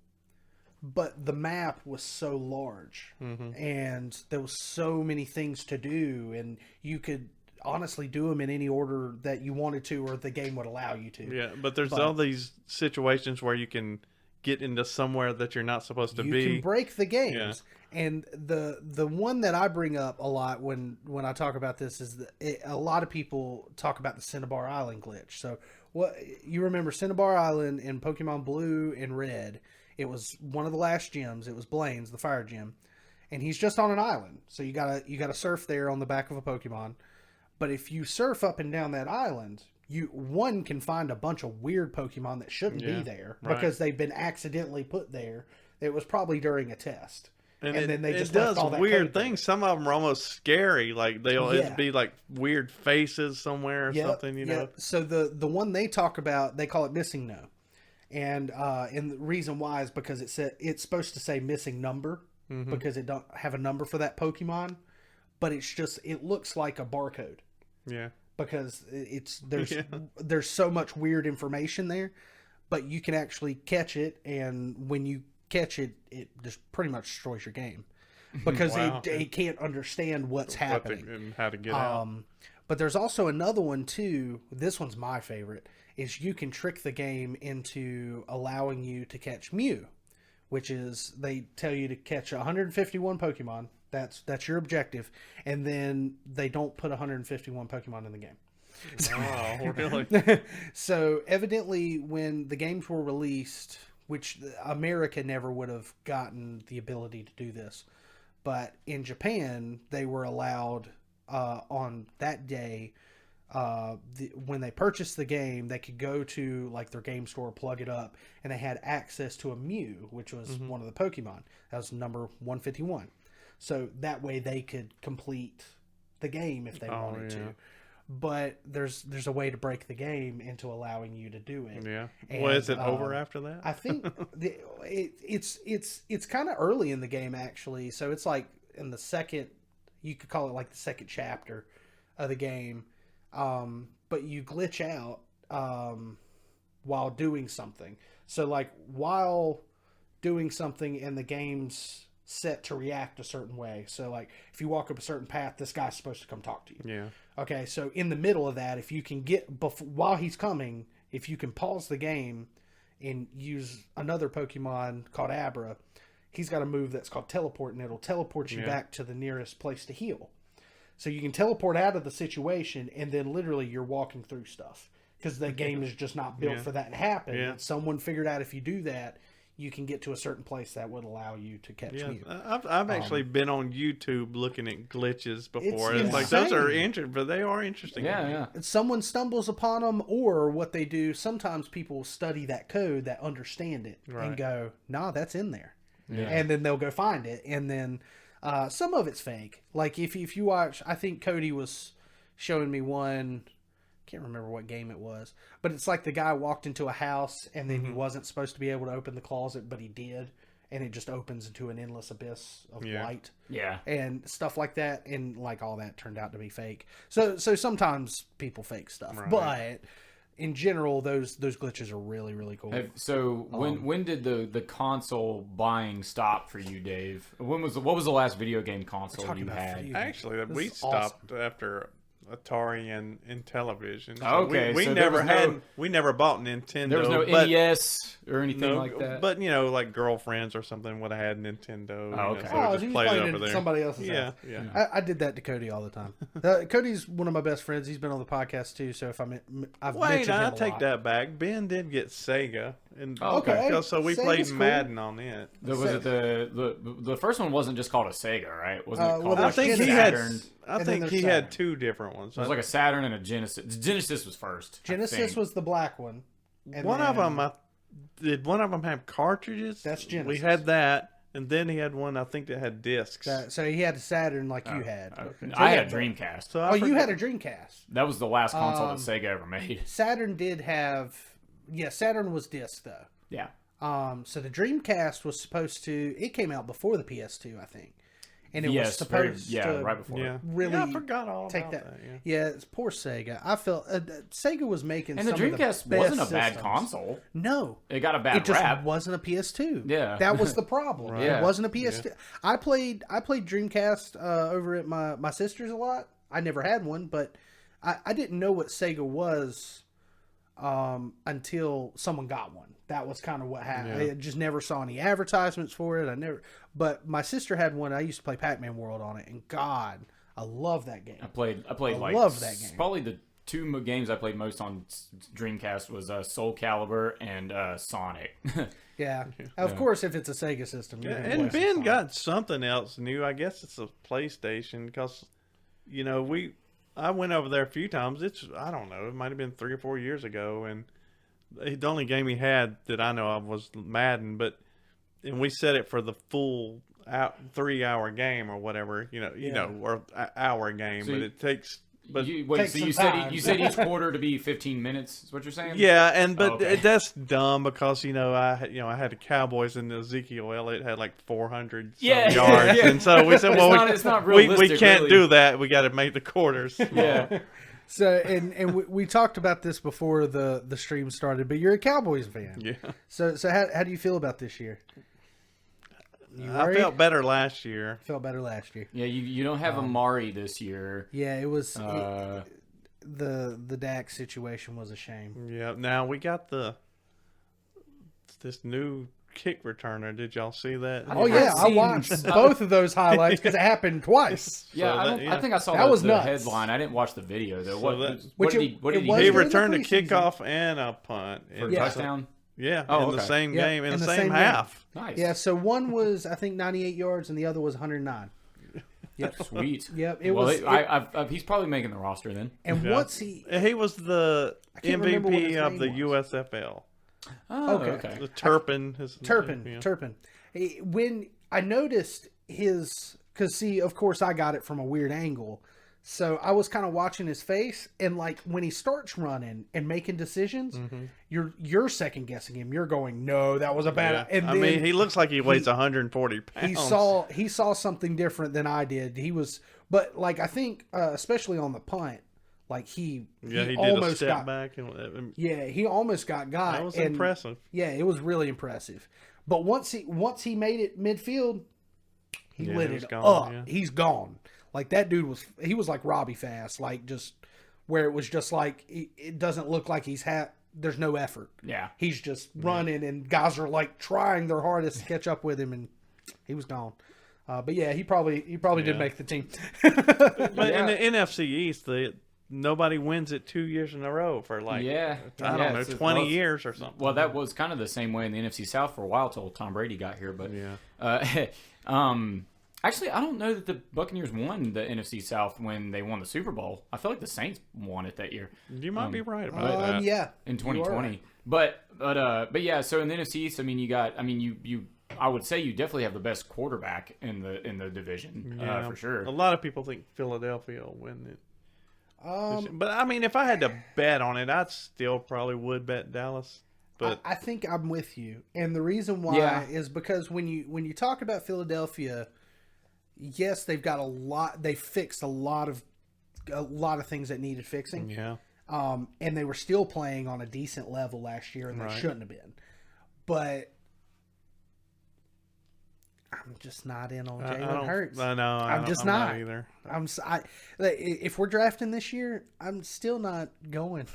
but the map was so large, and there was so many things to do, and you could honestly do them in any order that you wanted to, or the game would allow you to. Yeah, but there's all these situations where you can get into somewhere that you're not supposed to You be. can break the games. And the one that I bring up a lot when I talk about this is that a lot of people talk about the Cinnabar Island glitch. So what you remember Cinnabar Island in Pokemon Blue and Red? It was one of the last gyms. It was Blaine's, the fire gym, and he's just on an island. So you gotta surf there on the back of a Pokemon. But if you surf up and down that island, one can find a bunch of weird Pokemon that shouldn't be there because they've been accidentally put there. It was probably during a test. And then they just it left does all that weird code there. things. Some of them are almost scary. Like it'd be like weird faces somewhere or something. You know. So the one they talk about, they call it missing no, and the reason why is because it's supposed to say missing number because it don't have a number for that Pokemon, but it looks like a barcode. Yeah. Because there's so much weird information there, but you can actually catch it, and when you catch it, it just pretty much destroys your game because it can't understand what's happening and how to get out. But there's also another one too. This one's my favorite. Is you can trick the game into allowing you to catch Mew, which is they tell you to catch 151 Pokemon. That's your objective, and then they don't put 151 Pokemon in the game. Wow, really? So evidently, when the games were released, which America never would have gotten the ability to do this, but in Japan they were allowed on that day. When they purchased the game, they could go to like their game store, plug it up, and they had access to a Mew, which was one of the Pokemon. That was number 151. So that way they could complete the game if they wanted to. But there's a way to break the game into allowing you to do it. Yeah. And, Well, is it over after that? I think it's kind of early in the game actually. So it's like in the second, you could call it like the second chapter of the game. But you glitch out while doing something. So like while doing something and the game's set to react a certain way. So like if you walk up a certain path, this guy's supposed to come talk to you. Yeah. Okay, so in the middle of that, if you can while he's coming, if you can pause the game and use another Pokemon called Abra, he's got a move that's called Teleport, and it'll teleport you back to the nearest place to heal. So you can teleport out of the situation, and then literally you're walking through stuff because the game is just not built for that to happen. Yeah. And someone figured out if you do that, you can get to a certain place that would allow you to catch Mew. I've actually been on YouTube looking at glitches before. It's It's like those are insane. interesting, but they are interesting. Yeah. Someone stumbles upon them, or what they do, sometimes people study that code that understand it and go, nah, that's in there. Yeah. And then they'll go find it. And then some of it's fake. Like if you watch, I think Cody was showing me one, can't remember what game it was, but it's like the guy walked into a house and then he wasn't supposed to be able to open the closet, but he did. And it just opens into an endless abyss of light. Yeah. And stuff like that. And like all that turned out to be fake. So sometimes people fake stuff. Right. But in general, those glitches are really, really cool. So when did the console buying stop for you, Dave? What was the last video game console you had? Actually, This we is stopped after Atari and television. So Okay, we so there never was we never bought Nintendo. There was no but, NES or anything like that. But like girlfriends or something would have had Nintendo. Oh, okay. So we so just you played played it it over at there. somebody else's Yeah, house. yeah. I did that to Cody all the time. Cody's one of my best friends. He's been on the podcast too. So if I've Wait, mentioned him I a take lot. that back. Ben did get Sega, And Okay. so we Sega's played cool. Madden on it. Was it the first one wasn't just called a Sega, right? Wasn't it well, called I like think a he had. Saturn? I And then think there's he Saturn. had two different ones. It was like a Saturn and a Genesis. Genesis was first. I Genesis think. was the black one. And One of then- them. Did one of them have cartridges? That's We Genesis. had that, and then he had one. I think that had discs. So he had a Saturn like you had. I had a Dreamcast. So Oh, you had a Dreamcast. That was the last console that Sega ever made. Saturn did have. Yeah, Saturn was disc though. Yeah. So the Dreamcast was supposed to. It came out before the PS2, I think, and it was Yes, supposed to right before. Yeah, really Yeah, I forgot all take about that. that. Yeah, it's poor Sega. I felt Sega was making And the some of Dreamcast the best wasn't a bad systems. console. No, It got a bad it just rap. wasn't a PS2. Yeah. that was the problem. Right. Yeah. It wasn't a PS2. I played Dreamcast over at my sister's a lot. I never had one, but I didn't know what Sega was until someone got one. That was kind of what happened. Yeah. I just never saw any advertisements for it. But my sister had one. I used to play Pac-Man World on it, and God, I love that game. I played like love that game. Probably the two games I played most on Dreamcast was Soul Calibur and Sonic. Yeah, of course, if it's a Sega system. Yeah, you're gonna and play Ben some got something else new. I guess it's a PlayStation because, I went over there a few times. I don't know, it might have been 3 or 4 years ago, and the only game he had that I know of was Madden. And we set it for the full 3-hour game or whatever, or hour game. So but it takes. But Takes you some said time. you said each quarter to be 15 minutes. Is what you're saying? yeah, but Okay. that's dumb because I had the Cowboys and Ezekiel Elliott had like 400 some Yeah. yards, Yeah. and so we said, well, it's not we realistic, can't really. do that. We got to make the quarters. Yeah. So and we talked about this before the stream started, but you're a Cowboys fan. Yeah, So how do you feel about this year? You I worried? felt better last year. Felt better last year. Yeah, you don't have Amari this year. Yeah, it was Uh, the Dak situation was a shame. Yeah. Now we got this new kick returner. Did y'all see that? Oh yeah, I seen- watched both of those highlights because it happened twice. yeah, So I think I saw That was the nuts. headline. I didn't watch the video though. So What, that- what Which did it- he? What did it he? was He during the returned a preseason. kickoff and a punt. For a Yeah. touchdown. Yeah, Oh, in the okay. same Yeah, game, in in the the same same half. Nice. Yeah, so one was I think 98 yards and the other was 109. Yep. Sweet. Yep, it well, was- he's probably making the roster then. And Yeah. once he He was the can't remember what his MVP of name the was. USFL. Oh, Okay. okay. The Turpin. Yeah. Turpin. When I noticed because see, of course, I got it from a weird angle, so I was kind of watching his face, and like when he starts running and making decisions, you're second guessing him. You're going, no, that was a bad. Yeah. And I then mean, he looks like he weighs 140 pounds. he saw something different than I did. But like I think, especially on the punt, like he did a almost step got back. And yeah, he almost got that was and- impressive. Yeah, it was really impressive. But once he made it midfield, he Yeah, lit he was it gone, up. yeah. He's gone. Like that dude was like Robbie fast, like just where it was just like it doesn't look like there's no effort. Yeah. He's just running and guys are like trying their hardest to catch up with him and he was gone. But yeah, he probably did make the team. But in the NFC East, nobody wins it 2 years in a row for like I don't know, 20 years or something. Well, that was kind of the same way in the NFC South for a while till Tom Brady got here. But actually, I don't know that the Buccaneers won the NFC South when they won the Super Bowl. I feel like the Saints won it that year. You might be right about that. Yeah, in you are 2020. right. But yeah. So in the NFC East, I mean, you I would say you definitely have the best quarterback in the division for sure. A lot of people think Philadelphia will win it. But I mean, if I had to bet on it, I still probably would bet Dallas. But I think I'm with you, and the reason why is because when you talk about Philadelphia, yes, they've got a lot. They fixed a lot of things that needed fixing. yeah, And they were still playing on a decent level last year, and they shouldn't have been. But I'm just not in on Jalen Hurts. I know. I'm just not either. If we're drafting this year, I'm still not going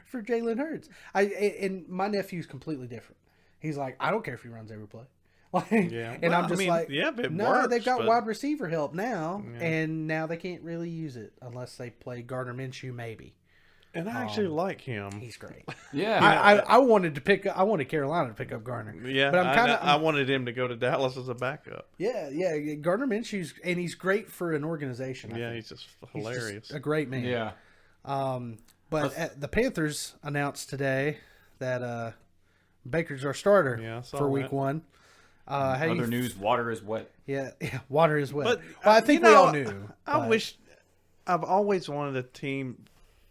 for Jalen Hurts. And my nephew's completely different. He's like, I don't care if he runs every play. Like, Yeah. and Well, I'm just I mean, like, yeah, if it no, works, they've got but- wide receiver help now, and now they can't really use it unless they play Gardner Minshew, maybe. And I actually like him. He's great. Yeah. I wanted Carolina to pick up Garner. Yeah, but I wanted him to go to Dallas as a backup. Yeah. Gardner Minshew's, and he's great for an organization. I think. He's just hilarious. He's just a great man. Yeah. But the Panthers announced today that Baker's our starter Yeah, I saw for Week that. 1. Other news: water is wet. Yeah, water is wet. But Well, I think we all knew. I wish. I've always wanted a team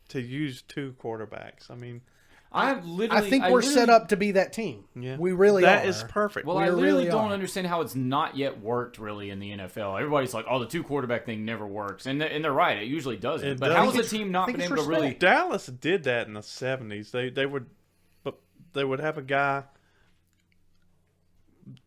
to use 2 quarterbacks. I mean, I think we're set up to be that team. yeah, We really that are. is perfect. Well, We I literally really don't are. understand how it's not yet worked really in the NFL. Everybody's like, "Oh, the 2 quarterback thing never works," and they're right. It usually doesn't. It But does. how I has think a team not think been it's able to really? respect. Dallas did that in the 70s. They would have a guy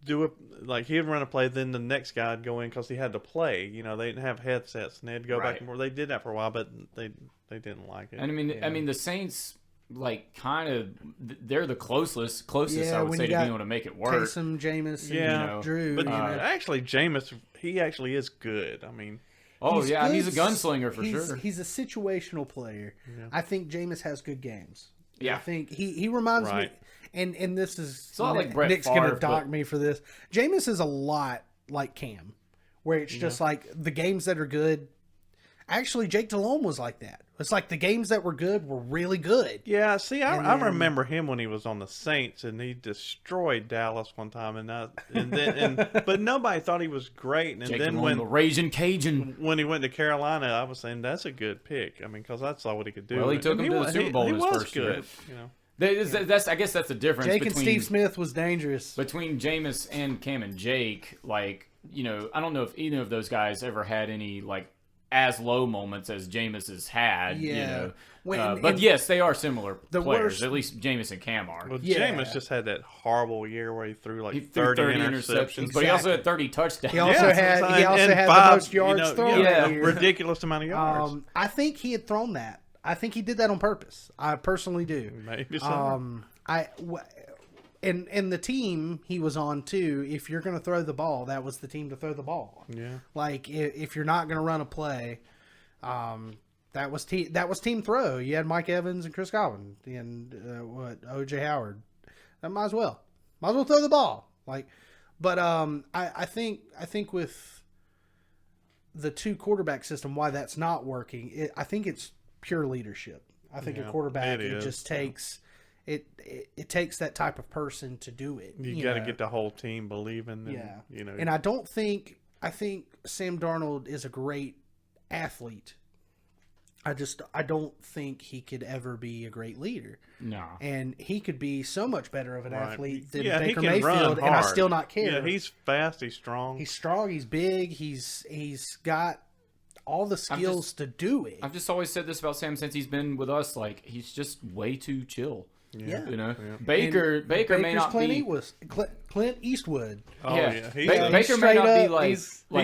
do it like he'd run a play, then the next guy would go in because he had to play. You know, they didn't have headsets and they'd go back Right. and forth. They did that for a while, but they didn't like it. And I mean, the Saints like kind of they're the closest I would when say you to got being able to make it work. Taysom, Jameis, Yeah. and Drew. But you know. Jameis, he actually is good. I mean, Oh He's yeah, good. he's a gunslinger for sure. He's a situational player. I think Jameis has good games. Yeah. I think he reminds me, Right. and this is a lot like Brett Nick's Favre, gonna dock but- me for this. Jameis is a lot like Cam, where it's just like the games that are good. Actually, Jake Delhomme was like that. It's like the games that were good were really good. yeah. See, I then- remember him when he was on the Saints and he destroyed Dallas one time, but nobody thought he was great. And Jake then Delhomme, the Raging Cajun. when he went to Carolina, I was saying that's a good pick. I mean, because I saw what he could do. Well, he took And him to the Super Bowl He in his was first good. year. You know. I guess that's the difference Jake between and Steve Smith was dangerous. between Jameis and Cam and Jake. Like, you know, I don't know if either of those guys ever had any like as low moments as Jameis has had. You Yeah. know. When- But and yes, they are similar the players. worst- At least Jameis and Cam are. Well, Yeah. Jameis just had that horrible year where he threw like He threw 30 interceptions, but he also had 30 touchdowns. He also Yeah, had sometimes- he also and had five, the most yards thrown yeah, that year. ridiculous amount of yards. I think he had thrown that. I think he did that on purpose. I personally do. Maybe so. And the team he was on too. If you're going to throw the ball, that was the team to throw the ball. Yeah. Like if you're not going to run a play, that was team throw. You had Mike Evans and Chris Godwin and OJ Howard. That might as well throw the ball. Like, but I think with the 2 quarterback system, why that's not working. I think it's pure leadership. I think a quarterback it is. just takes it takes that type of person to do it. You got to know? get the whole team believing. And, Yeah. You know. And I think Sam Darnold is a great athlete. I don't think he could ever be a great leader. No. And he could be so much better of an Right. athlete than Yeah, he Baker can Mayfield, run and I hard. still not care. Yeah, he's fast. He's strong. He's strong. He's big. He's got all the skills to do it. I've just always said this about Sam since he's been with us. Like, he's just way too chill. Yeah. You know, Yeah. Baker may Baker's not be. Clint Eastwood. Oh, Yeah, yeah. Baker may straight not be up- like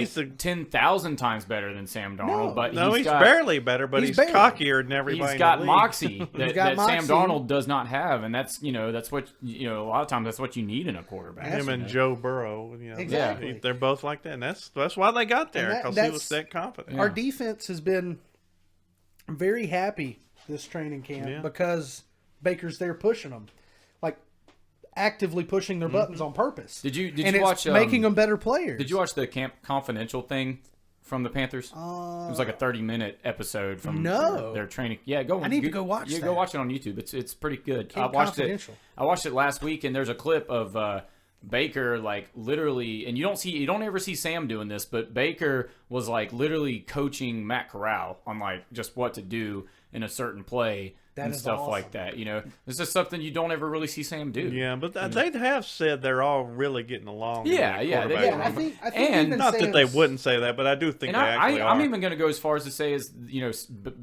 he's the- 10,000 times better than Sam Darnold, but No, he's got, barely better, but he's he's barely. cockier than everybody. He's got in the league. moxie that, got that Sam moxie. Darnold does not have, and that's what a lot of times that's what you need in a quarterback. Him and Joe Burrow. You know, Exactly. they're both like that, and that's why they got there And because he was that's- that confident. Our defense has been very happy this training camp Yeah. because Baker's there pushing them, like actively pushing their buttons on purpose. Did you and it's watch making them better players? Did you watch the Camp Confidential thing from the Panthers? It was like a 30-minute episode from No. their training. Yeah, go. I need to go watch Yeah, that. go watch it on YouTube. It's pretty good. Camp I watched Confidential. it. I watched it last week, and there's a clip of Baker like literally, and you don't ever see Sam doing this, but Baker was like literally coaching Matt Corral on like just what to do in a certain play and is stuff awesome. like that. You know, this is something you don't ever really see Sam do. Yeah, but they have said they're all really getting along. in Yeah, the yeah, quarterback Yeah, I room. think And- even Not that they Sam's- wouldn't say that, but I do think And they actually are. I'm even going to go as far as to say is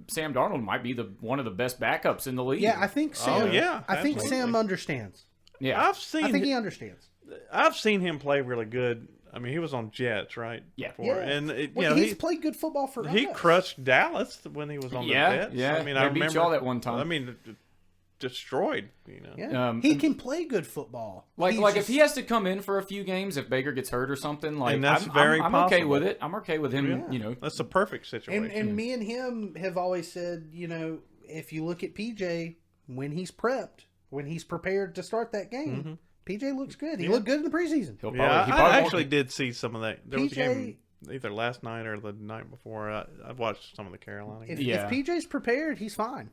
Sam Darnold might be one of the best backups in the league. Yeah, I think Sam. yeah, I think absolutely. Sam understands. yeah. I think he understands. I've seen him play really good. I mean, he was on Jets, right? Yeah. Before. Yeah, And well, he's played good football for he us. crushed Dallas when he was on Yeah, the Jets. yeah. I mean, They I beat remember y'all that one time. I mean, destroyed. You know. Yeah, he can play good football. Like He's if just- he has to come in for a few games if Baker gets hurt or something, like And that's I'm very I'm okay possible. with it. I'm okay with him. You know, That's the perfect situation. and me and him have always said, if you look at PJ when he's prepped, when he's prepared to start that game, PJ looks good. He looked good in the preseason. I actually did see some of that. There was a PJ game either last night or the night before. I watched some of the Carolina games. If PJ's prepared, he's fine.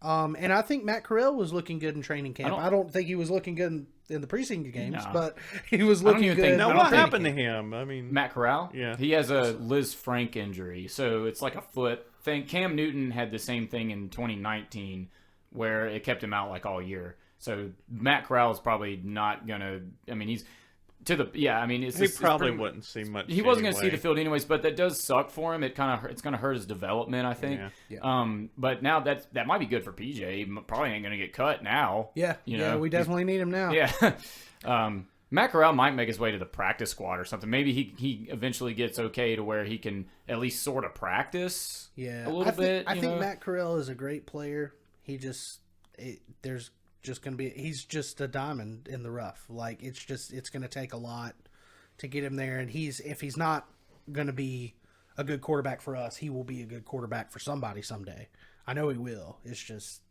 And I think Matt Corral was looking good in training camp. I don't think he was looking good in the preseason games, but he was looking good. Now, what happened to him? I mean, Matt Corral? Yeah. He has a Liz Frank injury, so it's like a foot thing. Cam Newton had the same thing in 2019 where it kept him out like all year. So Matt Corral is probably not going to – I mean, he's – to the I mean, he probably wouldn't see much. He wasn't going to see the field anyways, but that does suck for him. It's going to hurt his development, I think. Yeah. But now that might be good for PJ. He probably ain't going to get cut now. Yeah, we definitely need him now. Yeah. Matt Corral might make his way to the practice squad or something. Maybe he eventually gets okay to where he can at least sort of practice. Yeah, a little bit. I think Matt Corral is a great player. He just there's just going to be he's just a diamond in the rough. Like it's going to take a lot to get him there, and if he's not going to be a good quarterback for us, he will be a good quarterback for somebody someday. I know he will. It's just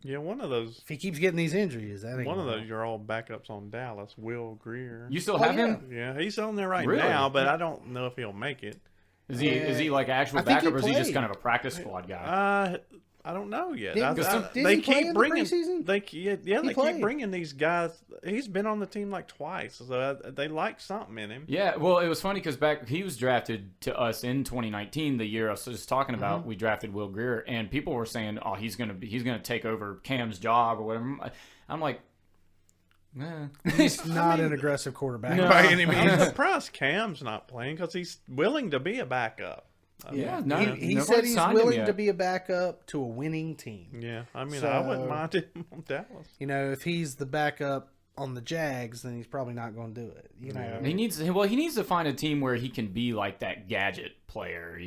one of those. If he keeps getting these injuries, that ain't one of those. You're all backups on Dallas. Will Greer. You still have him? Yeah, he's on there right Really? now, but I don't know if he'll make it. Is he like an actual backup, or is he just kind of a practice squad guy? I don't know yet. They keep bringing. They keep bringing these guys. He's been on the team like twice, so they like something in him. Yeah, well, it was funny because he was drafted to us in 2019, the year I was just talking about. We drafted Will Greer, and people were saying, "Oh, he's gonna take over Cam's job or whatever." I'm like, he's not an aggressive quarterback by any means. I'm surprised Cam's not playing because he's willing to be a backup. He said he's willing to be a backup to a winning team. Yeah, I mean, I wouldn't mind him on Dallas. If he's the backup on the Jags, then he's probably not going to do it. He needs to find a team where he can be like that gadget player.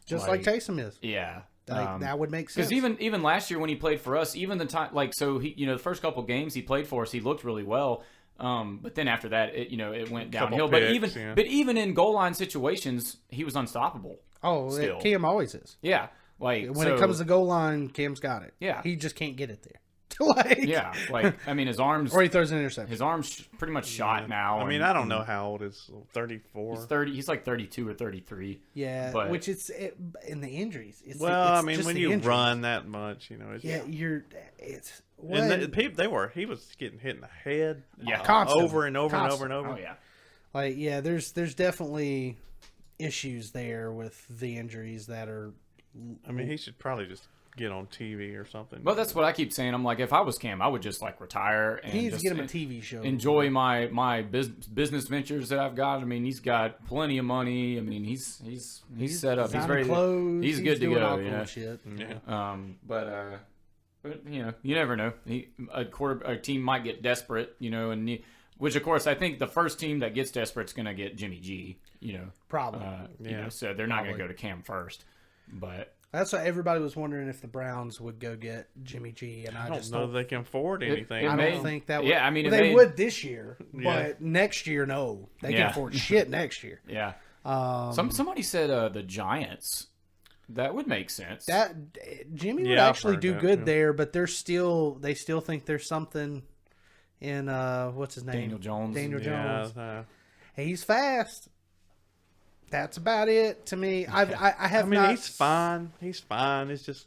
Just like Taysom is. Yeah. That would make sense. Because even last year when he played for us, even the time he the first couple games he played for us, he looked really well. But then after that, it went downhill. Picks, but even in goal line situations, he was unstoppable. Oh, Cam always is. Yeah, when it comes to goal line, Cam's got it. Yeah, he just can't get it there. His arms, or he throws an interception. His arms pretty much shot now. I mean, I don't know how old is 34. He's 30. He's like 32 or 33. Yeah, which in the injuries. When you run that much, he was getting hit in the head. Yeah, over and over and over and over. Oh yeah. There's definitely issues there with the injuries that are. I mean, he should probably just get on TV or something. Well, that's what I keep saying. I'm like, if I was Cam, I would just retire and he needs to get him a TV show. Enjoy my business ventures that I've got. I mean, he's got plenty of money. I mean, he's set up. He's ready. He's good to go. Shit. Yeah. But you never know. A team might get desperate. Which of course I think the first team that gets desperate is going to get Jimmy G. Probably. So they're not going to go to Cam first. But that's why everybody was wondering if the Browns would go get Jimmy G, and I don't just know if they can afford anything. I don't think that would. Yeah, I mean, they would this year, but next year, no, they can afford shit next year. Yeah. Somebody said the Giants. That would make sense. That Jimmy would actually do good there, but they still think there's something in what's his name? Daniel Jones. He's fast. That's about it to me. I have. I mean, not... he's fine. He's fine. It's just.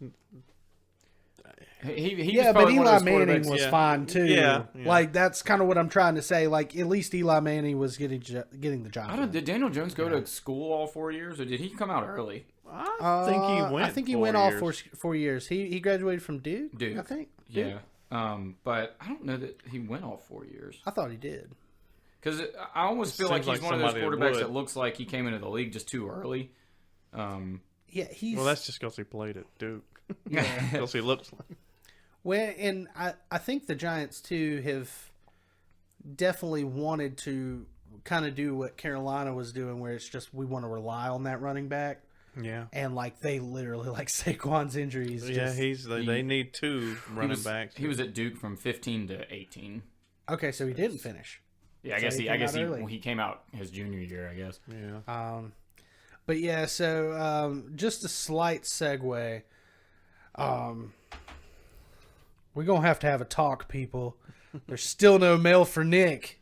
But Eli Manning was fine too. Yeah. Like that's kind of what I'm trying to say. Like at least Eli Manning was getting the job. Did Daniel Jones go to school all 4 years, or did he come out early? I think he went all 4 years. He graduated from Duke. I think. Yeah. But I don't know that he went all 4 years. I thought he did. Because I almost feel like he's one of those quarterbacks that looks like he came into the league just too early. He's... Well, that's just because he played at Duke. Because he looks like... Well, and I think the Giants, too, have definitely wanted to kind of do what Carolina was doing, where it's just we want to rely on that running back. Yeah. And, they literally, Saquon's injuries. Yeah, they need two running backs. He was at Duke from 15 to 18. Okay, so he didn't finish. Yeah, I guess he came out his junior year, I guess. Yeah. But yeah, so just a slight segue. We're gonna have to have a talk, people. There's still no mail for Nick.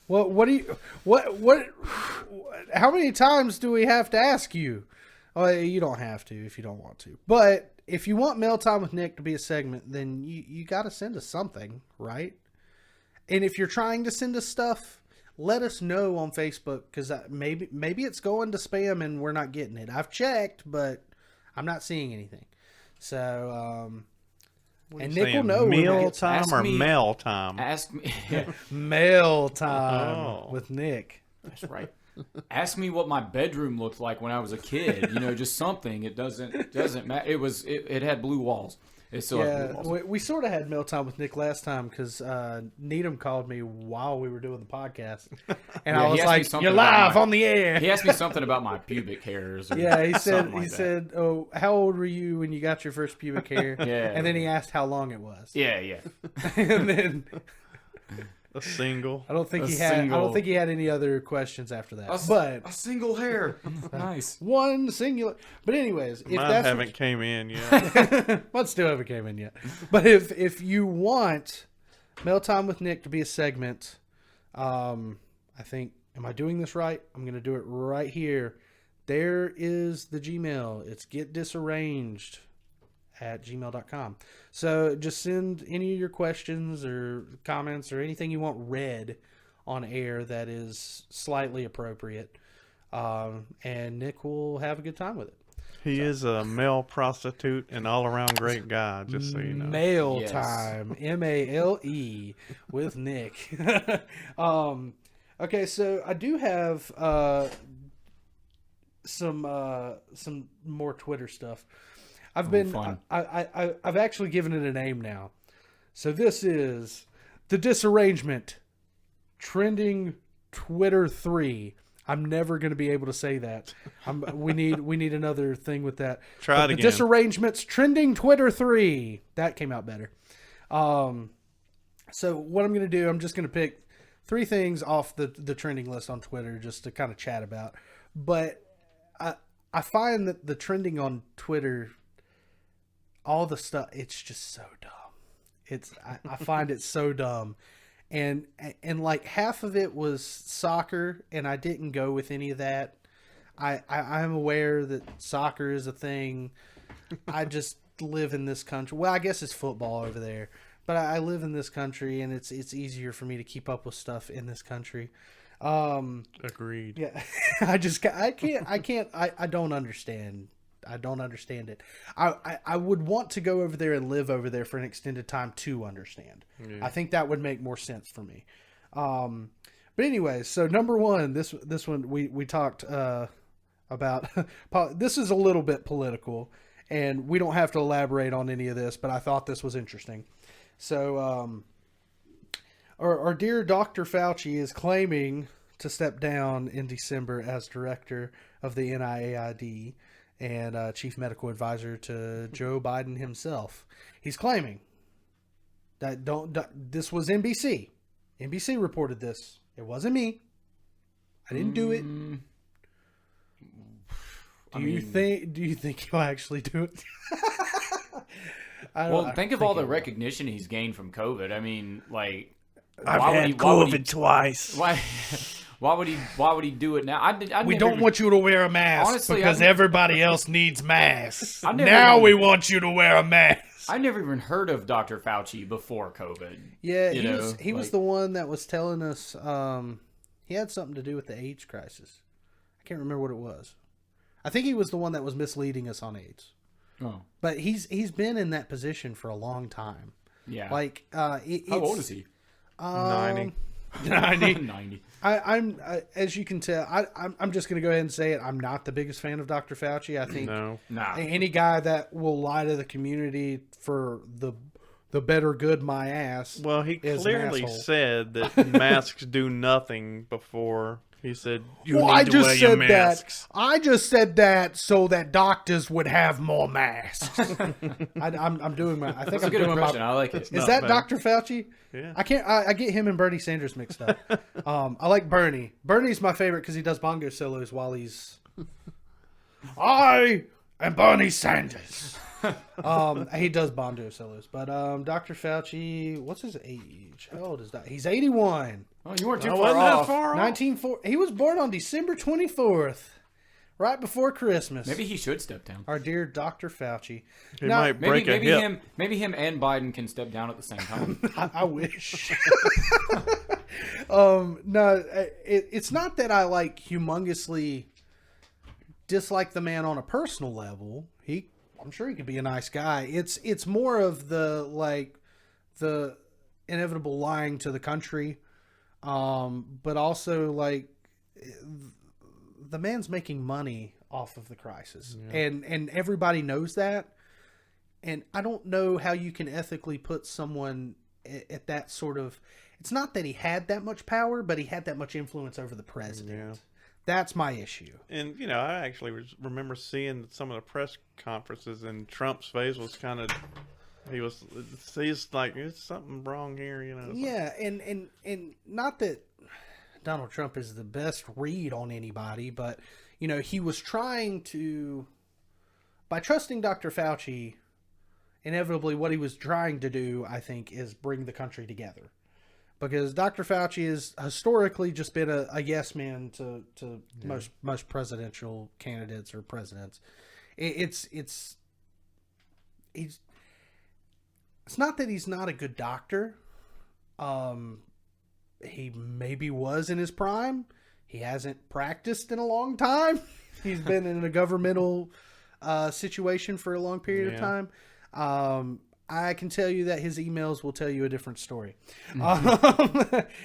What do you what how many times do we have to ask you? Oh, you don't have to if you don't want to. But if you want Mail Time with Nick to be a segment, then you got to send us something, right? And if you're trying to send us stuff, let us know on Facebook, because maybe it's going to spam and we're not getting it. I've checked, but I'm not seeing anything. So, and Nick will know. Meal time or mail time? Ask me. Mail time with Nick. That's right. Ask me what my bedroom looked like when I was a kid. You know, just something. It doesn't matter. It had blue walls. It still has blue walls. We sort of had mail time with Nick last time because Needham called me while we were doing the podcast, and I was like, "You're live on the air." He asked me something about my pubic hairs. Or he said, "Oh, how old were you when you got your first pubic hair?" And then he asked how long it was. Yeah. And then. A single. I don't think he had any other questions after that. A single hair. Nice. One singular. But anyways, if Mine haven't came in yet. Mine still haven't came in yet. But if you want Mail Time with Nick to be a segment, I think, am I doing this right? I'm going to do it right here. There is the Gmail. It's getdisarranged@gmail.com. So just send any of your questions or comments or anything you want read on air that is slightly appropriate, and Nick will have a good time with it. He is a male prostitute and all-around great guy, just so you know. Mail time, MALE with Nick. Okay, so I do have some more Twitter stuff. I've actually given it a name now. So this is the Disarrangement trending Twitter 3. I'm never going to be able to say that. We need another thing with that. Try it again. The Disarrangement's trending Twitter 3. That came out better. So what I'm going to do, I'm just going to pick 3 things off the trending list on Twitter just to kind of chat about. But I find that the trending on Twitter, all the stuff, it's just so dumb. I find it so dumb. And like half of it was soccer, and I didn't go with any of that. I'm aware that soccer is a thing. I just live in this country. Well, I guess it's football over there, but I live in this country, and it's easier for me to keep up with stuff in this country. Agreed. Yeah, I don't understand. I don't understand it. I would want to go over there and live over there for an extended time to understand. Yeah. I think that would make more sense for me. But anyways, so number one, this one we talked about. This is a little bit political, and we don't have to elaborate on any of this, but I thought this was interesting. So, our dear Dr. Fauci is claiming to step down in December as director of the NIAID and chief medical advisor to Joe Biden himself. He's claiming that this was NBC. NBC reported this. It wasn't me. I didn't do it. Do you think he'll actually do it? Think of all the recognition he's gained from COVID. I mean, like, I've had COVID twice. Why would he do it now? We don't want you to wear a mask, honestly, because everybody else needs masks. Now we want you to wear a mask. I never even heard of Dr. Fauci before COVID. Yeah, he was the one that was telling us he had something to do with the AIDS crisis. I can't remember what it was. I think he was the one that was misleading us on AIDS. Oh. But he's been in that position for a long time. Yeah. Like how old is he? 90. 90. I'm as you can tell, I'm just going to go ahead and say it. I'm not the biggest fan of Dr. Fauci. I think any guy that will lie to the community for the better good my ass. Well, he clearly said that masks do nothing before. He said, you need to wear your masks. I just said that so that doctors would have more masks. I'm doing my. I think That's I'm a good doing impression. my. I like it. Is that bad. Dr. Fauci? Yeah. I get him and Bernie Sanders mixed up. I like Bernie. Bernie's my favorite because he does bongo solos while he's. I am Bernie Sanders. He does Bondo solos, but Dr. Fauci, what's his age? How old is that? He's 81. Oh, you weren't too I far wasn't off. that far off. 1940. He was born on December 24th, right before Christmas. Maybe he should step down. Our dear Dr. Fauci. He Now, might break a hip. Maybe him and Biden can step down at the same time. I wish. No, it's not that I like humongously dislike the man on a personal level. I'm sure he could be a nice guy. It's more of the inevitable lying to the country, but also like the man's making money off of the crisis, and everybody knows that. And I don't know how you can ethically put someone at that sort of. It's not that he had that much power, but he had that much influence over the president. Yeah. That's my issue. And, I actually remember seeing some of the press conferences, and Trump's face was kind of, he's like, there's something wrong here, Yeah, and not that Donald Trump is the best read on anybody, but, he was trying to, by trusting Dr. Fauci, inevitably what he was trying to do, I think, is bring the country together. Because Dr. Fauci has historically just been a yes man to most presidential candidates or presidents. It's not that he's not a good doctor. He maybe was in his prime. He hasn't practiced in a long time. He's been in a governmental situation for a long period of time. I can tell you that his emails will tell you a different story.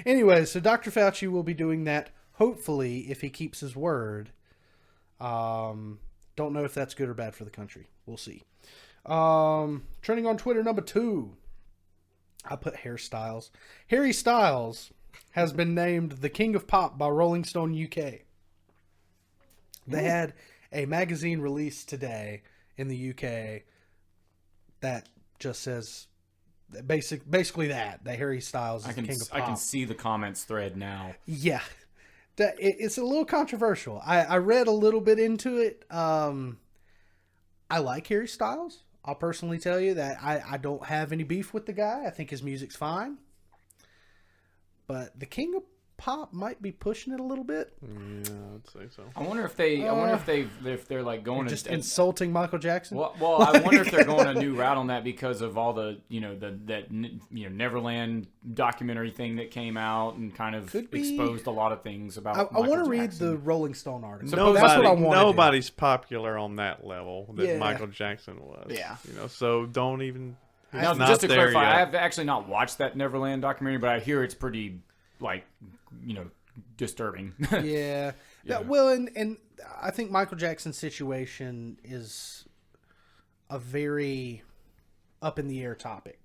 Anyway, so Dr. Fauci will be doing that, hopefully, if he keeps his word. Don't know if that's good or bad for the country. We'll see. Trending on Twitter, number 2. I put hairstyles. Harry Styles has been named the King of Pop by Rolling Stone UK. They had a magazine release today in the UK that just says basically that Harry Styles is the King of Pop. I can see the comments thread now. Yeah. It's a little controversial. I read a little bit into it. I like Harry Styles. I'll personally tell you that I don't have any beef with the guy. I think his music's fine. But the King of Pop might be pushing it a little bit. Yeah, I'd say so. I wonder if they're like going just insulting Michael Jackson. Well, I wonder if they're going a new route on that because of all the Neverland documentary thing that came out and kind of exposed a lot of things about. I want to read the Rolling Stone article. So that's what I want. Nobody's popular on that level that Michael Jackson was. Yeah. So don't even. Now, just to clarify, I have actually not watched that Neverland documentary, but I hear it's pretty disturbing. Yeah. Well, and I think Michael Jackson's situation is a very up in the air topic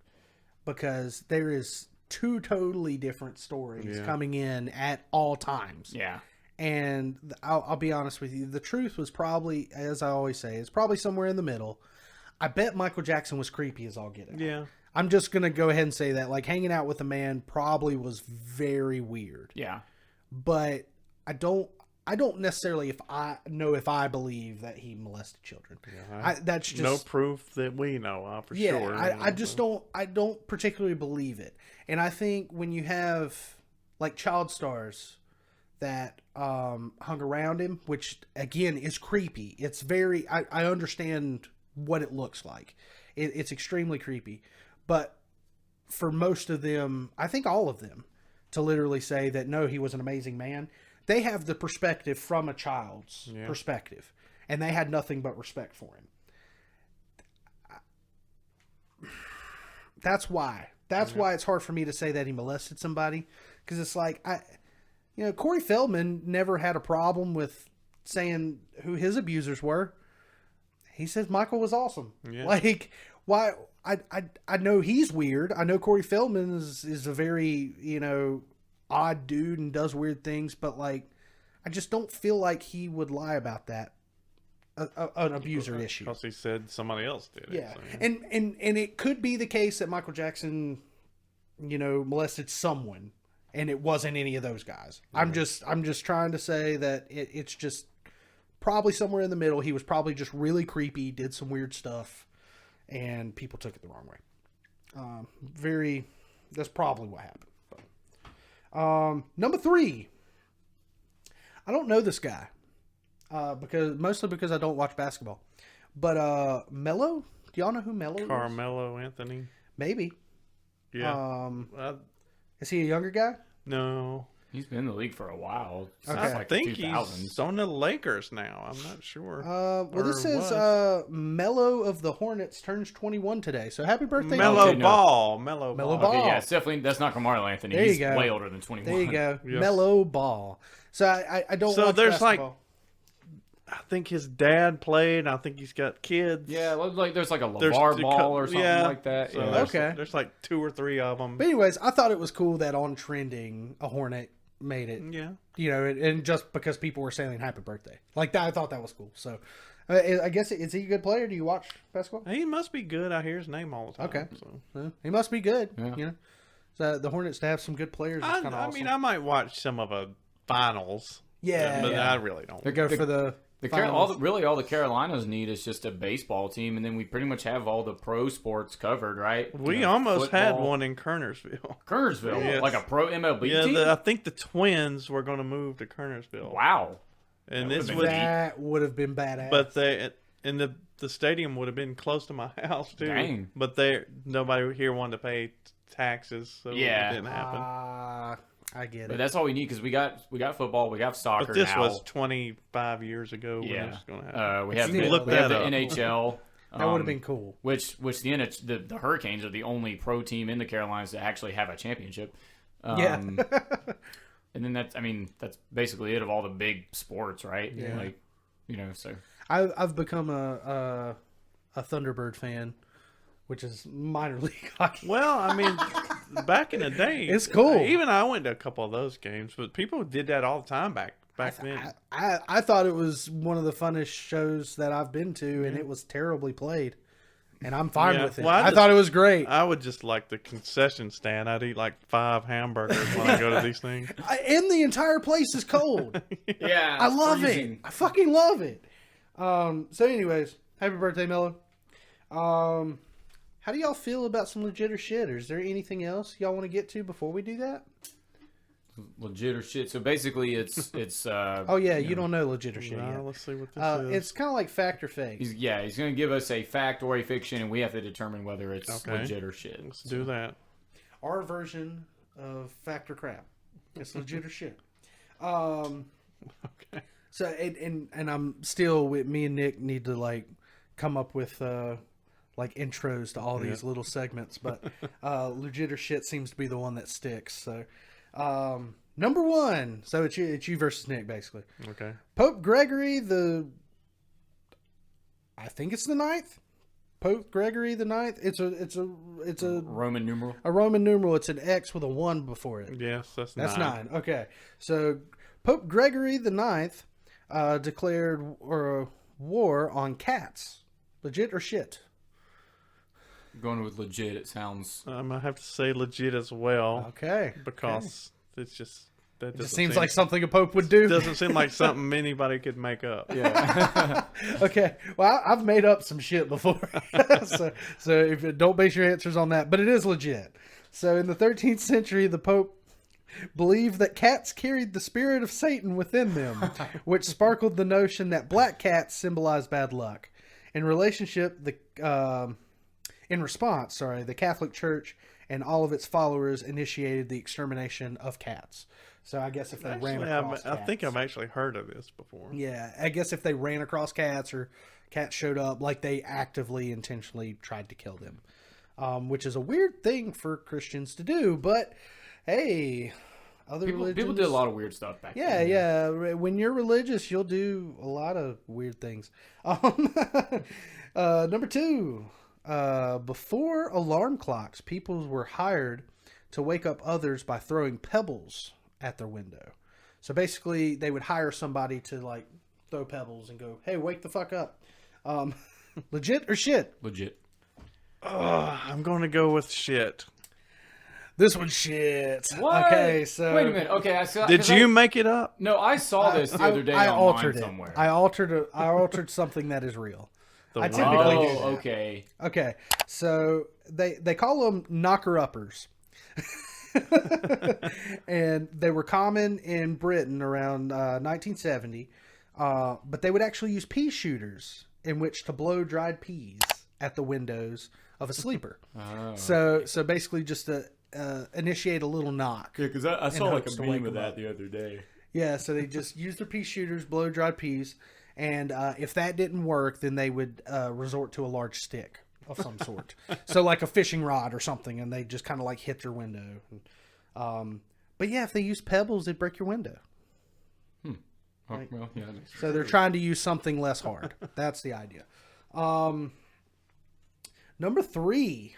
because there is 2 totally different stories coming in at all times. Yeah. And I'll be honest with you. The truth was probably, as I always say, it's probably somewhere in the middle. I bet Michael Jackson was creepy as all get out. Yeah. I'm just going to go ahead and say that. Like, hanging out with a man probably was very weird. Yeah. But I don't necessarily if I believe that he molested children. Yeah, that's just no proof that we know of for yeah, sure. I just don't particularly believe it. And I think when you have like child stars that hung around him, which again is creepy. It's very I understand what it looks like. It's extremely creepy. But for most of them, I think all of them, to literally say that, no, he was an amazing man, they have the perspective from a child's perspective. And they had nothing but respect for him. That's why. That's why it's hard for me to say that he molested somebody. Because it's like, Corey Feldman never had a problem with saying who his abusers were. He says Michael was awesome. Yeah. Like, why... I know he's weird. I know Corey Feldman is a very, odd dude and does weird things, but like, I just don't feel like he would lie about that. An abuser issue. Because he said somebody else did it. Yeah. So. And it could be the case that Michael Jackson, molested someone and it wasn't any of those guys. Mm-hmm. I'm just trying to say that it's just probably somewhere in the middle. He was probably just really creepy, did some weird stuff. and people took it the wrong way. That's probably what happened. But, number 3. I don't know this guy because I don't watch basketball. But Melo, do y'all know who Melo is? Carmelo Anthony. Maybe. Yeah. Is he a younger guy? No. He's been in the league for a while. Since Okay. I like think the 2000s. he's on the Lakers now. I'm not sure. Well, this Or says was. Melo of the Hornets turns 21 today. So happy birthday, Mellow Okay, no. Ball. Mellow Mellow Ball. Ball. Okay, yeah, it's definitely that's not Carmelo Anthony. There you He's go. way older than 21. There you go. Yes. Mellow Ball. So I don't So watch there's basketball. I think his dad played. I think he's got kids. Yeah, like there's like a There's LeVar a Ball cou- or something yeah. like that. So Yeah. there's, Okay. There's like 2 or 3 of them. But anyways, I thought it was cool that on Trending, a Hornet made it. Yeah. You know, and just because people were saying happy birthday. Like that, I thought that was cool. So I guess, is he a good player? Do you watch basketball? He must be good. I hear his name all the time. Okay. So. He must be good. Yeah. You know, so the Hornets to have some good players is kind of awesome. I mean, I might watch some of the finals. Yeah, But yeah. I really don't. They go for the finals. All the Carolinas need is just a baseball team, and then we pretty much have all the pro sports covered, right? We You know, almost had football. one in Kernersville. Kernersville, Yes. like a pro MLB Yeah, team. I think the Twins were going to move to Kernersville. Wow, And That this would've was, been That would have been badass. but the stadium would have been close to my house too. Dang. But nobody here wanted to pay taxes, so Yeah. it didn't happen. I get but it. that's all we need because we got football, we got soccer. But this now. was 25 years ago when it yeah. was going to happen. We have Still, the, look we have that the up. NHL. That would have been cool. Which the Hurricanes are the only pro team in the Carolinas that actually have a championship. Yeah. And then that's basically it of all the big sports, right? Yeah. Like, so I've become a Thunderbird fan, which is minor league hockey. Well, I mean, back in the day, It's cool. Even I went to a couple of those games, but people did that all the time back then. I thought it was one of the funnest shows that I've been to, and it was terribly played. And I'm fine Yeah. with it. Well, I thought it was great. I would just like the concession stand. I'd eat like 5 hamburgers when I go to these things. And the entire place is cold. yeah, I love freezing. it. I fucking love it. So anyways, happy birthday, Mello. How do y'all feel about some legit or shit? Or is there anything else y'all want to get to before we do that? Legit or shit. So basically, it's. Oh yeah, you don't know legit or shit Well, yet. let's see what this is. It's kind of like fact or fake. He's going to give us a fact or a fiction, and we have to determine whether it's Okay. legit or shit. Let's do that. Our version of fact or crap. It's legit or shit. Okay. So and I'm still with me and Nick need to like come up with like intros to all these little segments, but legit or shit seems to be the one that sticks. So number 1. So it's you versus Nick basically. Okay. Pope Gregory I think it's the 9th. Pope Gregory the 9th. It's a Roman numeral. a Roman numeral. It's an X with a 1 before it. Yes, that's 9. Okay. So Pope Gregory the 9th declared war on cats. Legit or shit? Going with legit, it sounds. I'm gonna have to say legit as well Okay. because it's just that It doesn't just seems seem, like something a pope would do. doesn't seem like something anybody could make up. Yeah. Okay. Well, I've made up some shit before. so don't base your answers on that, but it is legit. So in the 13th century, the Pope believed that cats carried the spirit of Satan within them, which sparkled the notion that black cats symbolize bad luck. In response, the Catholic Church and all of its followers initiated the extermination of cats. So I guess if they ran across I think cats- I've actually heard of this before. Yeah, I guess if they ran across cats or cats showed up, like they actively, intentionally tried to kill them, which is a weird thing for Christians to do. But hey, other religions, People did a lot of weird stuff back Yeah, then. yeah. When you're religious, you'll do a lot of weird things. Number 2, before alarm clocks, people were hired to wake up others by throwing pebbles at their window. So basically, they would hire somebody to like throw pebbles and go, "Hey, wake the fuck up." Legit or shit? Legit. I'm going to go with shit. This one's shit. What? Okay, so Wait a minute. Okay, I saw. Did 'cause you make it up? No, I saw this the other day I online altered it. somewhere. I altered something that is real. I typically do that. Okay. Okay, so they call them knocker-uppers. And they were common in Britain around 1970, but they would actually use pea shooters in which to blow dried peas at the windows of a sleeper. So basically just to initiate a little knock. Yeah, because I saw like hopes a to meme wake of them that up. the other day. Yeah, so they just use their pea shooters, blow dried peas, and if that didn't work, then they would resort to a large stick of some sort. So like a fishing rod or something, and they just kind of like hit your window. But yeah, if they use pebbles, they'd break your window. Oh, well, yeah, that makes sense. So they're trying to use something less hard. That's the idea. Number 3.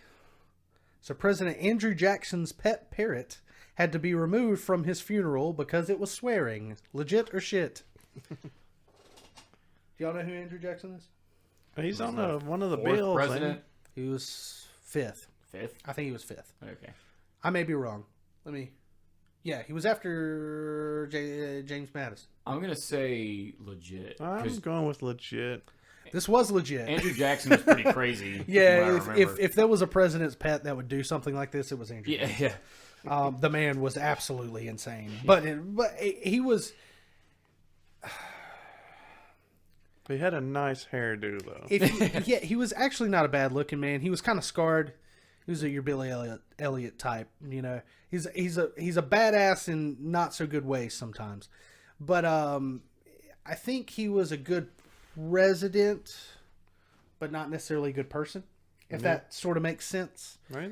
So President Andrew Jackson's pet parrot had to be removed from his funeral because it was swearing. Legit or shit? Do y'all know who Andrew Jackson is? He's on one of the Fourth bills. president. He was 5th. Fifth. I think he was 5th. Okay. I may be wrong. Yeah, he was after James Madison. I'm gonna say legit. I'm going with legit. This was legit. Andrew Jackson was pretty crazy. Yeah, from what I remember. if there was a president's pet that would do something like this, it was Andrew. Yeah. The man was absolutely insane, but he was. He had a nice hairdo though. He was actually not a bad looking man. He was kind of scarred. He was your Billy Elliot type. You know, he's a badass in not so good ways sometimes, but I think he was a good president, but not necessarily a good person. If that sort of makes sense. Right.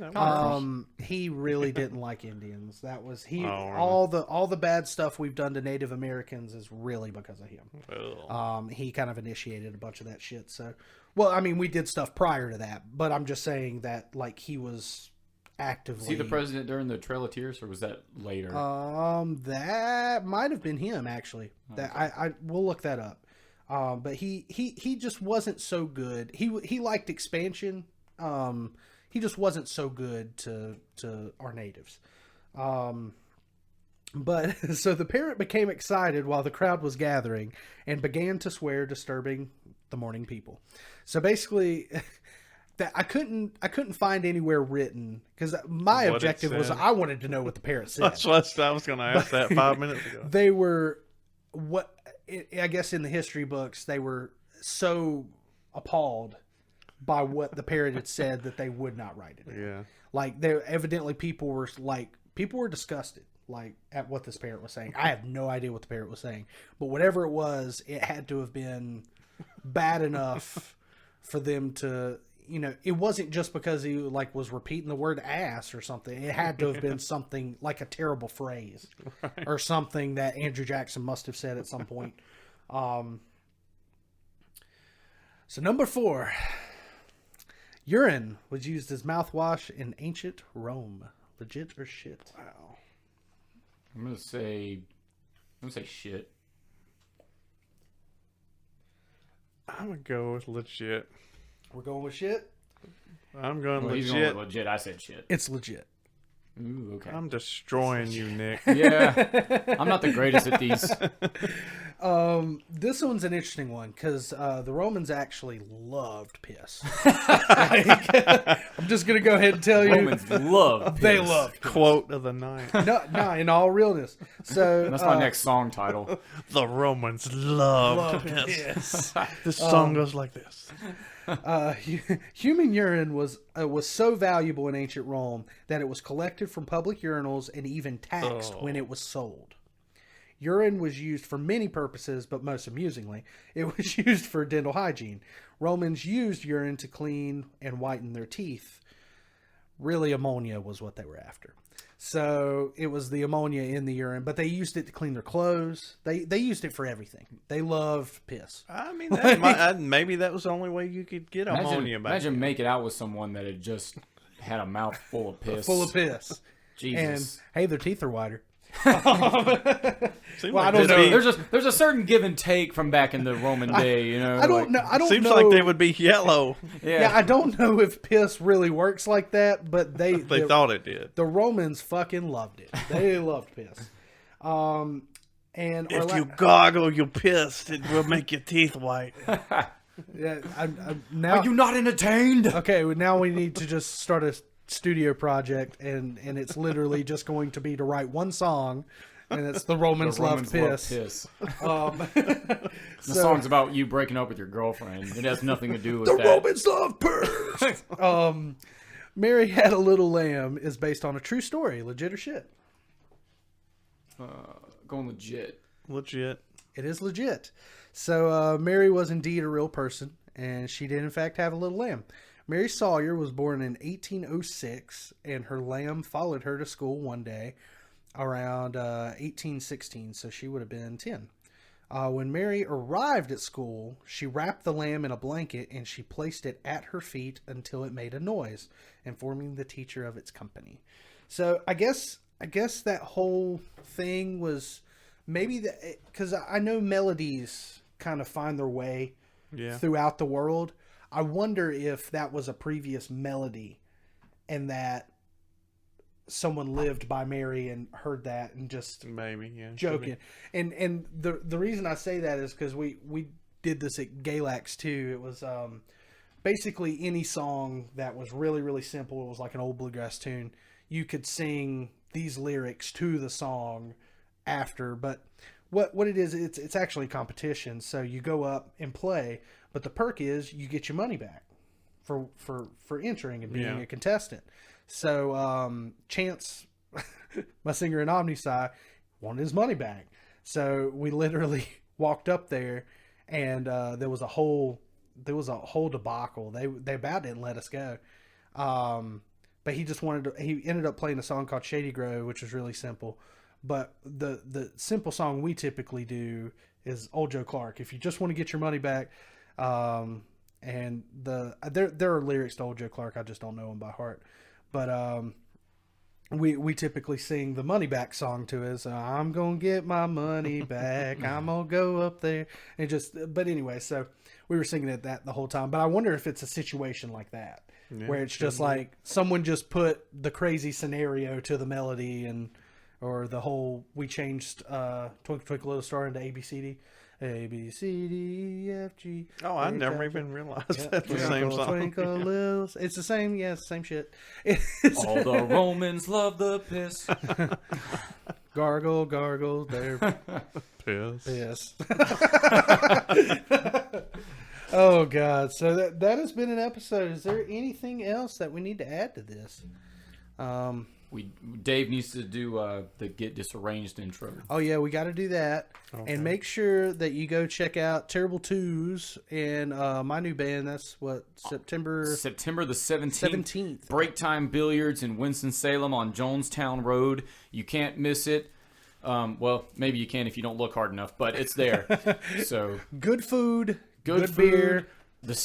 He really didn't like Indians. That was really? all the bad stuff we've done to Native Americans is really because of him. Well. He kind of initiated a bunch of that shit. So, well, I mean, we did stuff prior to that, but I'm just saying that like he was actively. Was he the president during the Trail of Tears, or was that later? That might have been him actually. That I will look that up. But he just wasn't so good. He liked expansion. He just wasn't so good to our natives. But so the parrot became excited while the crowd was gathering and began to swear, disturbing the morning people. So basically, that I couldn't find anywhere written because my What it objective was said. I wanted to know what the parrot said. That's what I was going to ask that 5 minutes ago. They were I guess in the history books they were so appalled by what the parrot had said that they would not write it. Yeah. Like there evidently people were disgusted like at what this parrot was saying. I have no idea what the parrot was saying, but whatever it was, it had to have been bad enough for them to, you know, it wasn't just because he like was repeating the word ass or something. It had to have been something like a terrible phrase or something that Andrew Jackson must have said at some point. So number 4, urine was used as mouthwash in ancient Rome. Legit or shit? Wow. I'm gonna say shit. I'm going to go with legit. We're going with shit? I'm going Well, he's legit. going with legit. I said shit. It's legit. Ooh, okay. I'm destroying you, Nick. Yeah, I'm not the greatest at these. This one's an interesting one because the Romans actually loved piss. I'm just gonna go ahead and tell you, Romans love. they piss. loved. Quote of the night. No, in all realness. So That's my next song title. The Romans loved piss. piss. This song goes like this. Human urine was so valuable in ancient Rome that it was collected from public urinals and even taxed when it was sold. Urine was used for many purposes, but most amusingly, it was used for dental hygiene. Romans used urine to clean and whiten their teeth. Really, ammonia was what they were after. So it was the ammonia in the urine, but they used it to clean their clothes. They used it for everything. They loved piss. I mean, maybe that was the only way you could get ammonia back. Imagine making out with someone that had just had a mouth full of piss. Full of piss. Jesus. And hey, their teeth are whiter. Seems Well, I like don't they'd know. be- There's a certain give and take from back in the Roman day, you know. I don't know. I don't Seems know. like they would be yellow. Yeah, I don't know if piss really works like that, but They thought it did. the Romans fucking loved it. They loved piss. And If you goggle, you piss, it will make your teeth white. Yeah, now. Are you not entertained? Okay, well, now we need to just start a studio project, and it's literally just going to be to write one song, and it's The Romans Love Piss. The song's about you breaking up with your girlfriend. It has nothing to do with The that. Romans Love Piss! Mary Had a Little Lamb is based on a true story. Legit or shit? Going legit. Legit. It is legit. So Mary was indeed a real person, and she did in fact have a little lamb. Mary Sawyer was born in 1806, and her lamb followed her to school one day around 1816, so she would have been 10. When Mary arrived at school, she wrapped the lamb in a blanket and she placed it at her feet until it made a noise, informing the teacher of its company. So I guess that whole thing was maybe because I know melodies kind of find their way throughout the world. I wonder if that was a previous melody and that someone lived by Mary and heard that and just joking. And the reason I say that is because we did this at Galax too. It was basically any song that was really, really simple. It was like an old bluegrass tune. You could sing these lyrics to the song after, but what it is, it's actually competition. So you go up and play, but the perk is you get your money back for entering and being a contestant. So Chance, my singer in Omnisci, wanted his money back. So we literally walked up there, and there was a whole debacle. They about didn't let us go. But he just wanted to. He ended up playing a song called Shady Grove, which was really simple. But the simple song we typically do is Old Joe Clark. If you just want to get your money back, and there are lyrics to Old Joe Clark. I just don't know them by heart. But we typically sing the money back song to us. I'm gonna get my money back. I'm gonna go up there and just. But anyway, so we were singing that the whole time. But I wonder if it's a situation like that where it's just like someone just put the crazy scenario to the melody or the whole. We changed Twinkle Twinkle Little Star into ABCD. A, B, C, D, E, F, G. Oh, I never even realized that's the same song. Twinkle, little, it's the same, same shit. All the Romans love the piss. Gargle, gargle, their Piss. Oh, God. So that has been an episode. Is there anything else that we need to add to this? Dave needs to do the Get Disarranged intro. Oh, yeah, we got to do that. Okay. And make sure that you go check out Terrible Twos and my new band. That's what, September the 17th. Break Time Billiards in Winston-Salem on Jonestown Road. You can't miss it. Well, maybe you can if you don't look hard enough, but it's there. So good food, good beer. The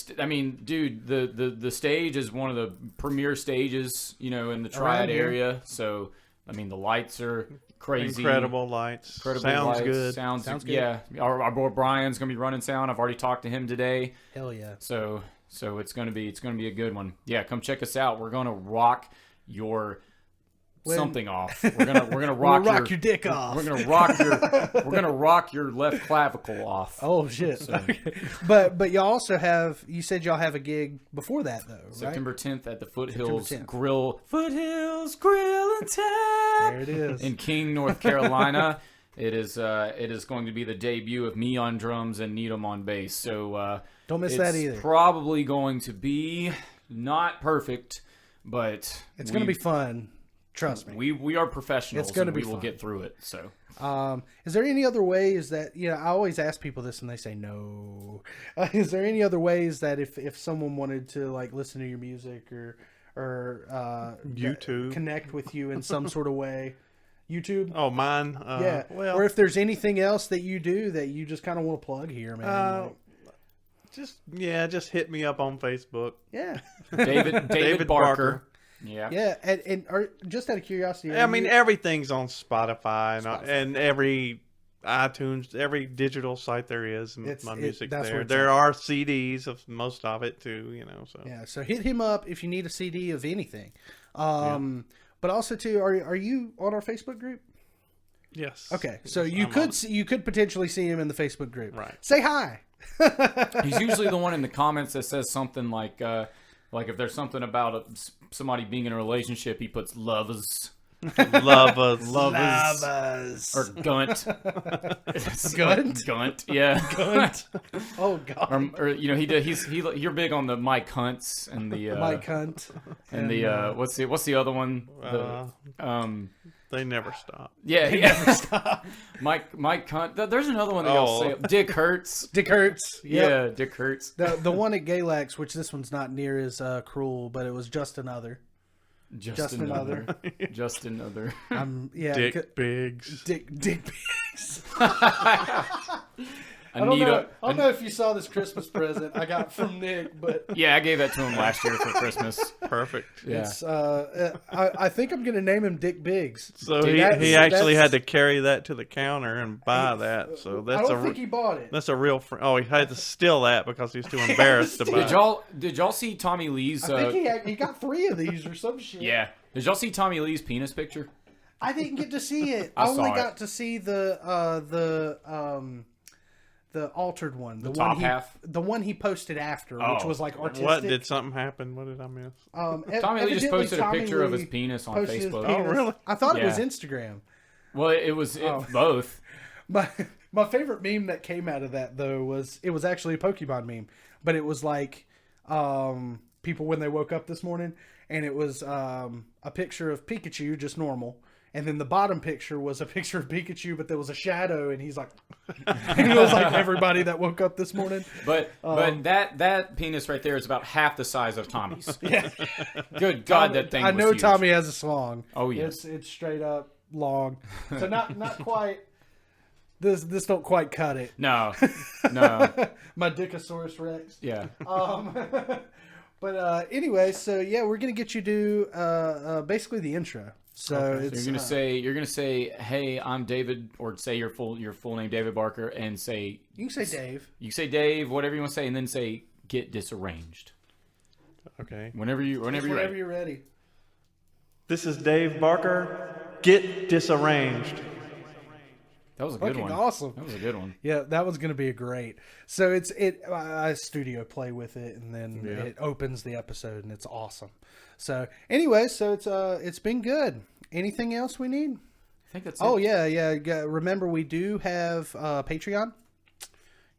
stage is one of the premier stages, in the Triad area. So, the lights are crazy. Incredible lights. Sounds good. Sounds good. Yeah. Our boy Brian's going to be running sound. I've already talked to him today. Hell yeah. So it's going to be a good one. Yeah, come check us out. We're going to rock your something off. We're gonna rock your dick off. We're gonna rock your left clavicle off. Oh shit! So. Okay. But y'all also have. You said y'all have a gig before that though, right? September 10th at the Foothills Grill. Foothills Grill and Tap. There it is in King, North Carolina. It is going to be the debut of me on drums and Needham on bass. So don't miss that either. It's probably going to be not perfect, but it's going to be fun. Trust me. We are professionals. It's going to be we will fun. Get through it. So, is there any other ways that I always ask people this and they say no. Is there any other ways that if someone wanted to listen to your music or YouTube connect with you in some sort of way? YouTube? Oh, mine. Yeah. Well, or if there's anything else that you do that you just kind of want to plug here, man. Just hit me up on Facebook. Yeah. David Barker. Yeah. Yeah, and just out of curiosity, everything's on Spotify and every iTunes, every digital site there is, and my music's there. There are CDs of most of it too, So yeah, so hit him up if you need a CD of anything. But also too, are you on our Facebook group? Yes. Okay, so Yes, you I'm could on. you could potentially see him in the Facebook group. Right. Say hi. He's usually the one in the comments that says something like if there's something about somebody being in a relationship, he puts lovers Love us. Lovers. or gunt. Gunt? Gunt, yeah. Gunt. Oh God. Or you're big on the Mike Hunts and the Mike Hunt. and the what's the other one? They never stop. Yeah. Mike Hunt. There's another one that y'all say. Dick Hurts. Dick Hurts. Yep. Yeah, Dick Hurts. The one at Galax, which this one's not near as cruel, but it was just another. Just another. Just another. Yeah. Dick Biggs. Dick Pigs. I Anita. don't know if you saw this Christmas present I got from Nick, but Yeah, I gave that to him last year for Christmas. Perfect. Yeah. it's I think I'm gonna name him Dick Biggs. So Dude, he actually that's- had to carry that to the counter and buy that. So I that's don't think he bought it. that's a real. He had to steal that because he was too embarrassed to buy. Did y'all see Tommy Lee's? I think he got 3 of these or some shit. Yeah. Did y'all see Tommy Lee's penis picture? I didn't get to see it. I I only saw it. got to see the altered one, the top one half? the one he posted after, which Oh. was like artistic. What did something happen? What did I miss? Tommy Lee just Evidently posted a Tommy picture of Lee his penis on posted his Facebook. penis. Oh, really? I thought it was Yeah. Instagram. Well, it was both. My favorite meme that came out of that though was actually a Pokemon meme, but it was like people when they woke up this morning, and it was a picture of Pikachu just normal. And then the bottom picture was a picture of Pikachu, but there was a shadow, and he's like, and it was like everybody that woke up this morning. But that penis right there is about half the size of Tommy's. Yeah. Good God, that thing. I was know huge. Tommy has a slong. Oh, yes. It's straight up long, so not quite. This don't quite cut it. No. My Dickosaurus Rex. Yeah. But anyway, so yeah, we're gonna get you to basically the intro. So it's You're gonna say, "Hey, I'm David," or say your full name, David Barker, and say you can say Dave. You say Dave, whatever you want to say, and then say "Get disarranged." Okay. Whenever you're ready. You're ready. This is Dave Barker. Get disarranged. That was a good Fucking one. awesome. That was a good one. Yeah, that was gonna be a great. So I studio play with it, and then it opens the episode, and it's awesome. So anyway, so it's been good. Anything else we need? I think that's it. Oh yeah. Remember, we do have Patreon.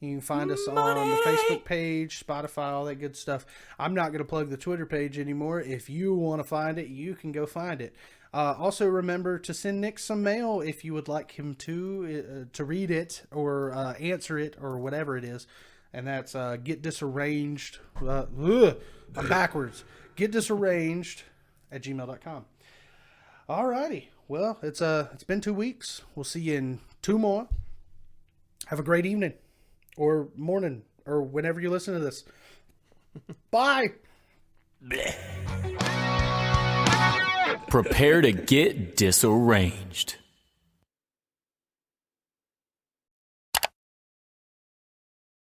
You can find us on the Facebook page, Spotify, all that good stuff. I'm not going to plug the Twitter page anymore. If you want to find it, you can go find it. Also, remember to send Nick some mail if you would like him to read it or answer it or whatever it is. And that's get disarranged. I'm backwards. Get disarranged at gmail.com. Alrighty. Well, it's been 2 weeks. We'll see you in 2 more. Have a great evening or morning or whenever you listen to this. Bye. Prepare to get disarranged.